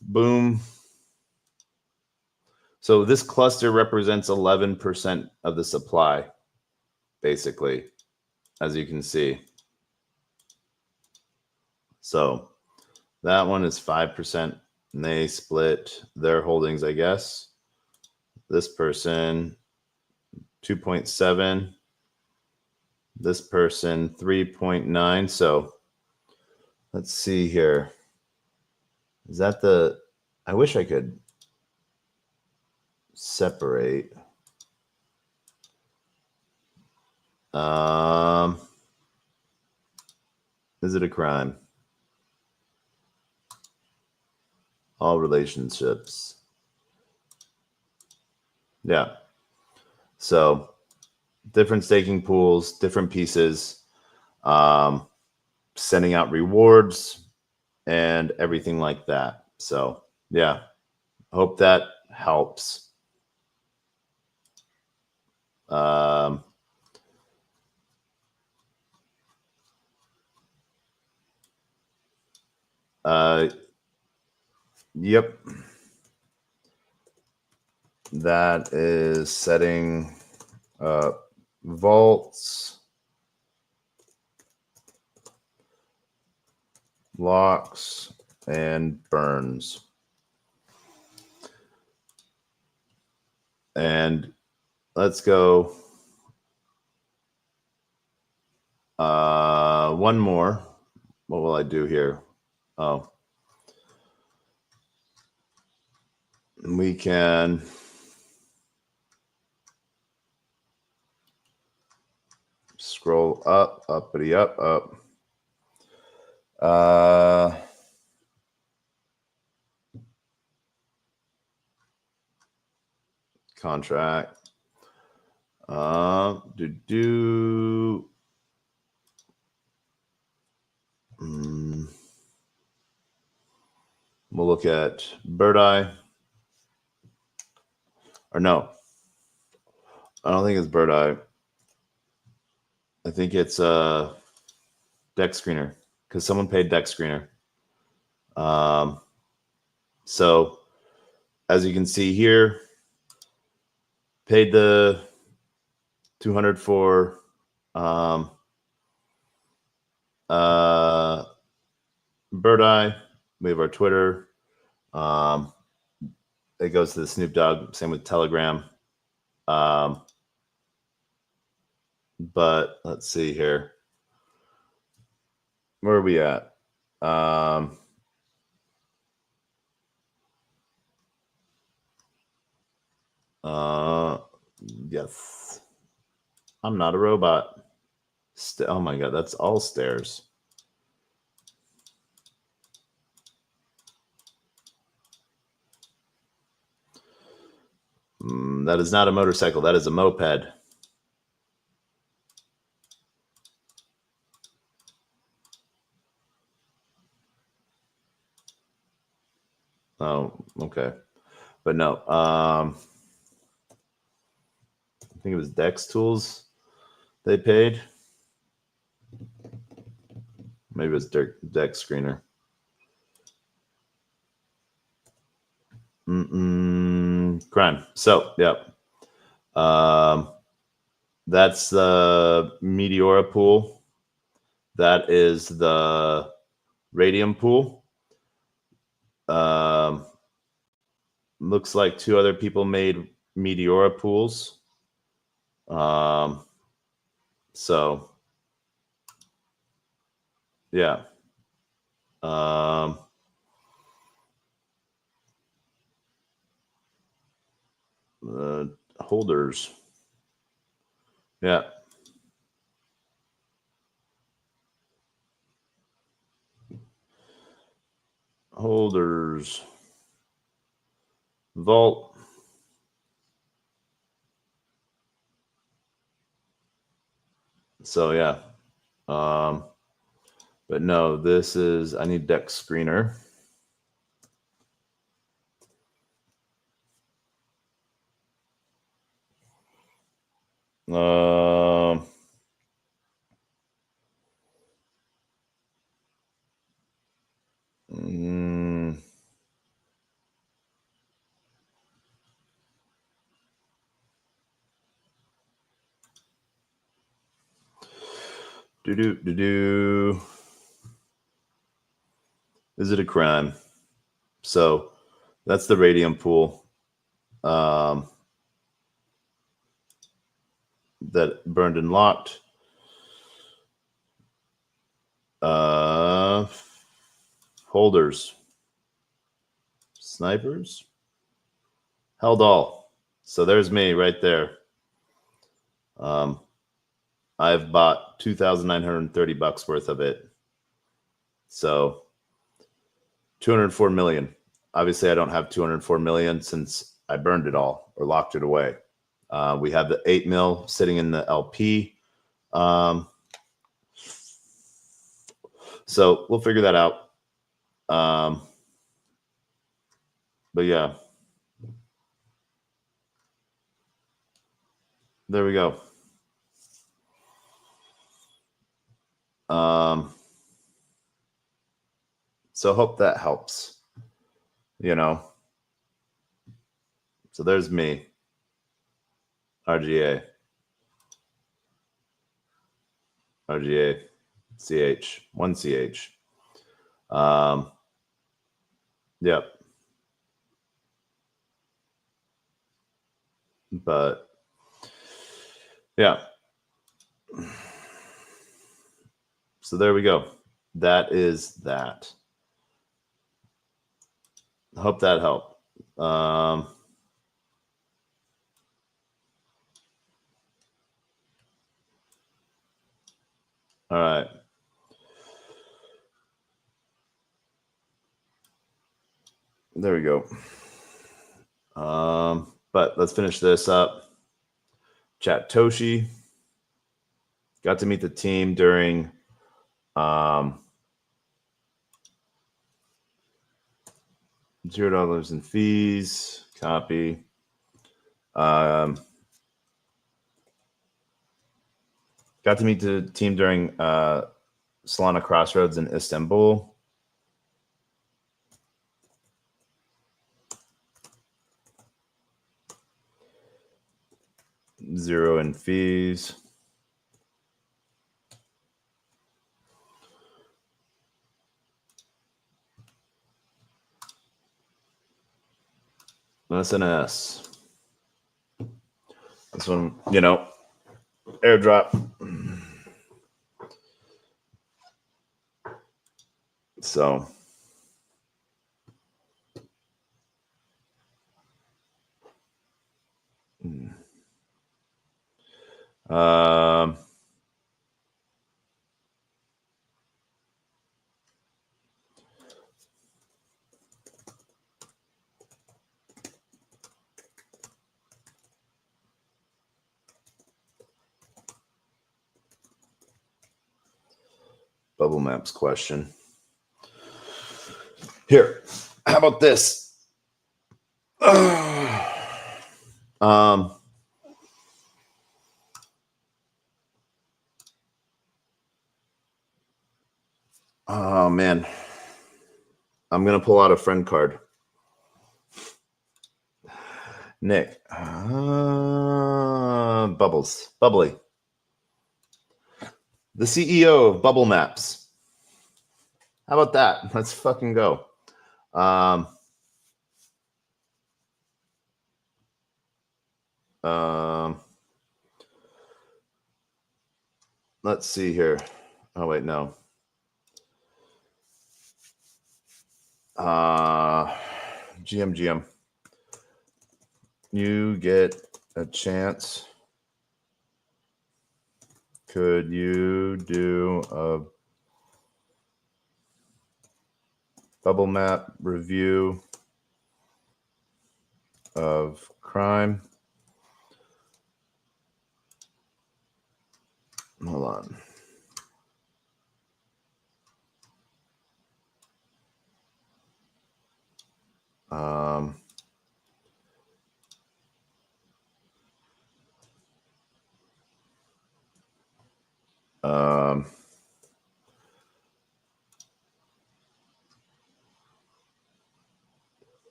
Boom. So this cluster represents 11% of the supply, basically, as you can see. So that one is 5%, and they split their holdings, I guess. This person, 2.7. This person, 3.9. So let's see here. Is that the, I wish I could separate. Is it a crime? All relationships. Yeah. So different staking pools, different pieces, sending out rewards and everything like that. So yeah, hope that helps. Yep. That is setting vaults, locks, and burns. And let's go one more. What will I do here? Oh, we can scroll up, uppity up, up. Contract. We'll look at Bird Eye. Or no, I don't think it's Bird Eye. I think it's Deck Screener, because someone paid Deck Screener. So as you can see here, paid the 200 for Bird Eye. We have our Twitter. It goes to the Snoop Dogg. Same with Telegram. But let's see here. Where are we at? Yes. I'm not a robot. Oh my God, that's all stairs. That is not a motorcycle. That is a moped. Oh, okay. But no. I think it was Dex Tools they paid. Maybe it was Dex Screener. Crime. So, yep. That's the Meteora pool. That is the Radium pool. Looks like two other people made Meteora pools. So, yeah. Holders. Yeah. Holders. Vault. So, yeah. But no, this is, I need Deck Screener. Is it a crime? So that's the radium pool that burned and locked. Holders. Snipers. Held all. So there's me right there. I've bought $2,930 worth of it. So 204 million. Obviously, I don't have 204 million since I burned it all or locked it away. We have the 8 mil sitting in the LP. So we'll figure that out. But yeah, there we go. So hope that helps, you know. So there's me, RGA, CH, 1 CH. Yep. But yeah. So there we go. That is that. Hope that helped. All right. There we go. But let's finish this up. Chat Toshi. Got to meet the team during $0 in fees. Copy. Got to meet the team during Solana Crossroads in Istanbul. $0 in fees. SNS. This one, you know, airdrop. So Bubble Maps question. Here, how about this? Oh man, I'm gonna pull out a friend card. Nick, Bubbly, the CEO of Bubble Maps. How about that? Let's fucking go. Let's see here. Oh wait, no. GM. You get a chance. Could you do a bubble map review of crime? Hold on.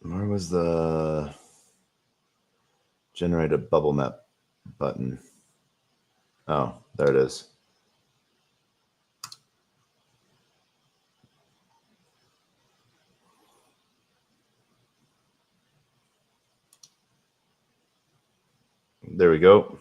Where was the generate a bubble map button? Oh, there it is. There we go.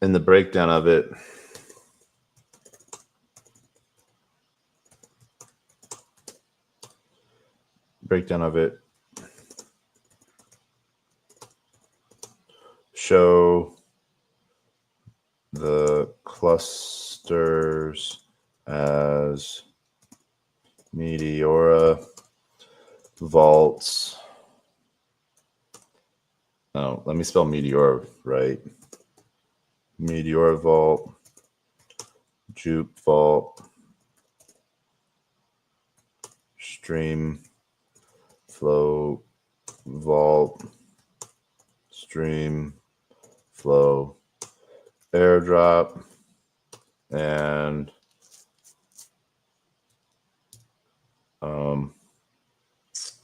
In the breakdown of it, show the clusters as Meteora vaults. Oh, let me spell Meteora right. Meteora vault, Jupe vault, stream flow vault, stream flow airdrop, and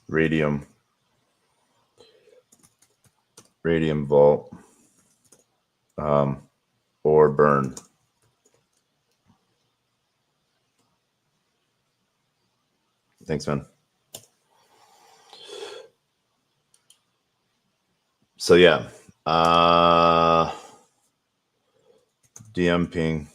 radium vault, or burn. Thanks, man. So yeah, DM ping.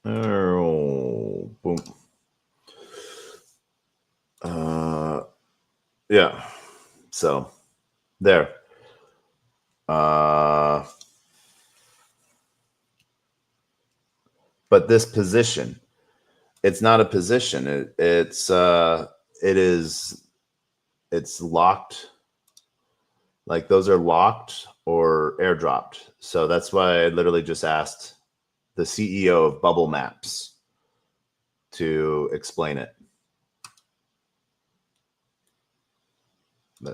Oh, boom. Yeah. So there. But this position, it's not a position. It's locked. Like those are locked or airdropped. So that's why I literally just asked the CEO of Bubble Maps to explain it.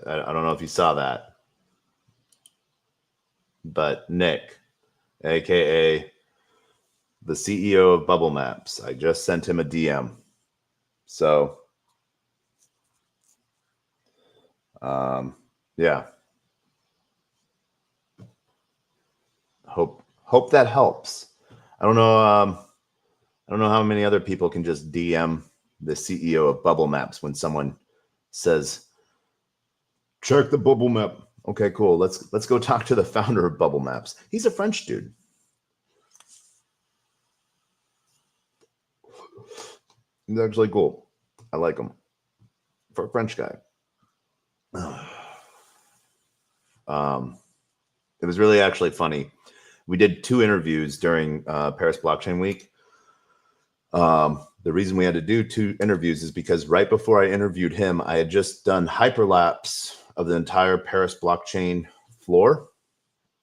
I don't know if you saw that, but Nick, aka the CEO of Bubble Maps, I just sent him a DM. So, yeah. Hope that helps. I don't know how many other people can just DM the CEO of Bubble Maps when someone says, "Check the Bubble Map." Okay, cool. Let's go talk to the founder of Bubble Maps. He's a French dude. He's actually cool. I like him for a French guy. It was really actually funny. We did 2 interviews during Paris Blockchain Week. The reason we had to do 2 interviews is because right before I interviewed him, I had just done hyperlapse of the entire Paris blockchain floor,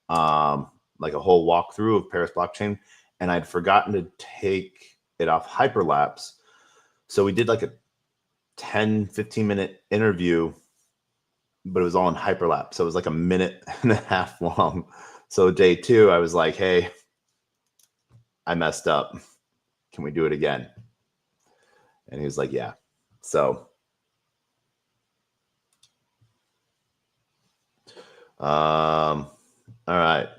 like a whole walkthrough of Paris blockchain, and I'd forgotten to take it off hyperlapse. So we did like a 10-15 minute interview, but it was all in hyperlapse. So it was like a minute and a half long. So day 2, I was like, "Hey, I messed up. Can we do it again?" And he was like, "Yeah." So, all right.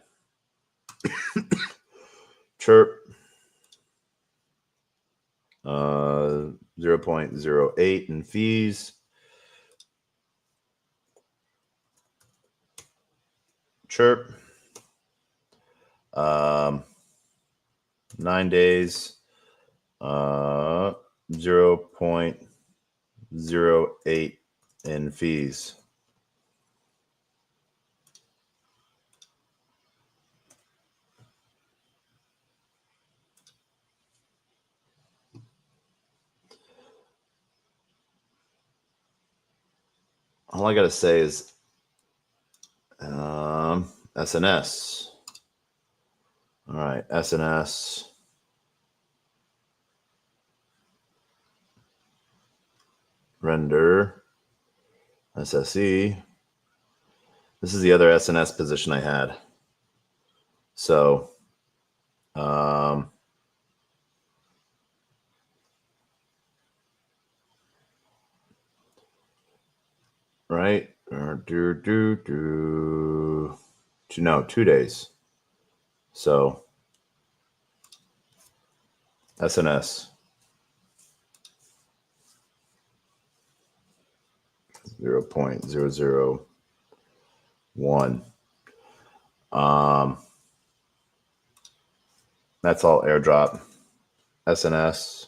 Chirp. 0.08 in fees. Chirp. 9 days. 0.08 in fees. All I got to say is SNS. All right, SNS. Render. SSE. This is the other SNS position I had. So, right. No, 2 days. So SNS 0.001. That's all airdrop. SNS.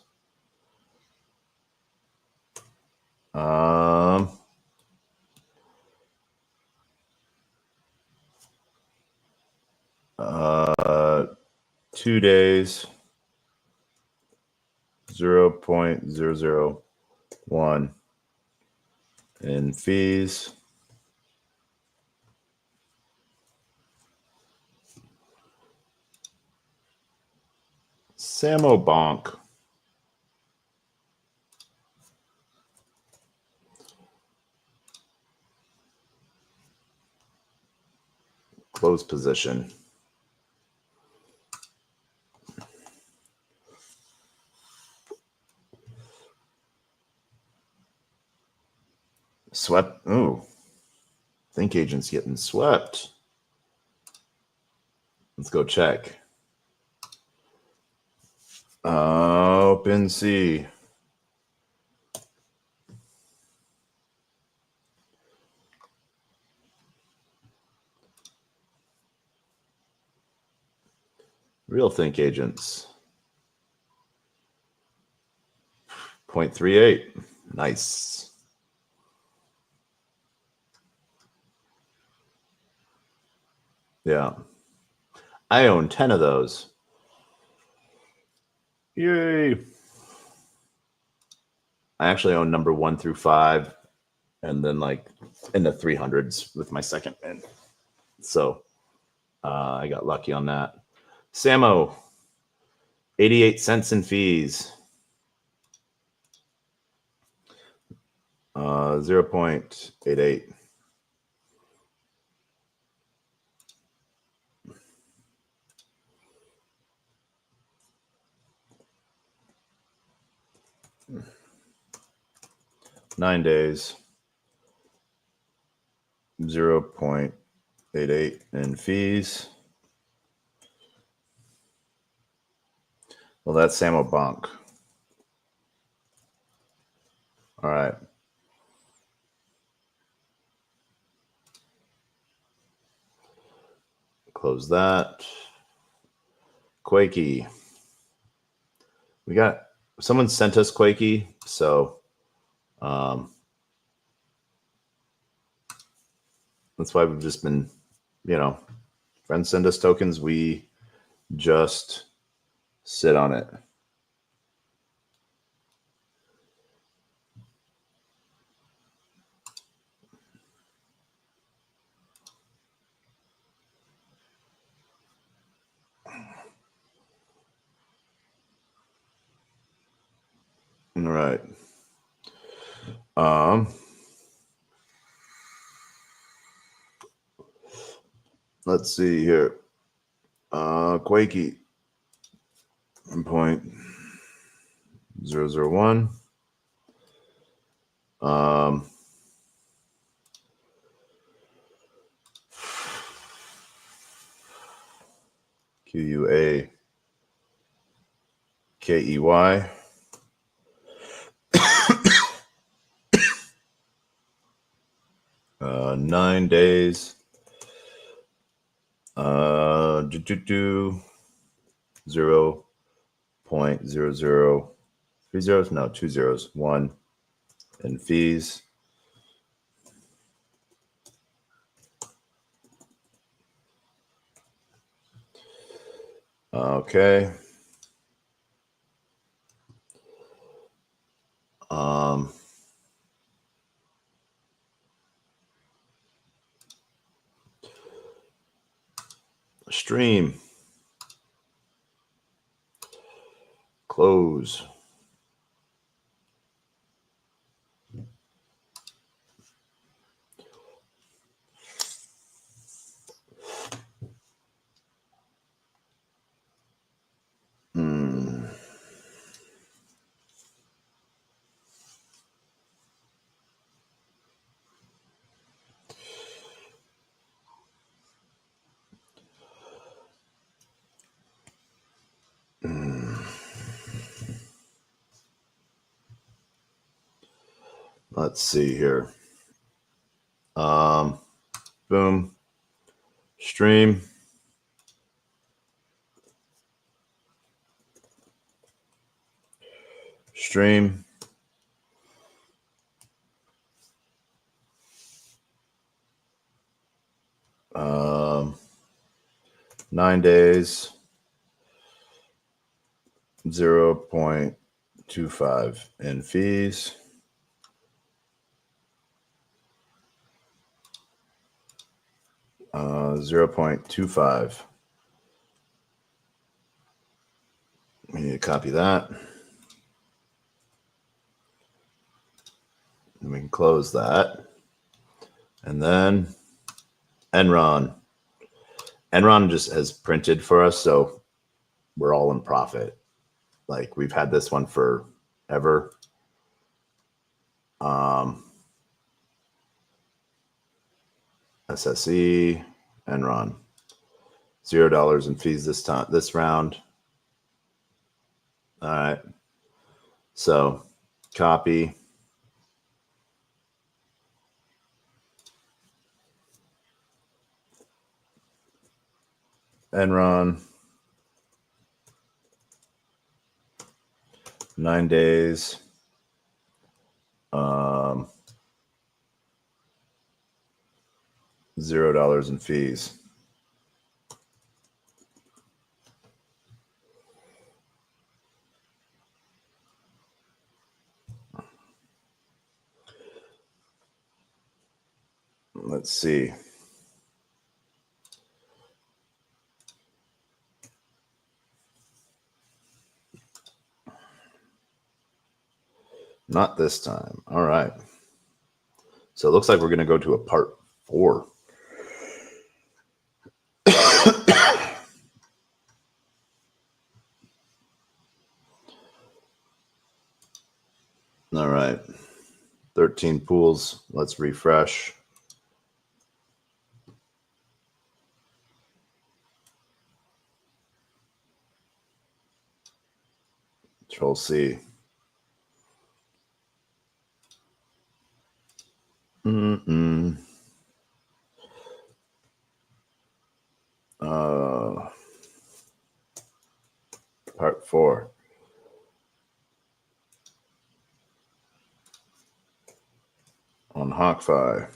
2 days. 0.001 in fees. Samo Bonk. Close position. Swept. Ooh. Think agent's getting swept. Let's go check. Open C. Real Think agents. 0.38. Nice. Yeah. I own 10 of those. Yay. I actually own number 1 through 5, and then like in the 300s with my second win. So I got lucky on that. Samo, 88 cents in fees. 0.88. Nine days. 0.88 in fees. Well, that's Samo Bonk. All right. Close that. Quakey. We got someone sent us Quakey, so that's why we've just been, friends send us tokens, we just sit on it. All right. Let's see here. Quakey 1.001. QUAKEY. 9 days. 0.0030. No, 2 zeros. 1 in fees. Okay. Stream. Close. Let's see here. Boom. Stream. Stream. 9 days. 0.25 in fees. Uh, 0.25. We need to copy that. And we can close that. And then Enron. Enron just has printed for us, so we're all in profit. Like, we've had this one forever. SSE, Enron. $0 in fees this round. All right. So copy. Enron. 9 days. $0 in fees. Let's see. Not this time. All right. So it looks like we're going to go to a part 4. All right. 13 pools. Let's refresh. Control C. Part 4. On HawkFi.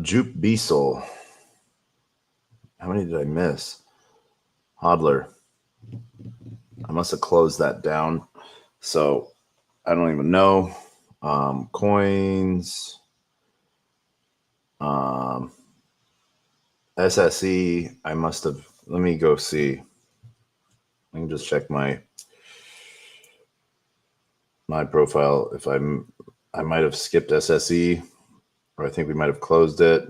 Juke Beasel. How many did I miss? Hodler. I must have closed that down. So I don't even know. Coins. SSE. I must have. Let me go see. I can just check my profile. If I might have skipped SSE, or I think we might have closed it.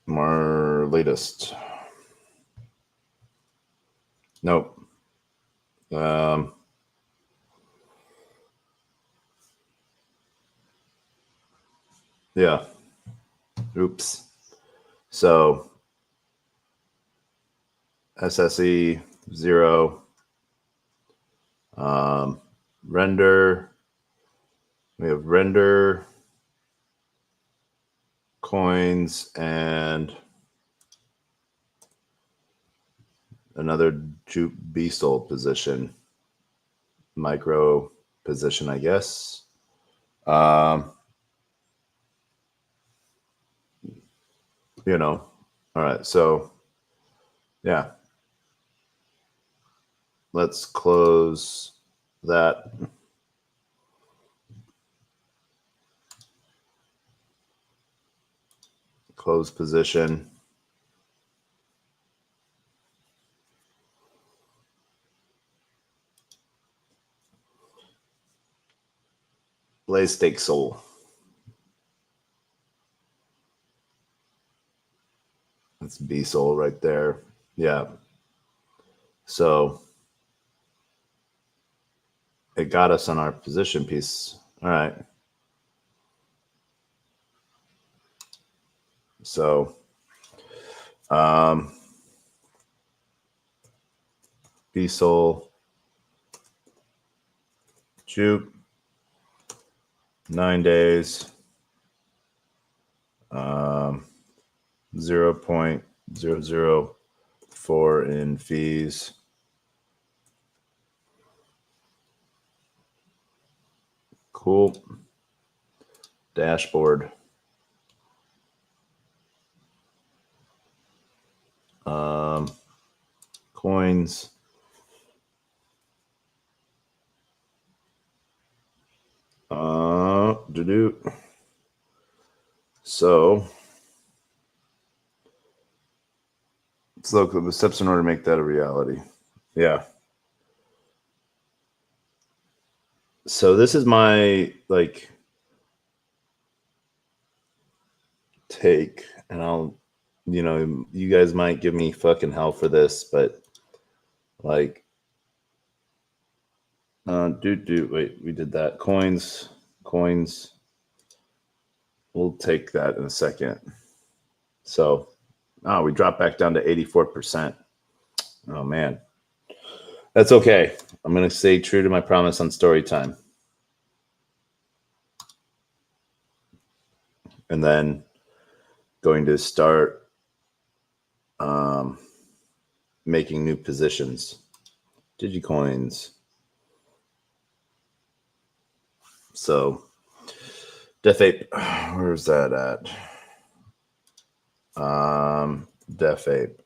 More latest. Nope. Yeah. Oops. So SSE 0. Render. We have render, coins, and another Juke Beasel position. Micro position, I guess. You know. All right. So, yeah. Let's close that. Close position. Blaze Stake Soul. That's Beasel right there. Yeah. So it got us on our position piece. All right. So, B-Sol, juke, 9 days, 0.004 in fees. Cool. Dashboard. Coins. So let's look at the steps in order to make that a reality. Yeah. So this is my take, and I'll, you guys might give me fucking hell for this, but wait, we did that. Coins. We'll take that in a second. So, we dropped back down to 84%. Oh man, that's okay. I'm gonna stay true to my promise on story time, and then going to start making new positions. Digicoins. So, Def Ape, where's that at? Def Ape.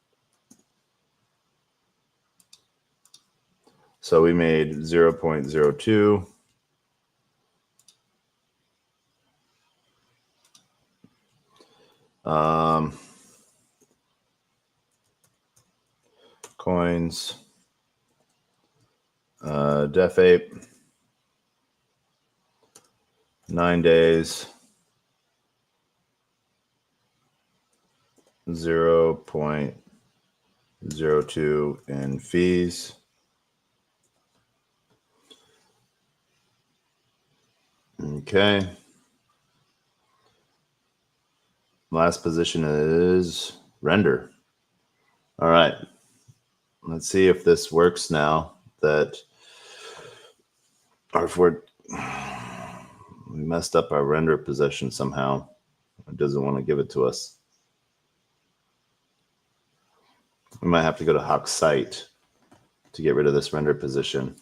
So we made 0.02. Coins. Def Ape. 9 days. 0.02 in fees. Okay. Last position is render. All right. Let's see if this works now. Or if we messed up our render position somehow. It doesn't want to give it to us. We might have to go to Hawk site to get rid of this render position.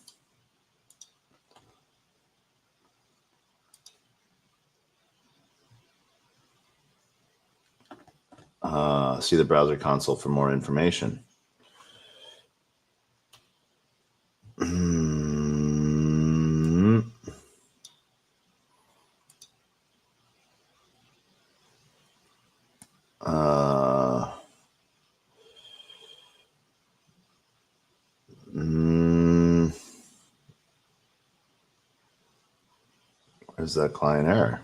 See the browser console for more information. Where's that client error?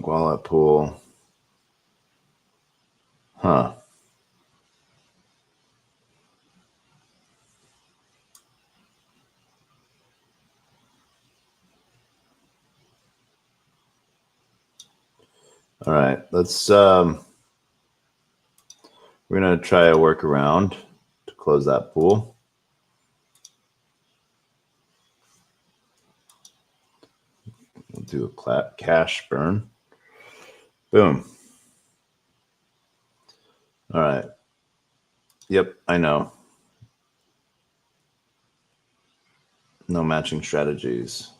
Wallet pool. Huh. All right, let's we're gonna try a workaround to close that pool. We'll do a cash burn. Boom. All right. Yep, I know. No matching strategies.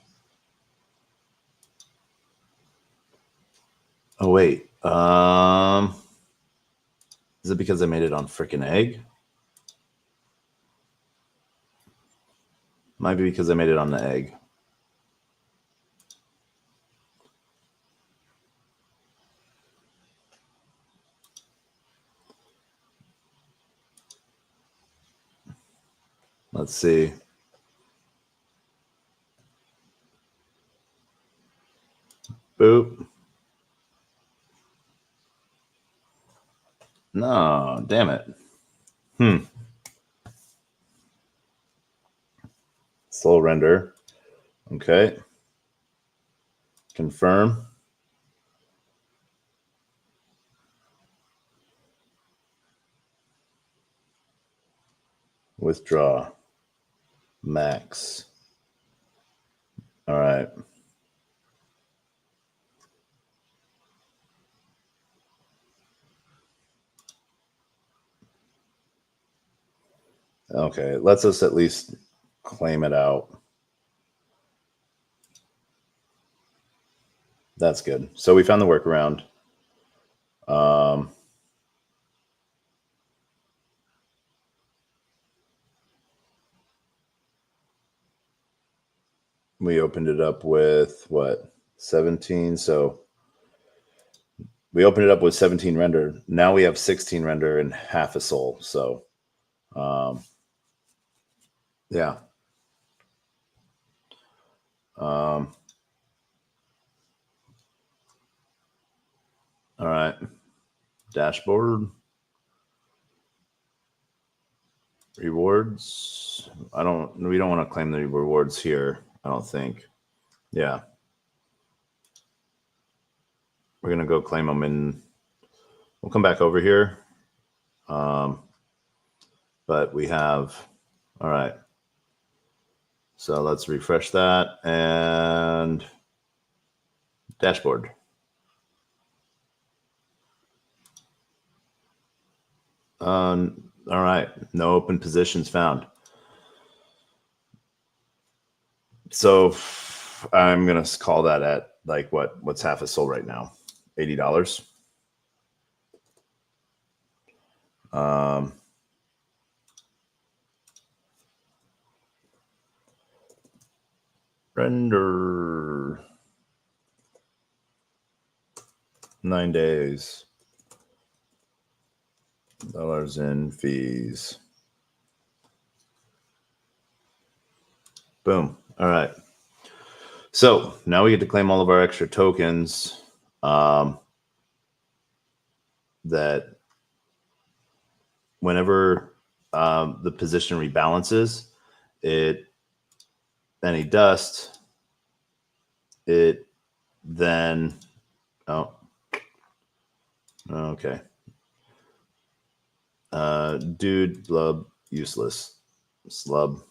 Oh wait. Is it because I made it on frickin' egg? Might be because I made it on the egg. Let's see. No, damn it. Slow render. Okay. Confirm. Withdraw. Max. All right. Okay, it lets us at least claim it out. That's good. So we found the workaround. We opened it up with what, 17? So we opened it up with 17 render. Now we have 16 render and half a soul. So yeah. All right. Dashboard. Rewards. We don't want to claim the rewards here, I don't think. Yeah. We're going to go claim them in. We'll come back over here. But we have, all right. So let's refresh that and dashboard. All right. No open positions found. So I'm going to call that at like what's half a soul right now? $80. Render 9 days. Dollars in fees. Boom. All right. So now we get to claim all of our extra tokens that whenever the position rebalances, any dust, it then, oh, okay. Dude, blub, useless, slub.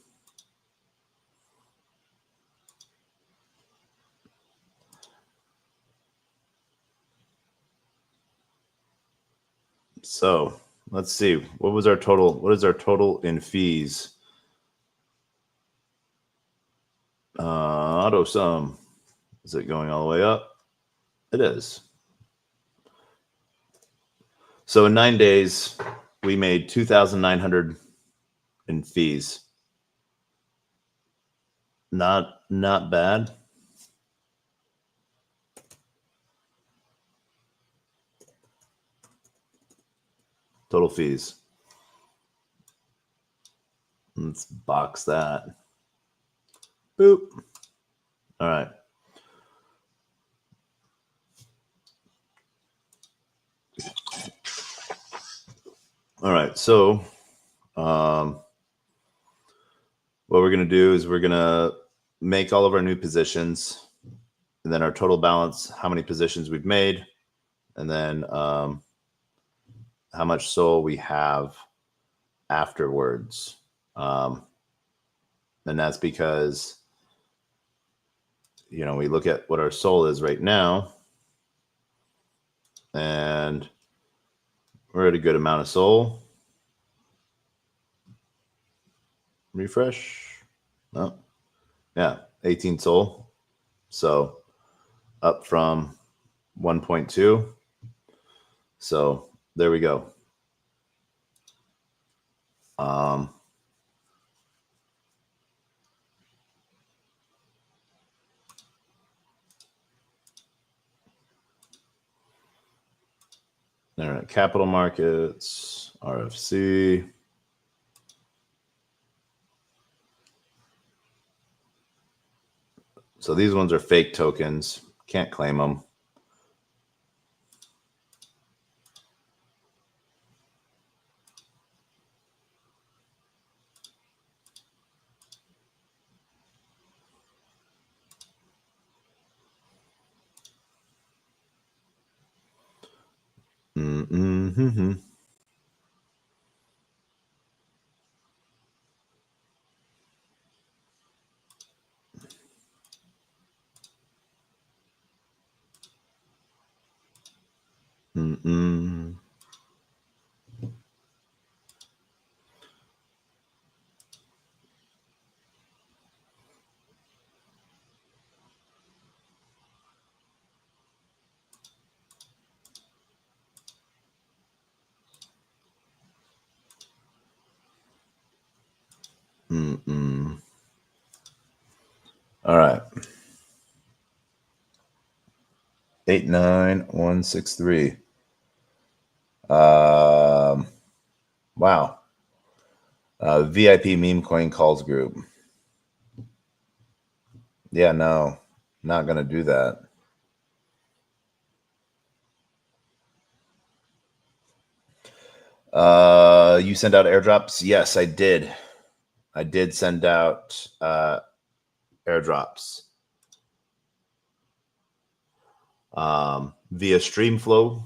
So let's see. What is our total in fees? Auto sum. Is it going all the way up? It is. So in 9 days, we made 2,900 in fees. Not bad. Total fees. Let's box that. Boop. All right. All right. So what we're going to do is we're going to make all of our new positions, and then our total balance, how many positions we've made, and then how much soul we have afterwards. And that's because, we look at what our soul is right now, and we're at a good amount of soul. Refresh. Oh, yeah, 18 soul. So up from 1.2. So there we go. All right, capital markets, RFC. So these ones are fake tokens. Can't claim them. Mm-hmm. Mm-mm. Mm-mm. All right. 89163. Wow. VIP meme coin calls group. Yeah, no, not gonna do that. You send out airdrops? Yes, I did. I did send out airdrops via Streamflow.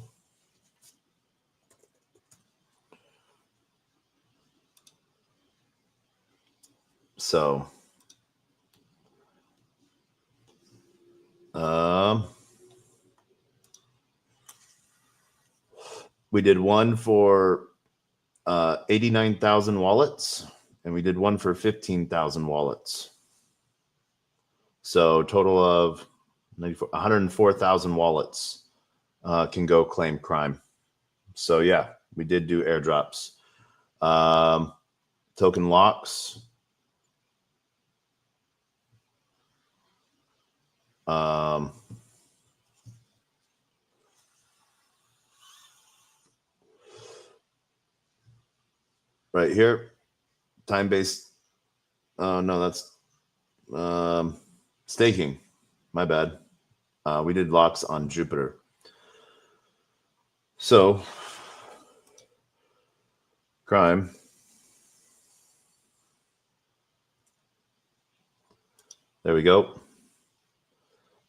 So, we did one for 89,000 wallets, and we did one for 15,000 wallets. So, total of 104,000 wallets can go claim crime. So, yeah, we did do airdrops. Token locks. Right here, time-based. No, that's staking. My bad. We did locks on Jupiter. So, crime. There we go.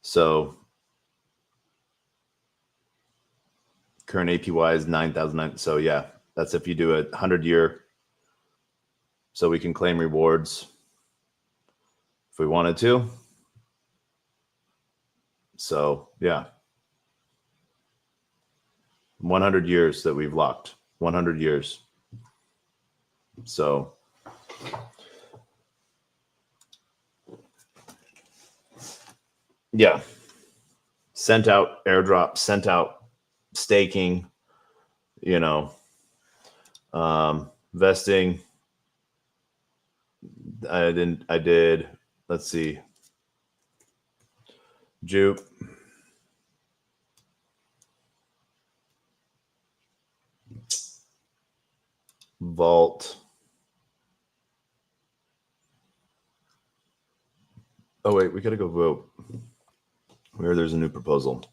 So, current APY is 9,009. So, yeah, that's if you do a 100-year. So we can claim rewards if we wanted to. So, yeah. 100 years that we've locked. 100 years. So, yeah. Sent out airdrop, sent out staking, vesting. I did, let's see, Jupe. Vault. Oh, wait, we got to go vote. Where there's a new proposal.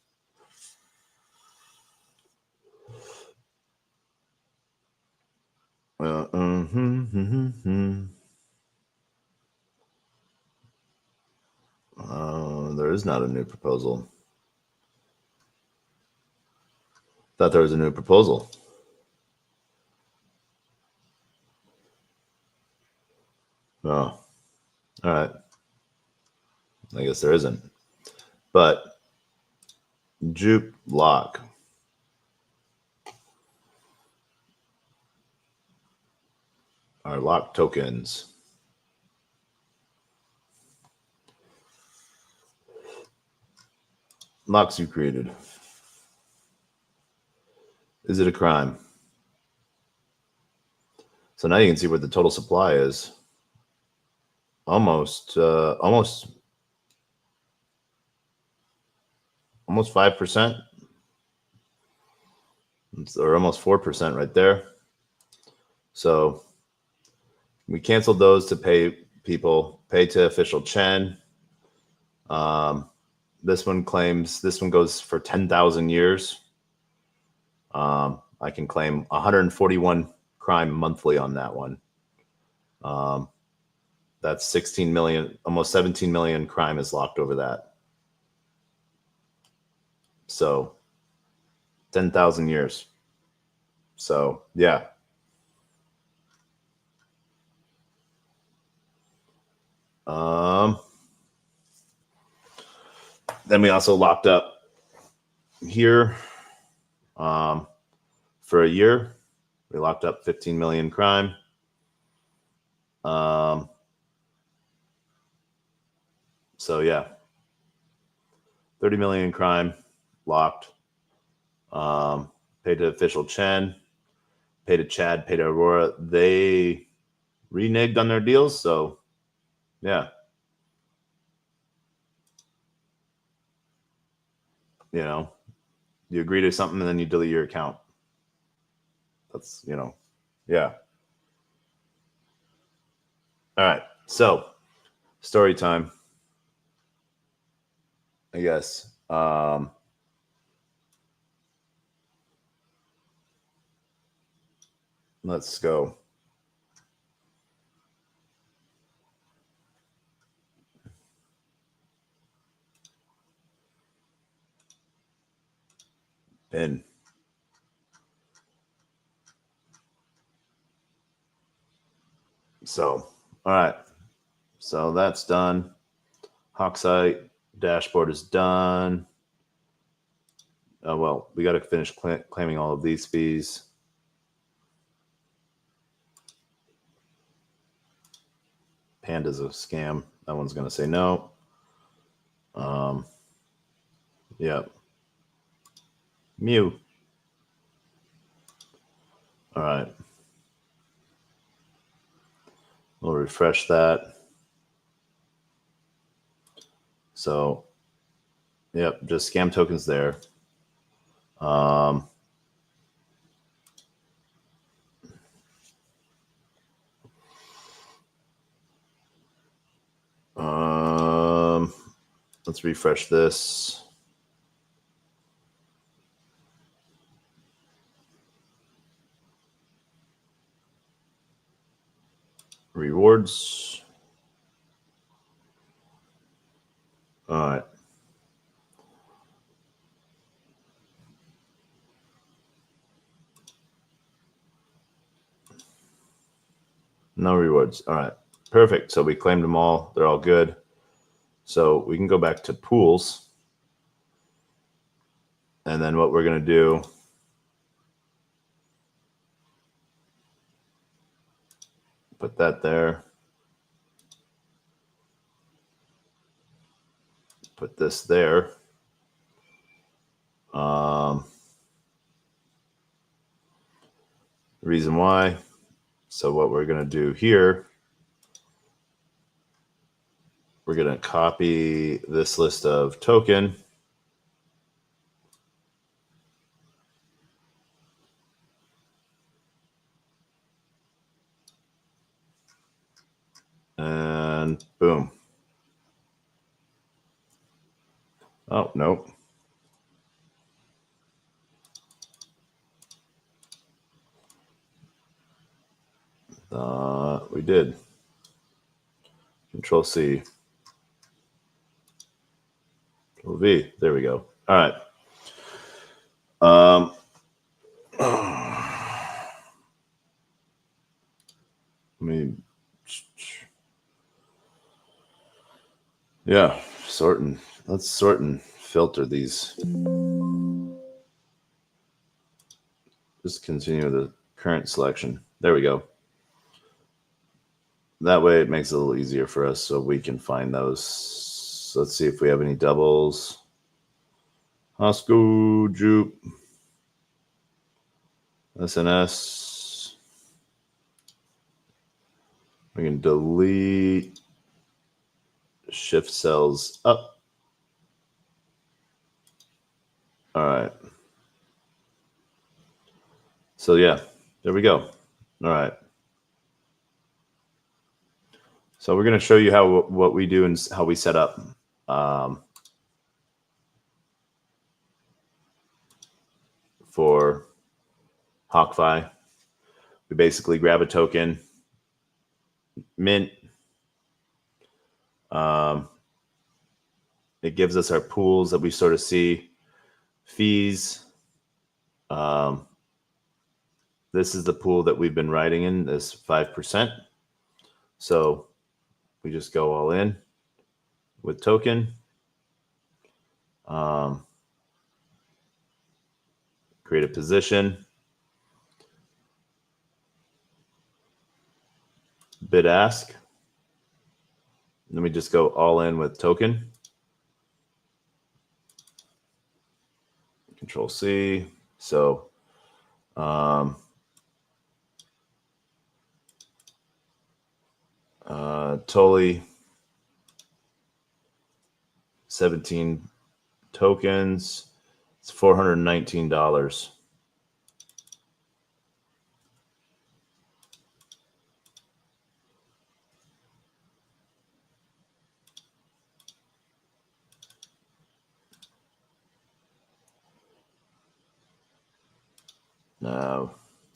There is not a new proposal. Thought there was a new proposal. Oh, all right. I guess there isn't. But Jupe lock. Our lock tokens. Locks you created. Is it a crime? So now you can see what the total supply is. Almost 5%, or almost 4% right there. So we canceled those to pay people, pay to official Chen. This one goes for 10,000 years. I can claim 141 crime monthly on that one. That's 16 million, almost 17 million crime is locked over that. So 10,000 years. So yeah. Then we also locked up here for a year. We locked up 15 million crime. So yeah, 30 million crime locked. Paid to official Chen, paid to Chad, paid to Aurora. They reneged on their deals. So yeah. You know, you agree to something and then you delete your account. That's, you know, yeah. All right. So story time, I guess. Let's go. Pin. So, all right. So that's done. Hawksite dashboard is done. Oh, well, we got to finish claiming all of these fees. Panda's a scam. That one's going to say no. Yep. Mew. All right. We'll refresh that. So, yep, just scam tokens there. Let's refresh this. Rewards. All right. No rewards. All right. Perfect. So we claimed them all. They're all good. So we can go back to pools. And then what we're going to do, put that there. Put this there. Reason why. So what we're going to do here, we're going to copy this list of token. And boom. Oh, nope. We did. Control C. Control V. There we go. All right. Let me. Yeah, sorting. Let's sort and filter these. Just continue the current selection. There we go. That way it makes it a little easier for us so we can find those. So let's see if we have any doubles. Hosco, Jupe, SNS. We can delete, shift cells up. All right. So yeah, there we go. All right. So we're going to show you how what we do and how we set up. For HawkFi, we basically grab a token, mint. It gives us our pools that we sort of see, fees. this is the pool that we've been riding in, this 5%. So we just go all in with token. Create a position. Bid ask. Then we just go all in with token. Control C. So totally 17 tokens. It's $419.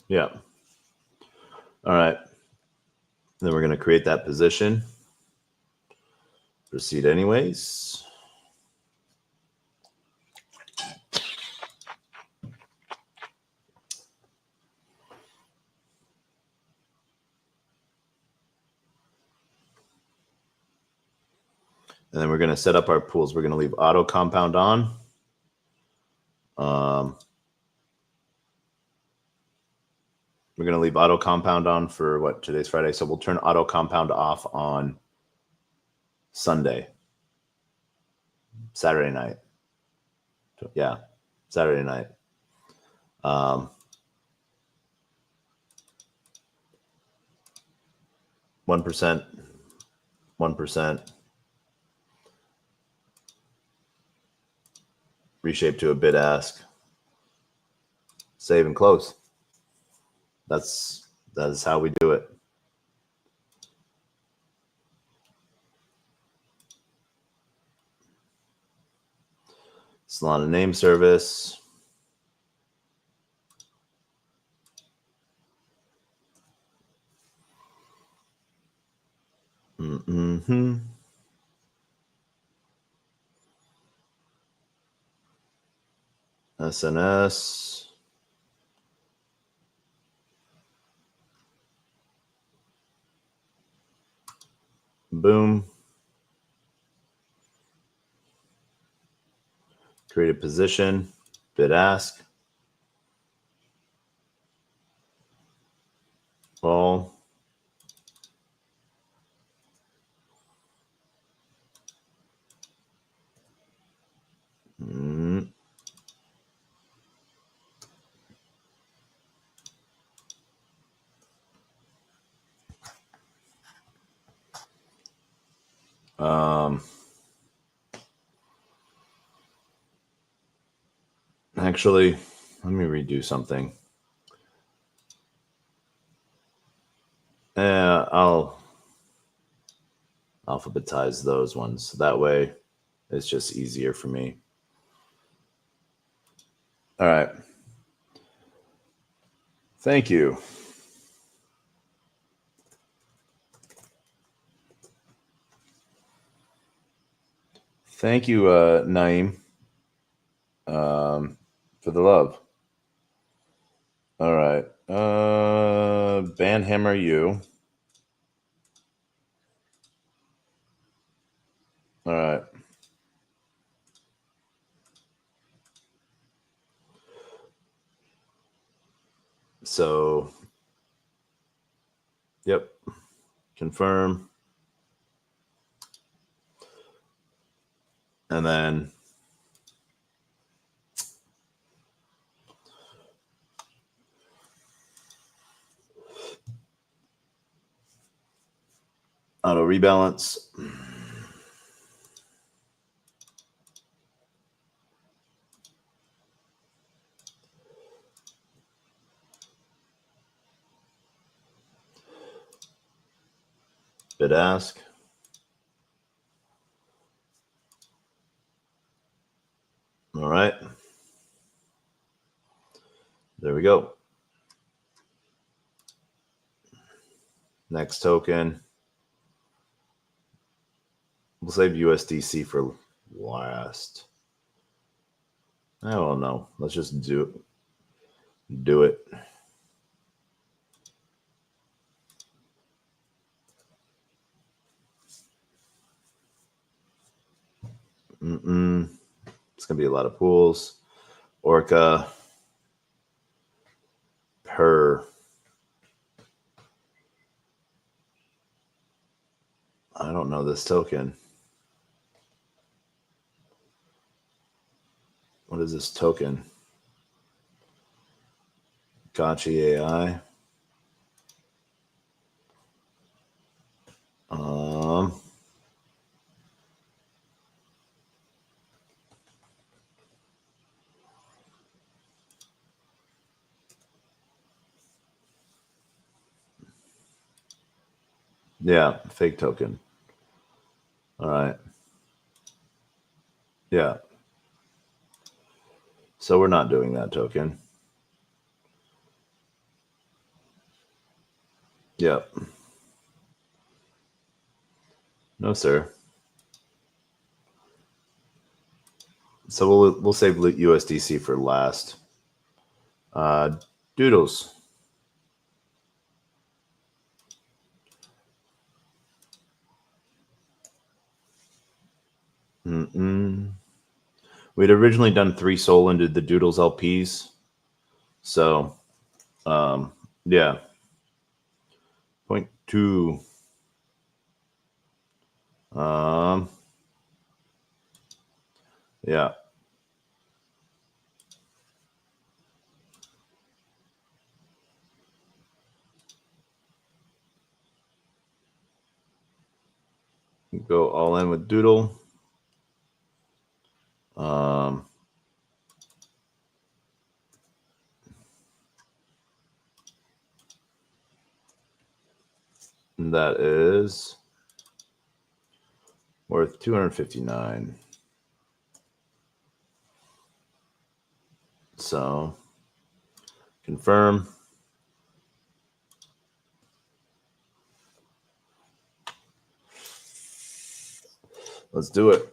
Yeah. All right. Then we're going to create that position. Proceed anyways. And then we're going to set up our pools. We're going to leave auto compound on. We're going to leave auto compound on for what? Today's Friday. So we'll turn auto compound off on Sunday, Saturday night. Yeah, Saturday night. 1%, 1%. Reshape to a bid ask. Save and close. That is how we do it. Solana name service. SNS. Boom. Create a position. Bid ask. All. Actually, let me redo something. I'll alphabetize those ones. That way it's just easier for me. All right. Thank you. Thank you, Naeem, for the love. All right. Banhammer you. All right. So, yep. Confirm. And then auto rebalance. Bid ask. All right. There we go. Next token. We'll save USDC for last. I don't know. Let's just do it. It's going to be a lot of pools. Orca. Per. I don't know this token. What is this token? Gotcha AI. Yeah, fake token. All right. Yeah. So we're not doing that token. Yep. No, sir. So we'll save USDC for last. Doodles. We'd originally done 3 Sol into the Doodles LPs. So, yeah. 0.2. Yeah. Go all in with Doodle. And that is worth 259. So confirm. Let's do it.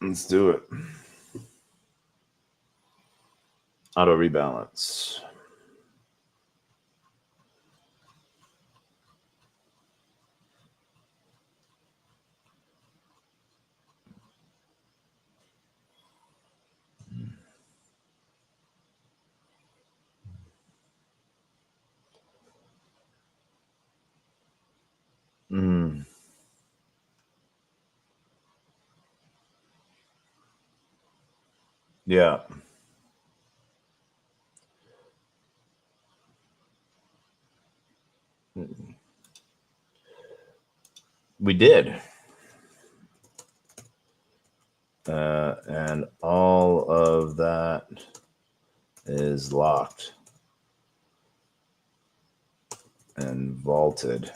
Let's do it. Auto rebalance. Yeah. We did. And all of that is locked and vaulted.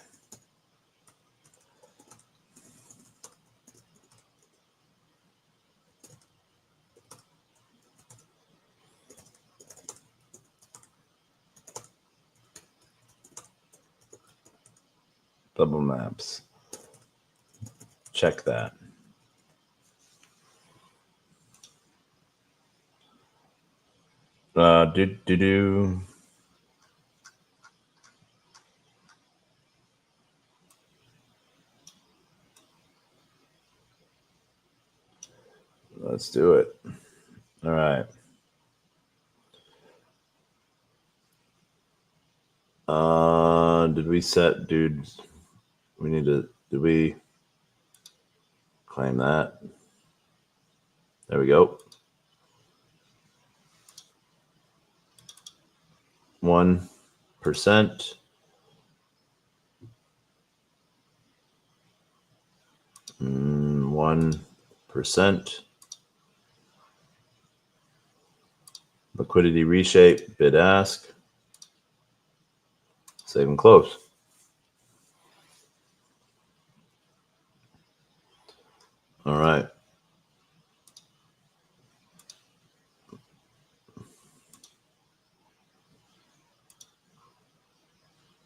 Double maps. Check that. Do. Let's do it. All right. Did we set dudes? We need to. Did we claim that? There we go. 1%. 1%. Liquidity reshape, bid ask. Save and close. All right.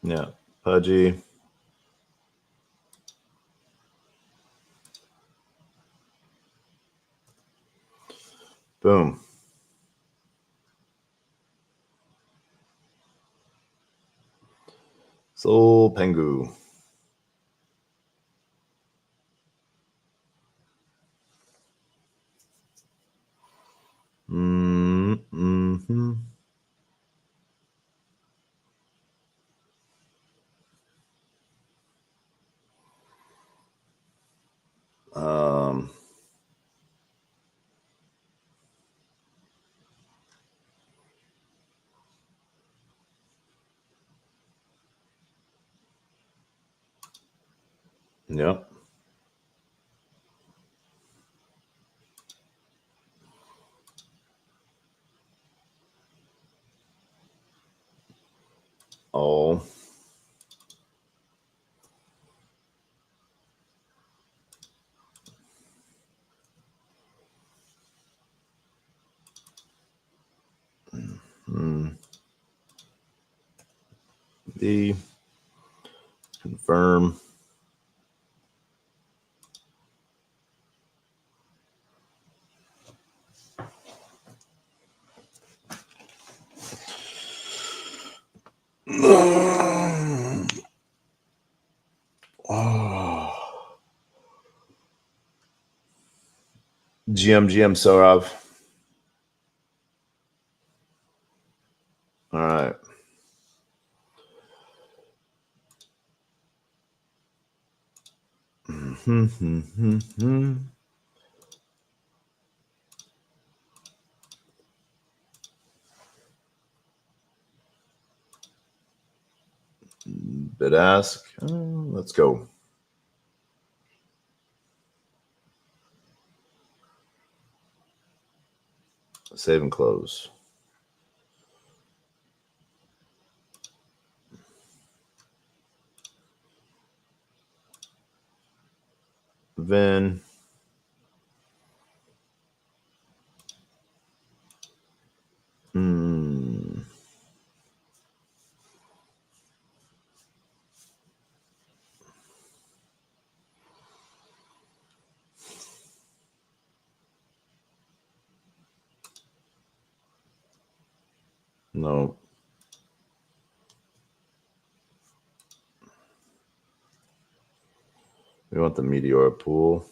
Yeah. Pudgy. Boom. Soul Pengu. Yep. Oh. D. Confirm. GM Sorov. All right. Bid ask. Let's go. Save and close. Then no. We want the Meteor pool.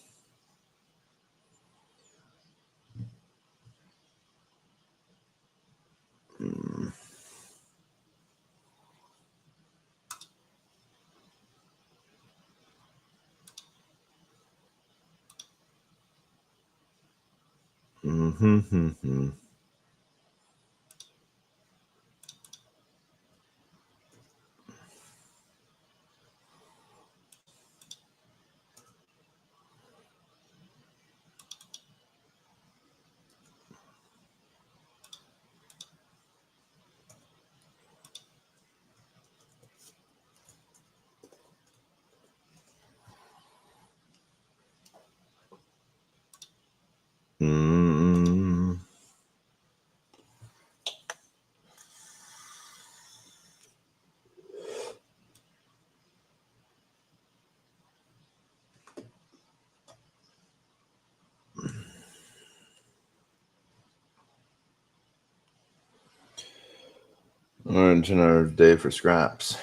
Orange another day for scraps.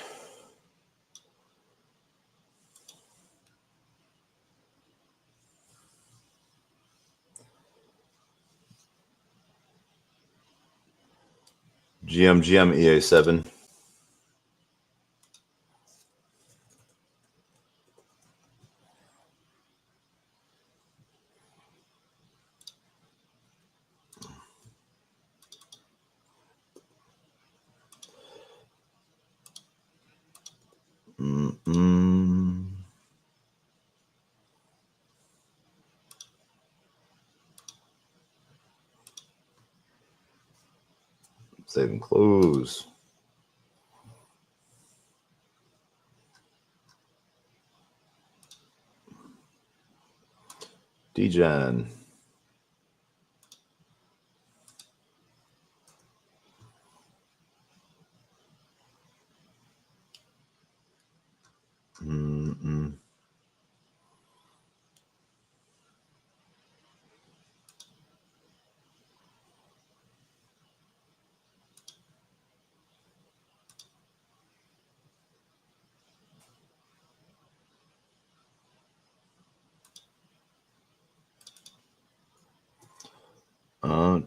GM EA7. Save and close. Degen.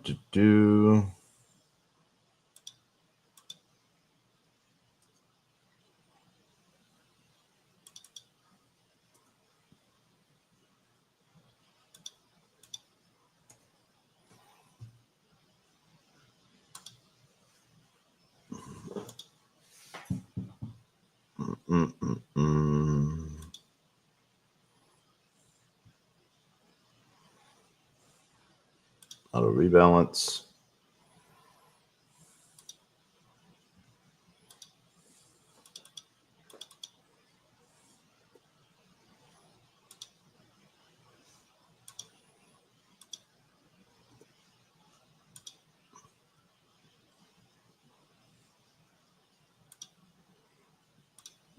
To do. Auto rebalance.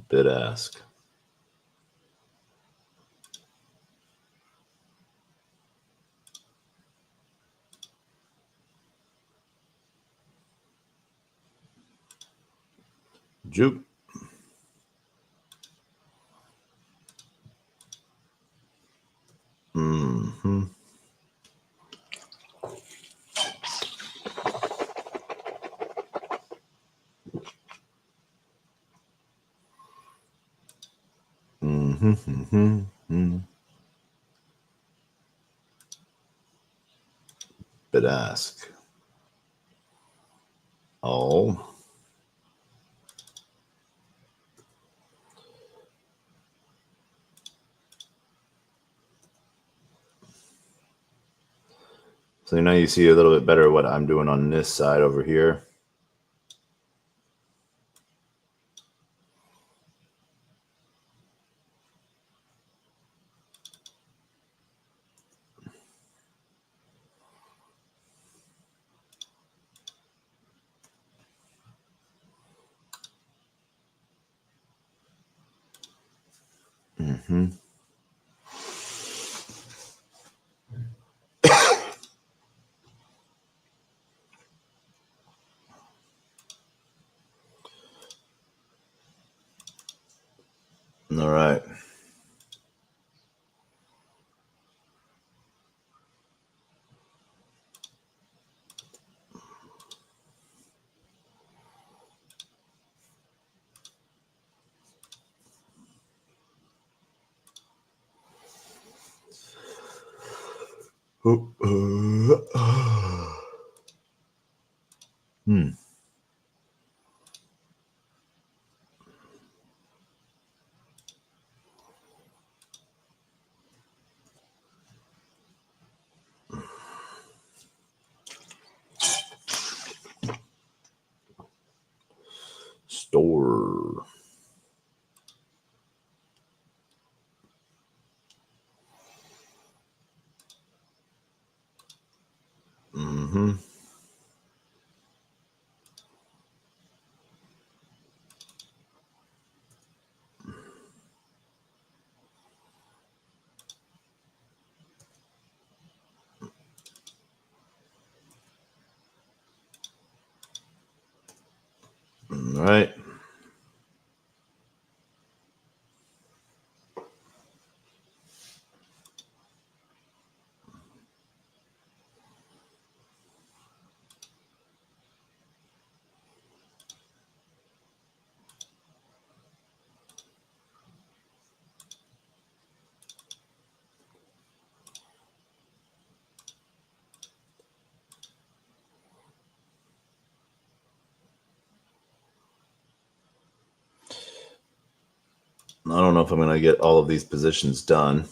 Bid ask. Juke. Mm-hmm. Mm-hmm. Mm-hmm. Bid ask. Oh. So now you see a little bit better what I'm doing on this side over here. Mm-hmm. All right. Hmm. Store. Mm-hmm. All right. I don't know if I'm going to get all of these positions done.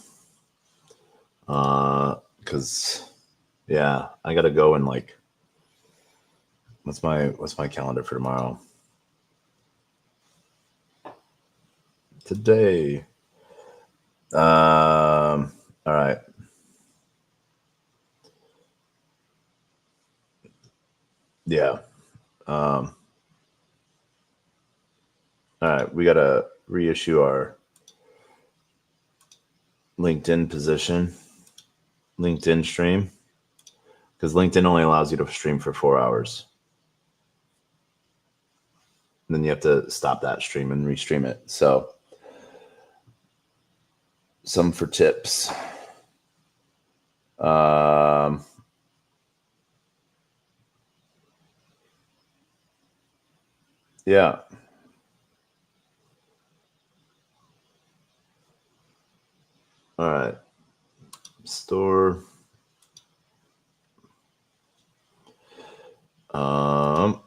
Because, yeah, I got to go and like, what's my calendar for tomorrow? Today. All right. Yeah. All right. We got to reissue our LinkedIn position, LinkedIn stream, because LinkedIn only allows you to stream for 4 hours. And then you have to stop that stream and restream it. So, some for tips. Yeah. All right. Store. Um,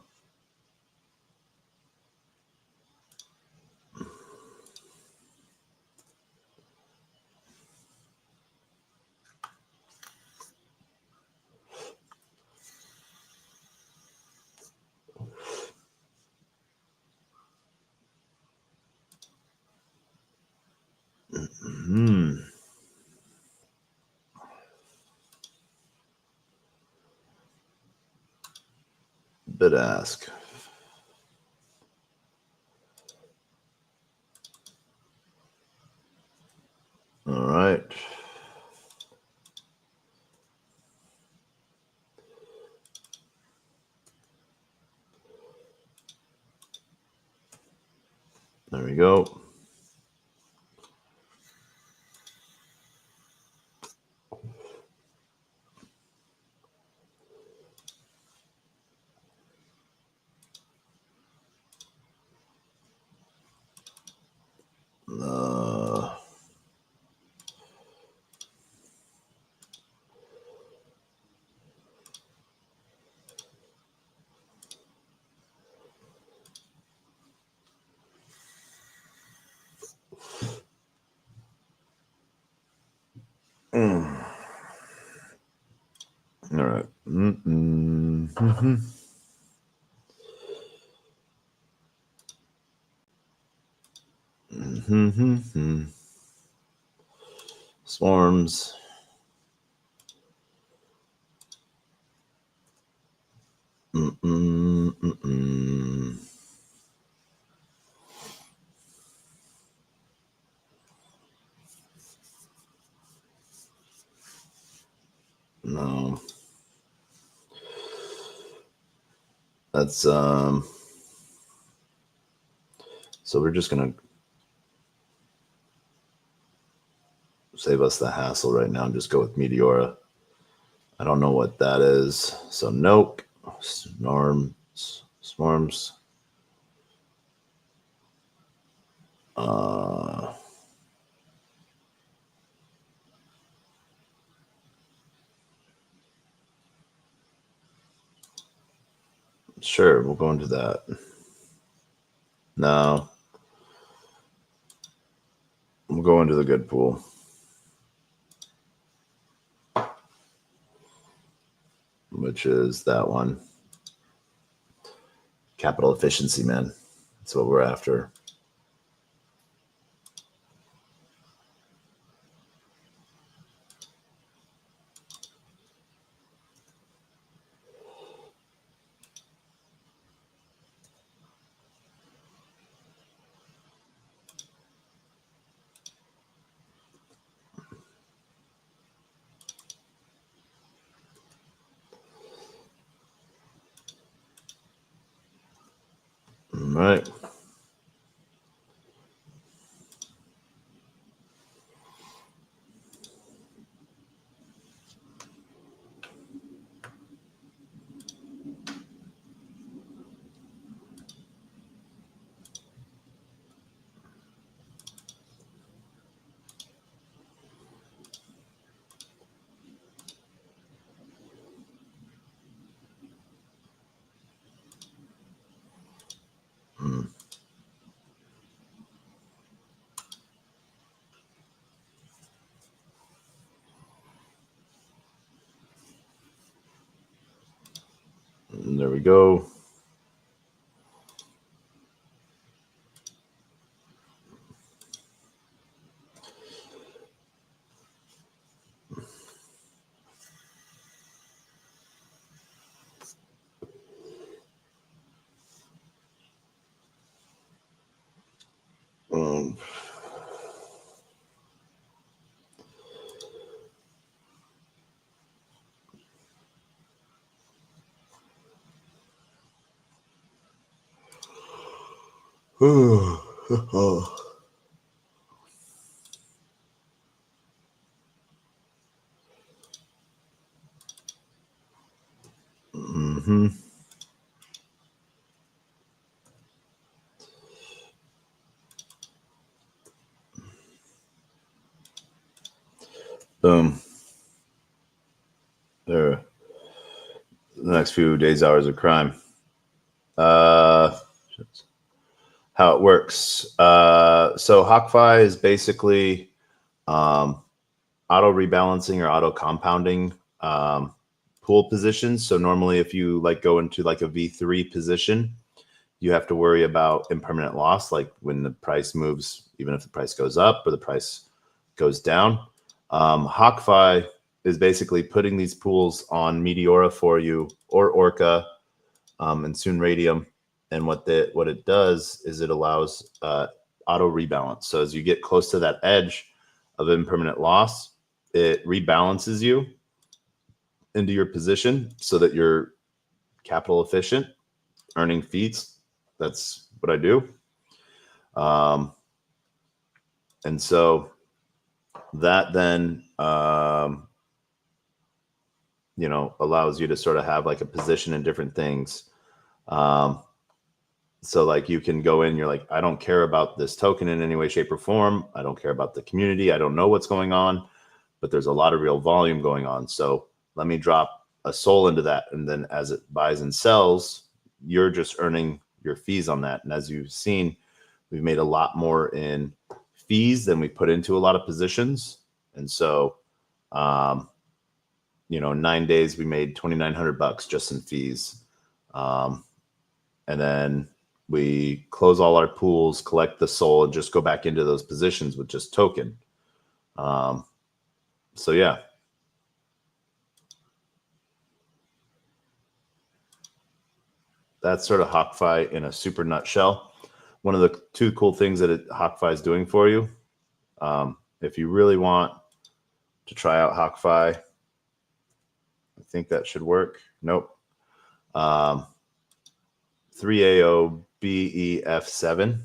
Bid ask. All right. There we go. All right. Swarms. No. That's so we're just gonna save us the hassle right now and just go with Meteora. I don't know what that is. So nope. Swarms. Sure, we'll go into that. No. We'll go into the good pool. Which is that one. Capital efficiency, man. That's what we're after. All right. And there we go. Boom. There. The next few days, hours of crime. How it works. So HawkFi is basically auto rebalancing or auto compounding pool positions. So normally if you like go into like a V3 position, you have to worry about impermanent loss, like when the price moves, even if the price goes up or the price goes down. HawkFi is basically putting these pools on Meteora for you or Orca and soon radium. And what it does is it allows auto rebalance. So as you get close to that edge of impermanent loss, it rebalances you into your position so that you're capital efficient, earning fees. That's what I do. And so that then, allows you to sort of have like a position in different things. So like you can go in, you're like, I don't care about this token in any way, shape, or form. I don't care about the community. I don't know what's going on, but there's a lot of real volume going on. So let me drop a SOL into that. And then as it buys and sells, you're just earning your fees on that. And as you've seen, we've made a lot more in fees than we put into a lot of positions. And so, in 9 days, we made $2,900 just in fees. And then we close all our pools, collect the SOL, and just go back into those positions with just token. So yeah. That's sort of HawkFi in a super nutshell. One of the two cool things that HawkFi is doing for you, if you really want to try out HawkFi, I think that should work. Nope. 3AOBEF7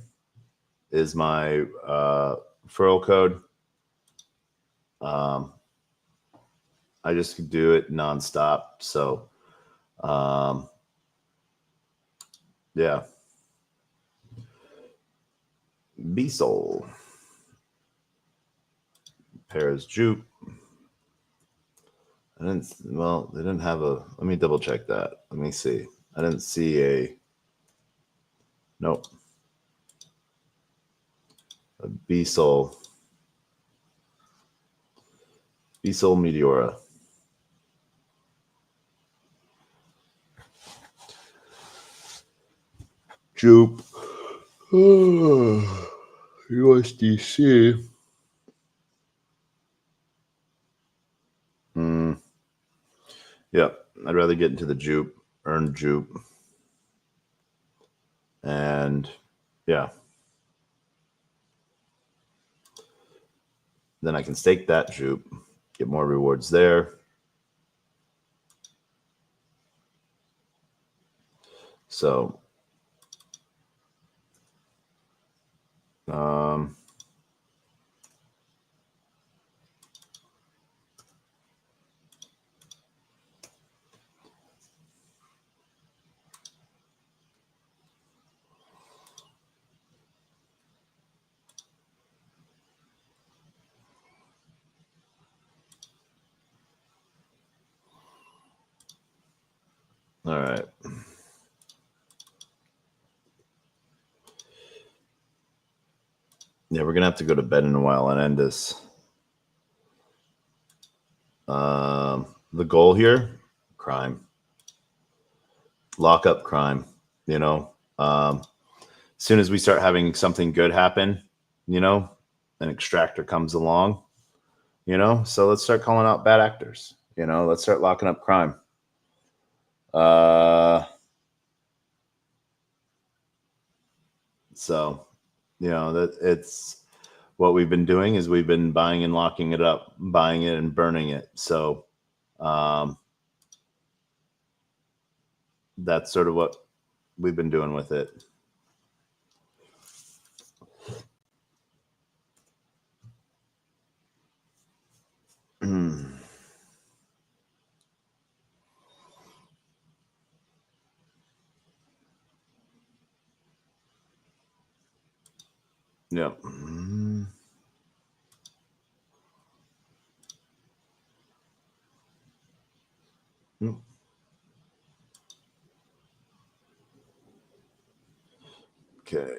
is my referral code. I just do it nonstop. So, yeah. BSOL. Pairs Jupe. They didn't have a, let me double check that. Let me see. I didn't see a, nope. A BSOL Meteora. Jupe. USDC. Yep. I'd rather get into the Jupe, earn Jupe. And yeah. Then I can stake that Jupe, get more rewards there. So, all right. Yeah, we're going to have to go to bed in a while and end this. The goal here, crime. Lock up crime, as soon as we start having something good happen, an extractor comes along, so let's start calling out bad actors, let's start locking up crime. So, that it's what we've been doing is we've been buying and locking it up, buying it and burning it. So, that's sort of what we've been doing with it. Yep. Okay.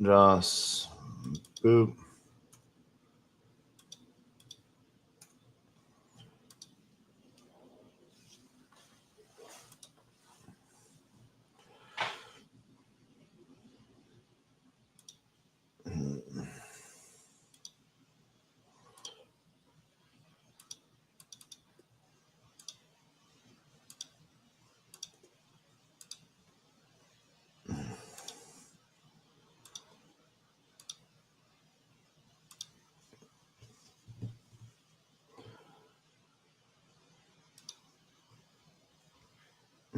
Just boop.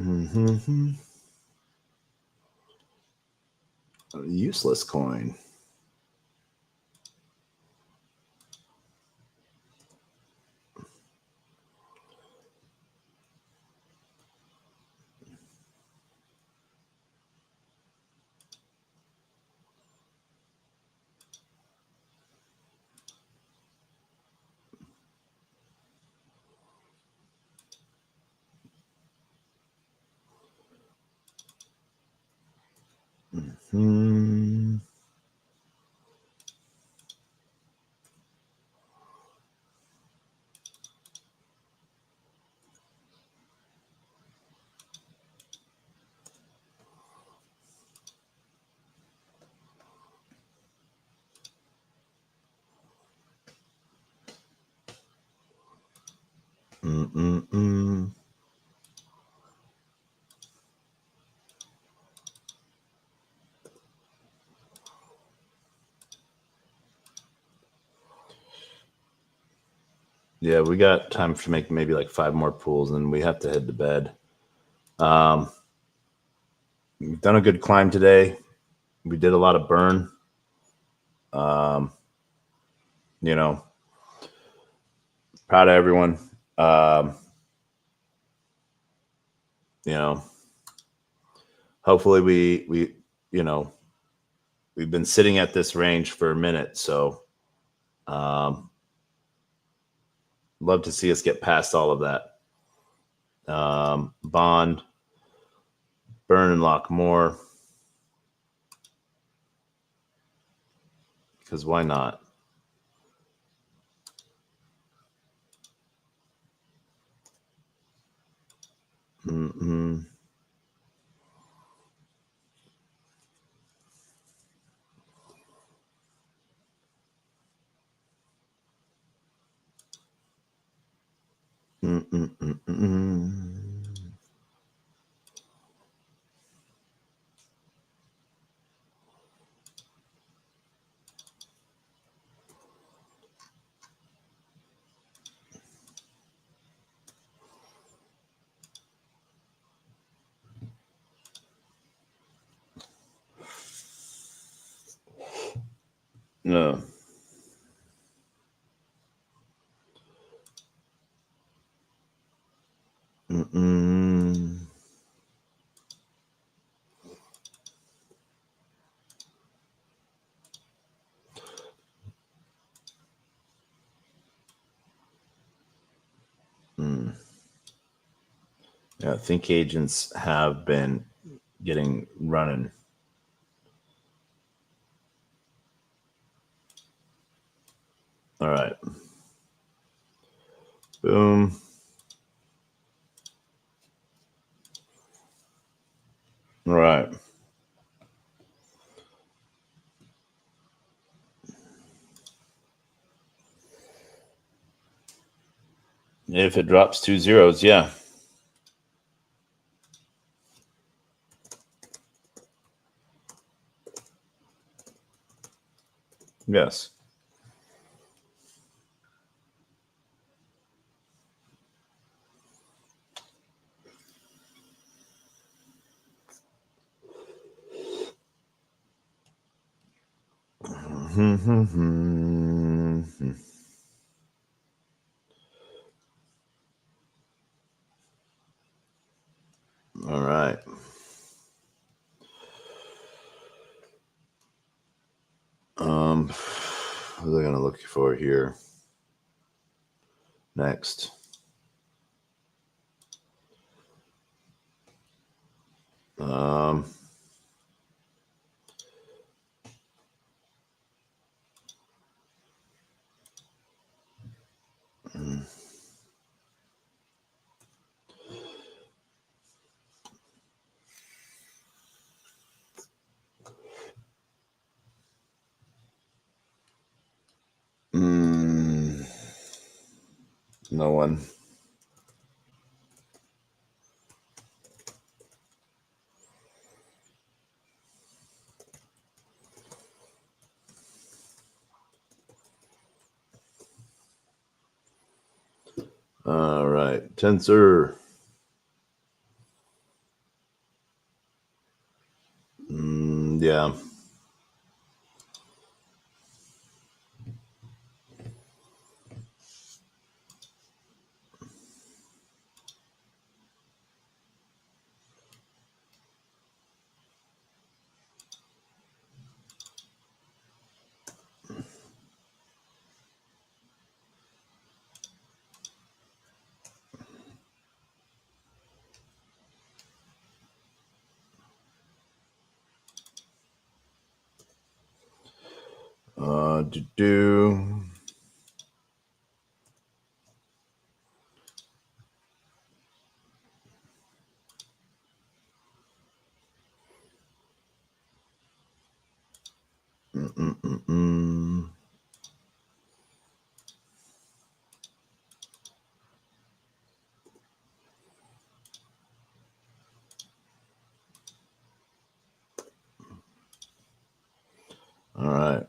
Mm-hmm. A useless coin. Mm-hmm. Mm-mm-mm. Yeah, we got time to make maybe like 5 more pools, and we have to head to bed. We've done a good climb today. We did a lot of burn. You know, proud of everyone. You know, hopefully we we've been sitting at this range for a minute, so love to see us get past all of that. Bond, burn and lock more, because why not? Mm-hmm. Mm-mm-mm-mm. No. Mm-mm. Mm. Yeah, think agents have been getting running. All right. Boom. All right. If it drops 2 zeros, yeah. Yes. All right. What are they going to look for here? Next. Um, mm, no one. All right. Tensor. Yeah. Do. All right.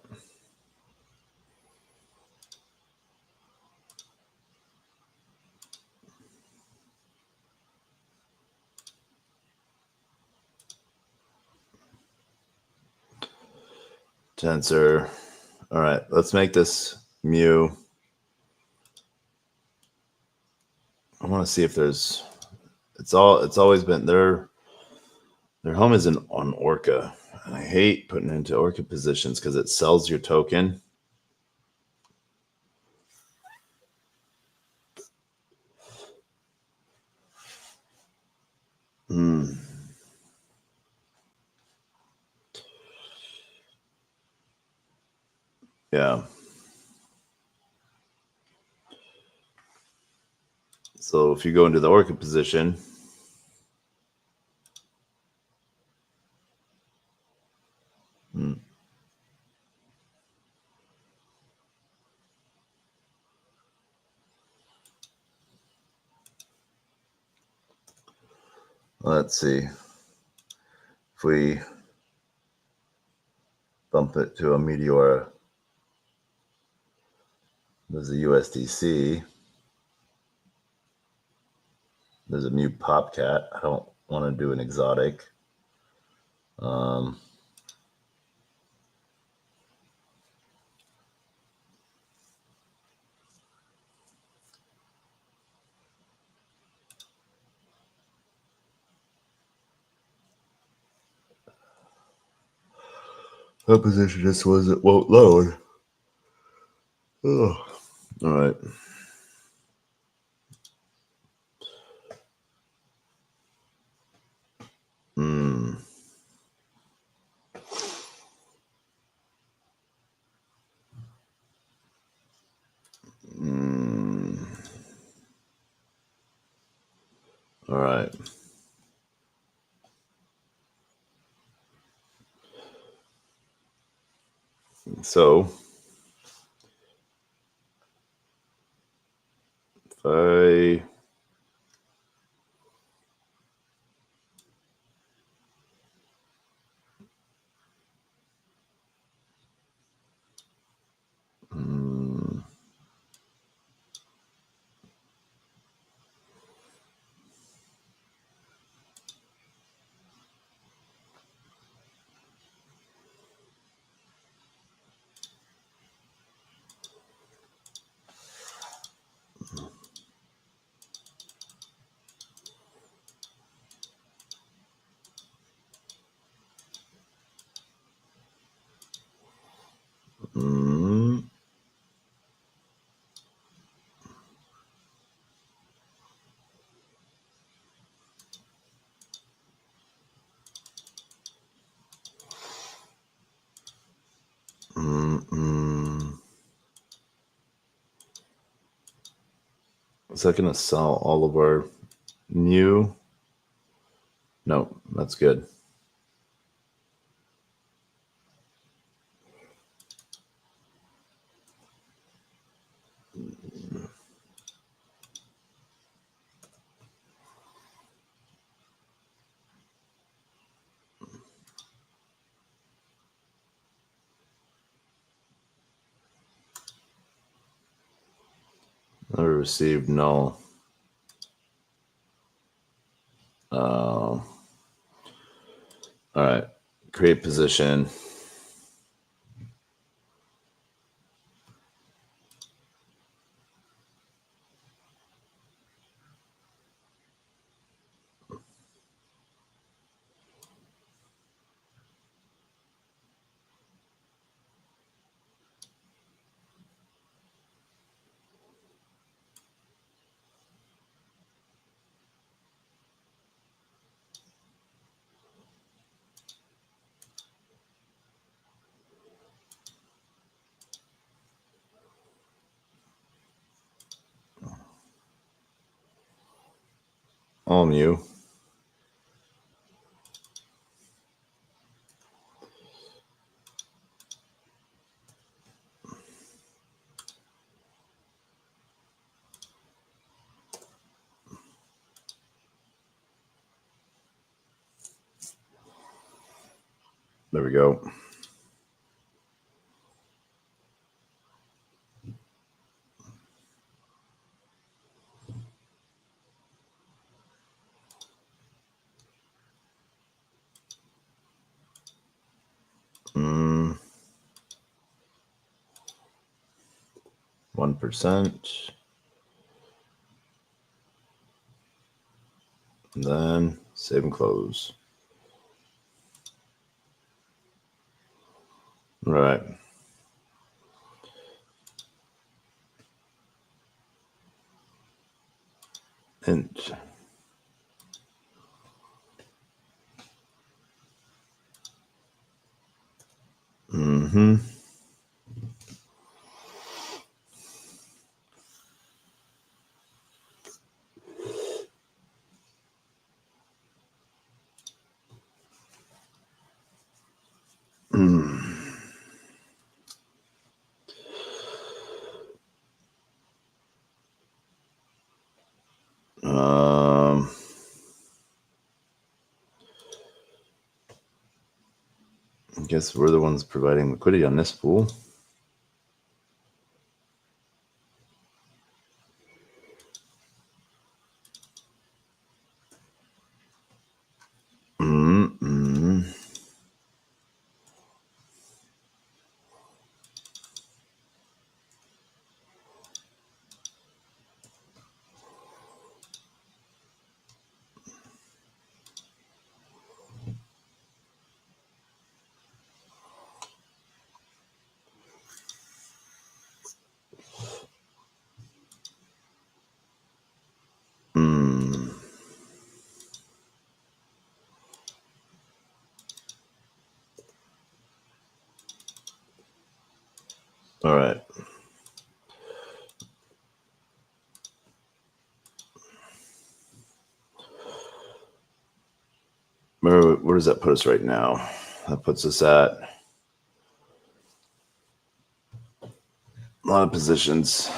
Tensor. All right. Let's make this mu. I want to see if there's. It's always been their home is on Orca, and I hate putting it into Orca positions because it sells your token. Yeah. So if you go into the Orca position, let's see if we bump it to a Meteora. There's a USDC. There's a new Popcat. I don't want to do an exotic. What position this was? It won't load. Oh, all right. All right. So if I is that going to sell all of our new? No, that's good. I received null. All right. create position. All new. There we go. Mm. 1%. And then save and close. All right. Int. Mm-hmm. I guess we're the ones providing liquidity on this pool. All right. Where does that put us right now? That puts us at a lot of positions.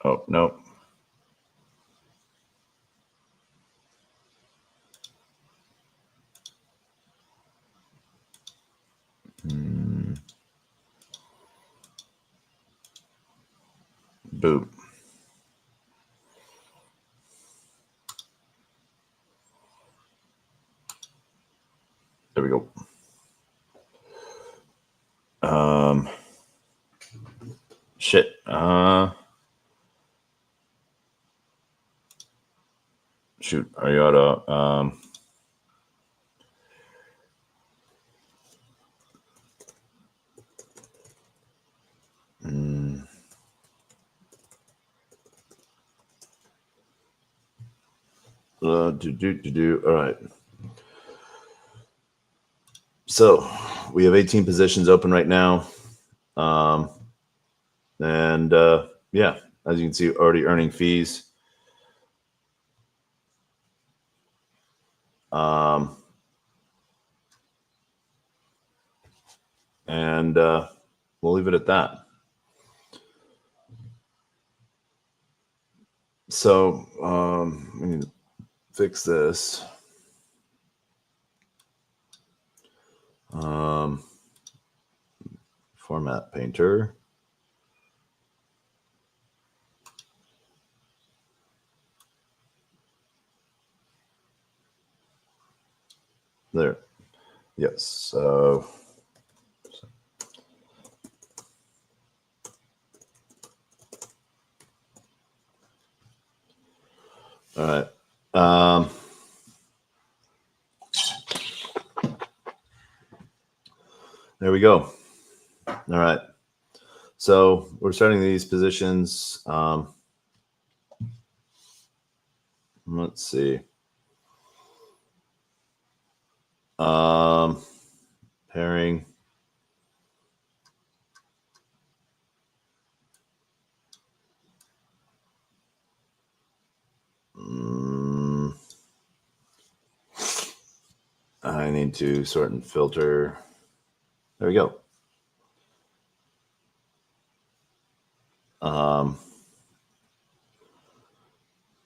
Oh, no. Boop. There we go. Shit. Shoot. Are you out of All right. So we have 18 positions open right now. Yeah, as you can see, already earning fees. And we'll leave it at that. So we need to fix this. Format painter. There. Yes. So all right. There we go. All right. So we're starting these positions. Let's see. Pairing. I need to sort and filter. There we go.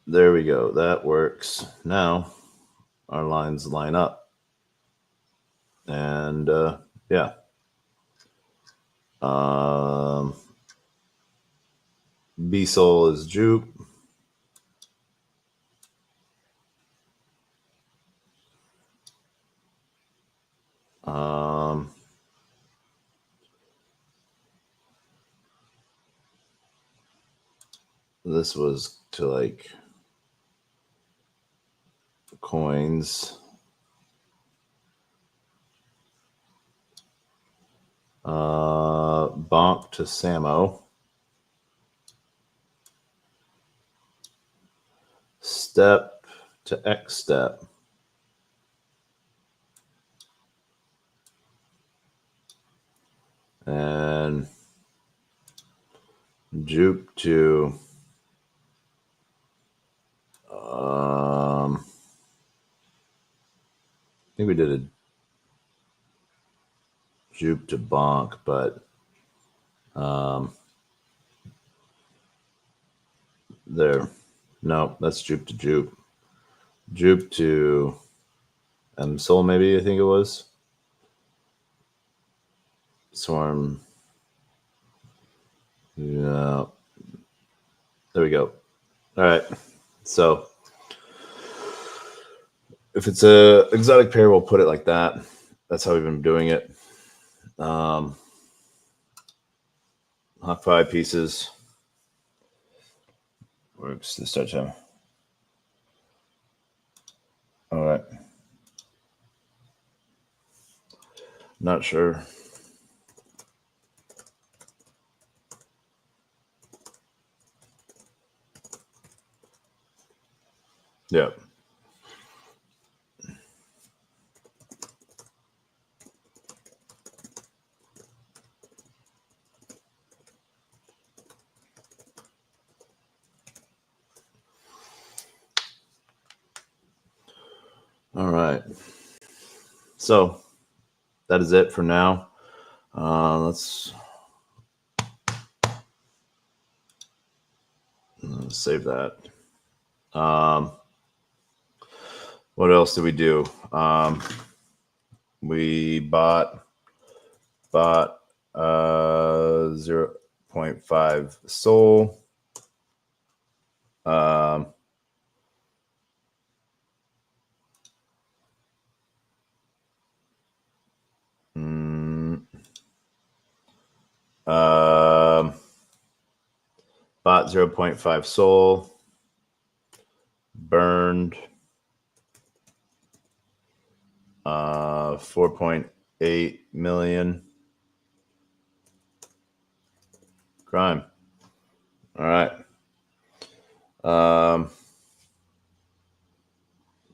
There we go. That works. Now our lines line up. And yeah. B-Sol is juke. This was to like coins. Bonk to Samo. Step to X step. And juke to I think we did a juke to bonk, but there. No, that's juke to juke. Juke to M-Sol, maybe, I think it was. Swarm. Yeah. There we go. All right. So if it's a exotic pair, we'll put it like that. That's how we've been doing it. Hot 5 pieces. Works this start time. All right. Not sure. Yeah. All right. So that is it for now. Let's save that. What else did we do? We bought 0.5 Sol. Bought 0.5 Sol. Burned 4.8 million. Crime. All right.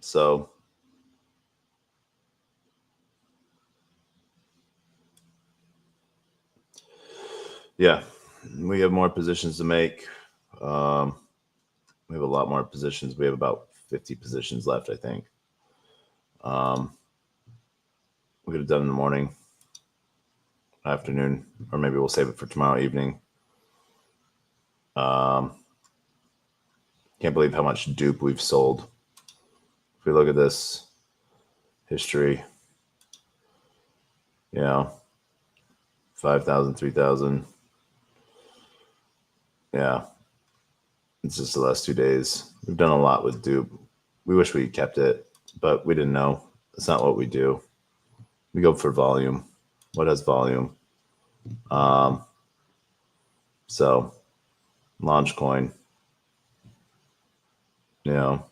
So yeah, we have more positions to make. We have a lot more positions. We have about 50 positions left, I think. We'll get it done in the morning, afternoon, or maybe we'll save it for tomorrow evening. Can't believe how much dupe we've sold. If we look at this history, 5,000, 3,000. Yeah. It's just the last 2 days. We've done a lot with dupe. We wish we kept it, but we didn't know. It's not what we do. We go for volume. What has volume? So launch coin, all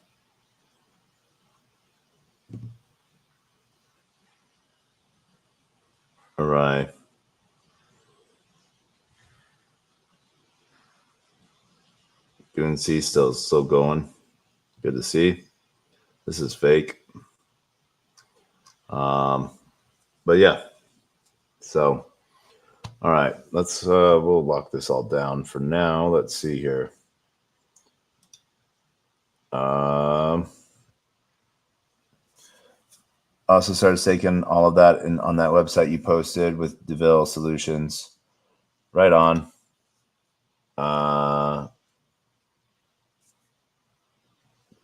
right. UNC still going. Good to see. This is fake. But yeah. So, all right. Let's we'll lock this all down for now. Let's see here. Also started staking all of that on that website you posted with DeVille Solutions. Right on.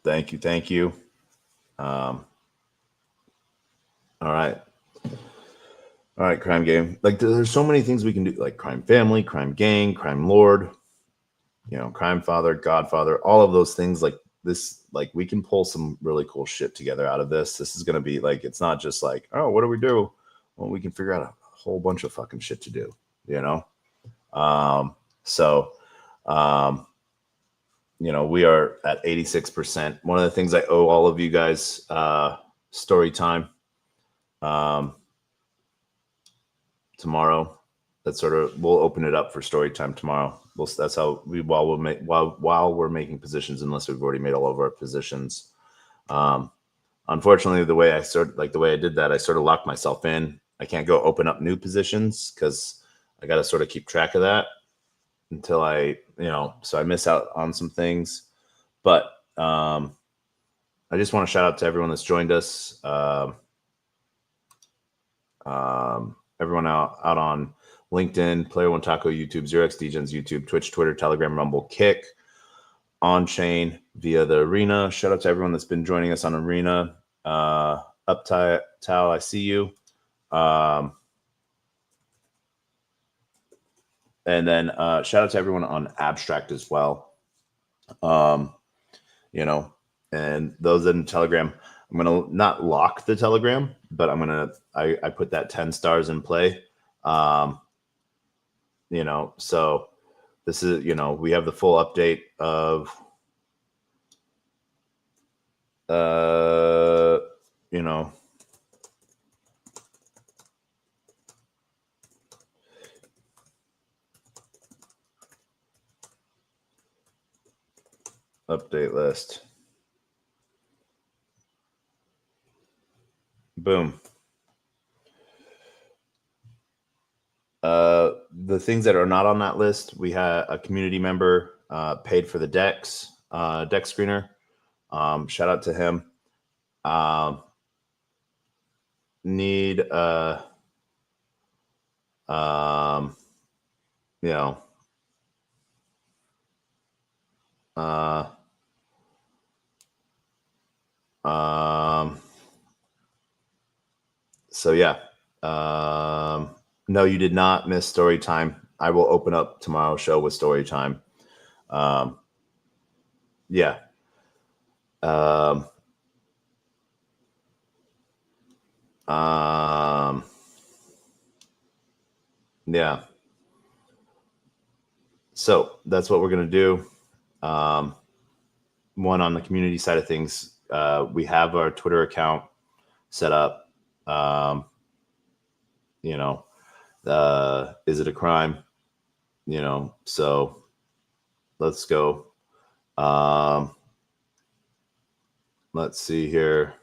Thank you. All right. All right, crime game. Like there's so many things we can do, like crime family, crime gang, crime lord, crime father, godfather, all of those things. Like this, like we can pull some really cool shit together out of this. This is going to be like, it's not just like, oh, what do we do? Well, we can figure out a whole bunch of fucking shit to do, we are at 86%. One of the things I owe all of you guys, story time, tomorrow. That's we'll open it up for story time tomorrow. That's how while we're making positions, unless we've already made all of our positions. Unfortunately, the way I did that, I sort of locked myself in. I can't go open up new positions because I got to sort of keep track of that until so I miss out on some things. But I just want to shout out to everyone that's joined us. Everyone out on LinkedIn, Player One Taco, YouTube, 0x Degens, YouTube, Twitch, Twitter, Telegram, Rumble, Kick, on chain via the Arena. Shout out to everyone that's been joining us on Arena. Tao, I see you. And then shout out to everyone on Abstract as well. And those in Telegram, I'm going to not lock the Telegram, but I put that 10 stars in play. So this is, we have the full update of, update list. Boom. The things that are not on that list, we had a community member paid for the deck screener. Shout out to him. Need so yeah. No, you did not miss story time. I will open up tomorrow's show with story time. Yeah. Yeah. So that's what we're going to do. One, on the community side of things, we have our Twitter account set up. Is it a crime? So let's go. Let's see here.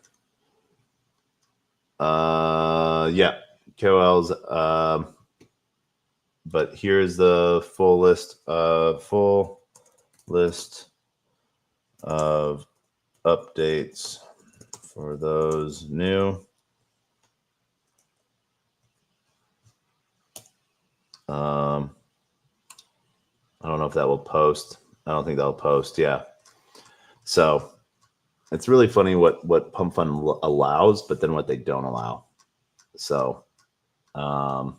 Yeah, KOLs. But here's the full list of updates For those new, I don't know if that will post. I don't think that'll post. Yeah. So it's really funny what Pump Fun allows, but then what they don't allow. So, yeah.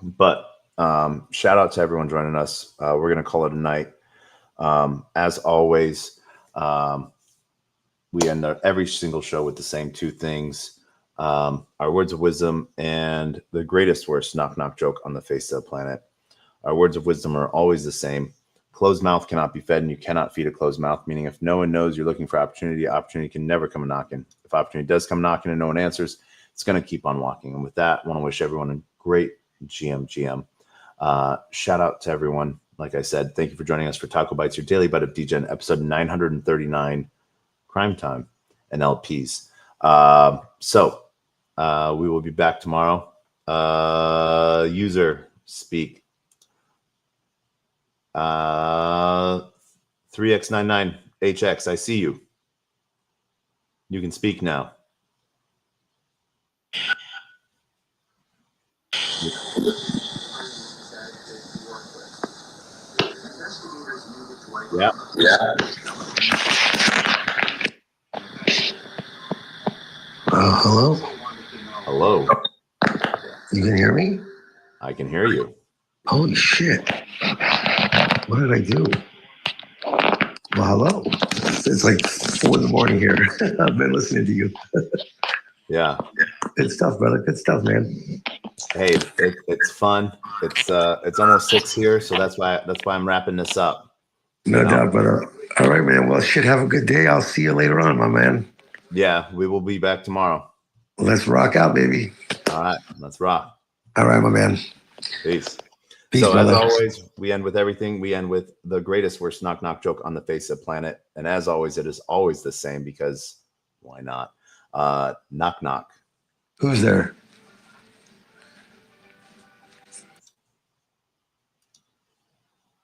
But shout out to everyone joining us. We're going to call it a night. As always, we end every single show with the same two things. Our words of wisdom and the greatest worst knock knock joke on the face of the planet. Our words of wisdom are always the same. Closed mouth cannot be fed, and you cannot feed a closed mouth, meaning if no one knows you're looking for opportunity, opportunity can never come knocking. If opportunity does come knocking and no one answers, it's going to keep on walking. And with that, I want to wish everyone a great GM. Shout out to everyone. Like I said, thank you for joining us for TacoBytes, your daily bite of Degen, episode 939, Crime Time and LPs. So we will be back tomorrow. User speak. 3x99HX, I see you. You can speak now. Yeah. Hello? Hello. You can hear me? I can hear you. Holy shit. What did I do? Well, hello. It's like 4 in the morning here. I've been listening to you. Yeah. Good stuff, brother. Good stuff, man. Hey, it's fun. It's almost 6 here, so that's why I'm wrapping this up. No doubt, brother. All right, man. Well, shit, have a good day. I'll see you later on, my man. Yeah, we will be back tomorrow. Let's rock out, baby. All right, let's rock. All right, my man. Peace. Peace, so brother. As always, we end with everything. We end with the greatest worst knock knock joke on the face of the planet. And as always, it is always the same because why not? Knock knock. Who's there?